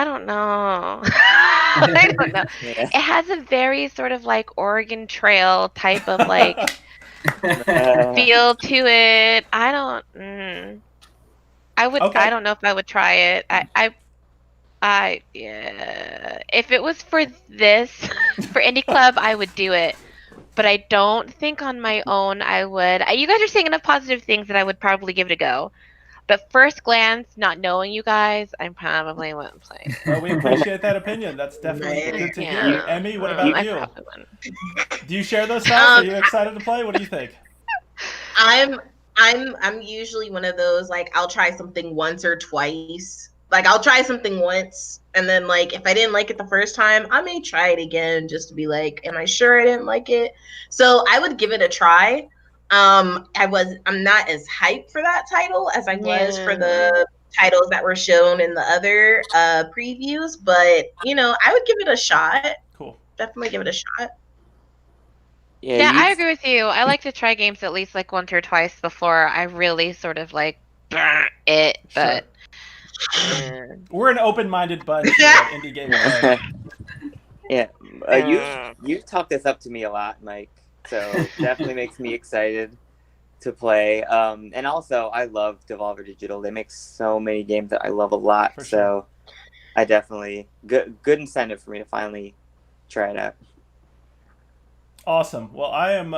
S5: don't know. I don't know.
S6: Yeah.
S5: It has a very sort of like Oregon Trail type of like feel to it. I don't. I would.
S1: Okay.
S5: I don't know if I would try it. Yeah. If it was for this, for Indie Club, I would do it. But I don't think on my own I would. You guys are saying enough positive things that I would probably give it a go. But first glance, not knowing you guys, I probably wouldn't play.
S1: Well, we appreciate that opinion. That's definitely
S4: Right.
S1: good to
S5: Yeah.
S1: hear. Emmy, what about
S5: I
S1: you?
S5: probably wouldn't.
S1: Do you share those thoughts? Are you excited to play? What do you think?
S4: I'm usually one of those, like, I'll try something once or twice. Like, I'll try something once, and then, like, if I didn't like it the first time, I may try it again just to be like, am I sure I didn't like it? So I would give it a try. I'm not as hyped for that title as I was for the titles that were shown in the other previews, but I would give it a shot.
S1: Cool.
S4: Definitely give it a shot.
S5: Yeah, I agree with you. I like to try games at least like once or twice before I really sort of like it. But
S1: we're an open-minded bunch at Indie Game Club.
S6: Yeah, you've talked this up to me a lot, Mike. So definitely makes me excited to play. And also, I love Devolver Digital. They make so many games that I love a lot.
S1: For sure.
S6: So I definitely good incentive for me to finally try it out.
S1: Awesome. Well, I am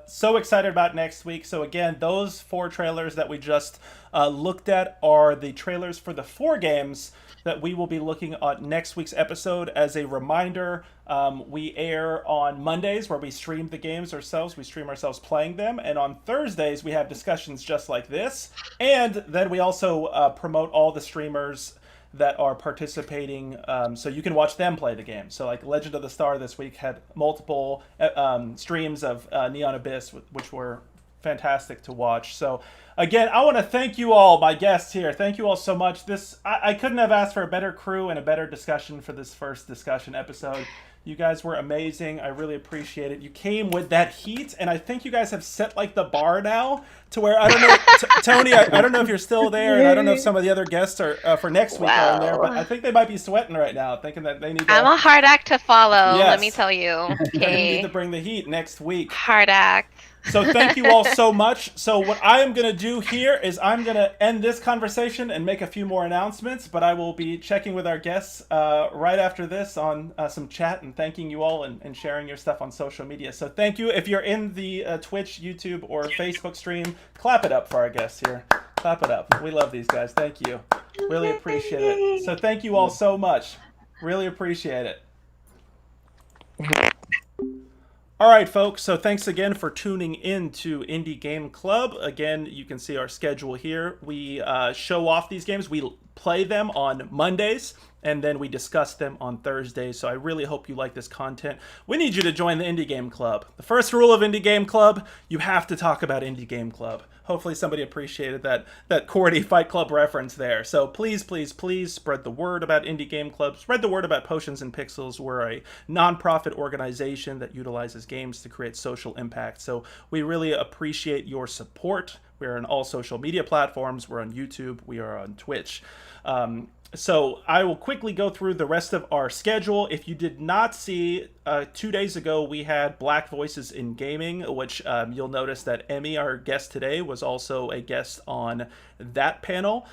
S1: so excited about next week. So again, those 4 trailers that we just looked at are the trailers for the 4 games that we will be looking at next week's episode. As a reminder, we air on Mondays where we stream the games ourselves. We stream ourselves playing them. And on Thursdays, we have discussions just like this. And then we also promote all the streamers that are participating, so you can watch them play the game. So like Legend of the Star this week had multiple streams of Neon Abyss, which were fantastic to watch. So again, I want to thank you all, my guests here. Thank you all so much. I couldn't have asked for a better crew and a better discussion for this first discussion episode. You guys were amazing. I really appreciate it. You came with that heat, and I think you guys have set like the bar now to where, I don't know, Tony, I don't know if you're still there, and I don't know if some of the other guests are for next week are in there, but I think they might be sweating right now, thinking that they need to...
S5: I'm a hard act to follow,
S1: Yes.
S5: let me tell you.
S1: They need to bring the heat next week.
S5: Hard act.
S1: So thank you all so much. So what I am going to do here is I'm going to end this conversation and make a few more announcements, but I will be checking with our guests right after this on some chat and thanking you all and sharing your stuff on social media. So thank you. If you're in the Twitch, YouTube, or Facebook stream, clap it up for our guests here. Clap it up. We love these guys. Thank you. Really appreciate it. So thank you all so much. Really appreciate it. All right, folks, so thanks again for tuning in to Indie Game Club. Again, you can see our schedule here. We show off these games. We play them on Mondays, and then we discuss them on Thursdays. So I really hope you like this content. We need you to join the Indie Game Club. The first rule of Indie Game Club, you have to talk about Indie Game Club. Hopefully somebody appreciated that Cordy Fight Club reference there. So please, please, please spread the word about Indie Game Club. Spread the word about Potions and Pixels. We're a non-profit organization that utilizes games to create social impact. So we really appreciate your support. We're on all social media platforms. We're on YouTube. We are on Twitch. So I will quickly go through the rest of our schedule. If you did not see, 2 days ago we had Black Voices in Gaming, which you'll notice that Emmy, our guest today, was also a guest on that panel.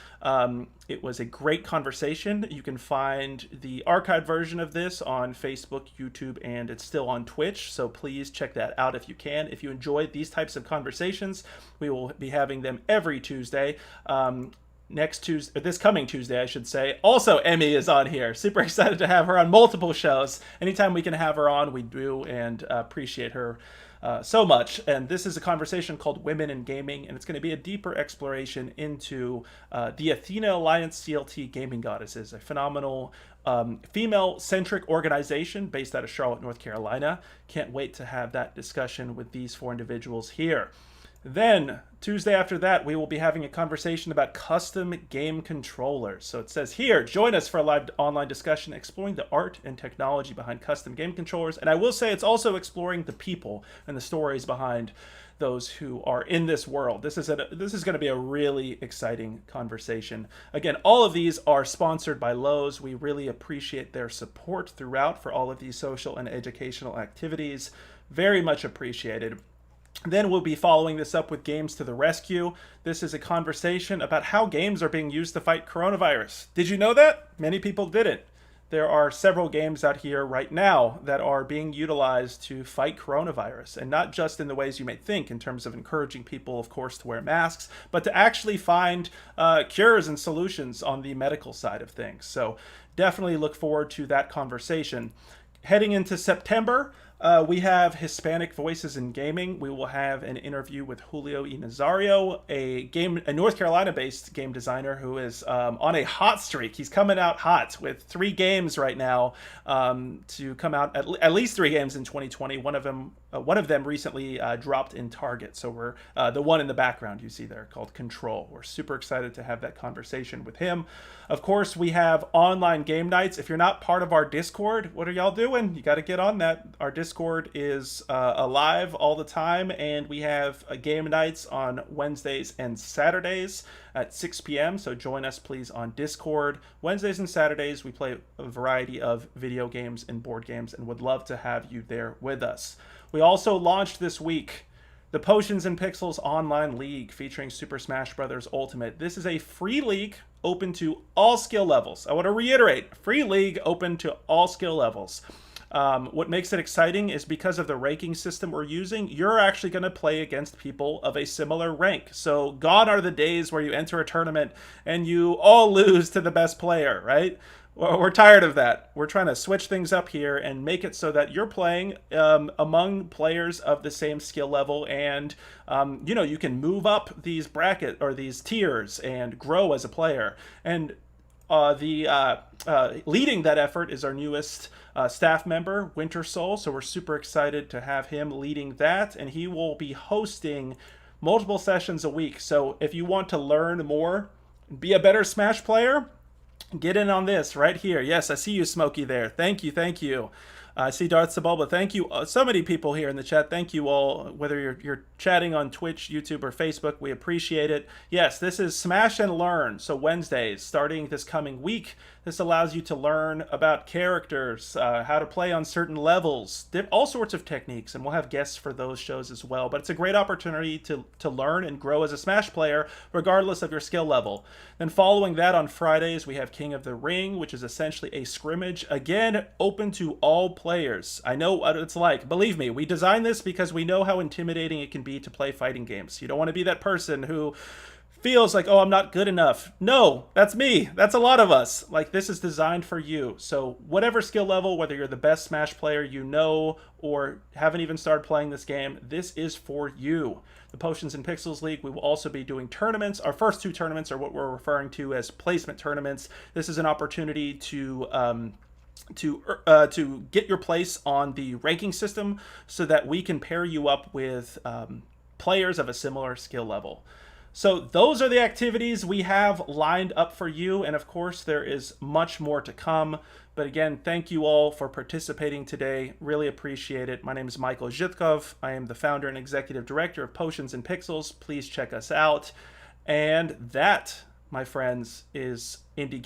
S1: It was a great conversation. You can find the archived version of this on Facebook, YouTube, and it's still on Twitch. So please check that out if you can. If you enjoyed these types of conversations, we will be having them every Tuesday. Next Tuesday, this coming Tuesday, I should say. Also, Emmy is on here. Super excited to have her on multiple shows. Anytime we can have her on, we do, and appreciate her so much. And this is a conversation called Women in Gaming, and it's going to be a deeper exploration into the Athena Alliance CLT Gaming Goddesses, a phenomenal female-centric organization based out of Charlotte, North Carolina. Can't wait to have that discussion with these 4 individuals here. Then, Tuesday after that, we will be having a conversation about custom game controllers. So it says here, join us for a live online discussion exploring the art and technology behind custom game controllers. And I will say it's also exploring the people and the stories behind those who are in this world. This is going to be a really exciting conversation. Again, all of these are sponsored by Lowe's. We really appreciate their support throughout for all of these social and educational activities. Very much appreciated. Then we'll be following this up with Games to the Rescue. This is a conversation about how games are being used to fight coronavirus. Did you know that? Many people didn't. there are several games out here right now that are being utilized to fight coronavirus, and not just in the ways you may think in terms of encouraging people, of course, to wear masks, but to actually find cures and solutions on the medical side of things. So definitely look forward to that conversation. Heading into September, we have Hispanic Voices in Gaming. We will have an interview with Julio Y. Nazario, a North Carolina-based game designer who is on a hot streak. He's coming out hot with 3 games right now to come out, at least 3 games in 2020. One of them recently dropped in Target. So we're the one in the background you see there called Control. We're super excited to have that conversation with him. Of course, we have online game nights. If you're not part of our Discord, what are y'all doing? You got to get on that. Our Discord is alive all the time, and we have game nights on Wednesdays and Saturdays at 6 p.m. So join us, please, on Discord. Wednesdays and Saturdays, we play a variety of video games and board games, and would love to have you there with us. We also launched this week the Potions and Pixels Online League featuring Super Smash Bros. Ultimate. This is a free league open to all skill levels. I want to reiterate, free league open to all skill levels. What makes it exciting is because of the ranking system we're using, you're actually going to play against people of a similar rank. So gone are the days where you enter a tournament and you all lose to the best player, right? Well, we're tired of that. We're trying to switch things up here and make it so that you're playing among players of the same skill level, and you can move up these bracket or these tiers and grow as a player. And leading that effort is our newest staff member, Winter Soul. So we're super excited to have him leading that, and he will be hosting multiple sessions a week. So if you want to learn more, be a better Smash player, get in on this right here. Yes, I see you, Smokey, there. Thank you. I see Darth Sabulba. Thank you. So many people here in the chat. Thank you all, whether you're chatting on Twitch, YouTube, or Facebook. We appreciate it. Yes, this is Smash and Learn. So Wednesdays, starting this coming week, this allows you to learn about characters, how to play on certain levels, all sorts of techniques, and we'll have guests for those shows as well. But it's a great opportunity to learn and grow as a Smash player, regardless of your skill level. Then following that on Fridays, we have King of the Ring, which is essentially a scrimmage, again, open to all players. I know what it's like. Believe me, we designed this because we know how intimidating it can be to play fighting games. You don't want to be that person who feels like, oh, I'm not good enough. No, that's me. That's a lot of us. Like, this is designed for you. So whatever skill level, whether you're the best Smash player you know or haven't even started playing this game, this is for you. The Potions and Pixels League, we will also be doing tournaments. Our first 2 tournaments are what we're referring to as placement tournaments. This is an opportunity to get your place on the ranking system so that we can pair you up with players of a similar skill level. So those are the activities we have lined up for you, and of course there is much more to come. But again, thank you all for participating today. Really appreciate it. My name is Michael Zhitkov. I am the founder and executive director of Potions and Pixels. Please check us out. And that, my friends, is Indie Game.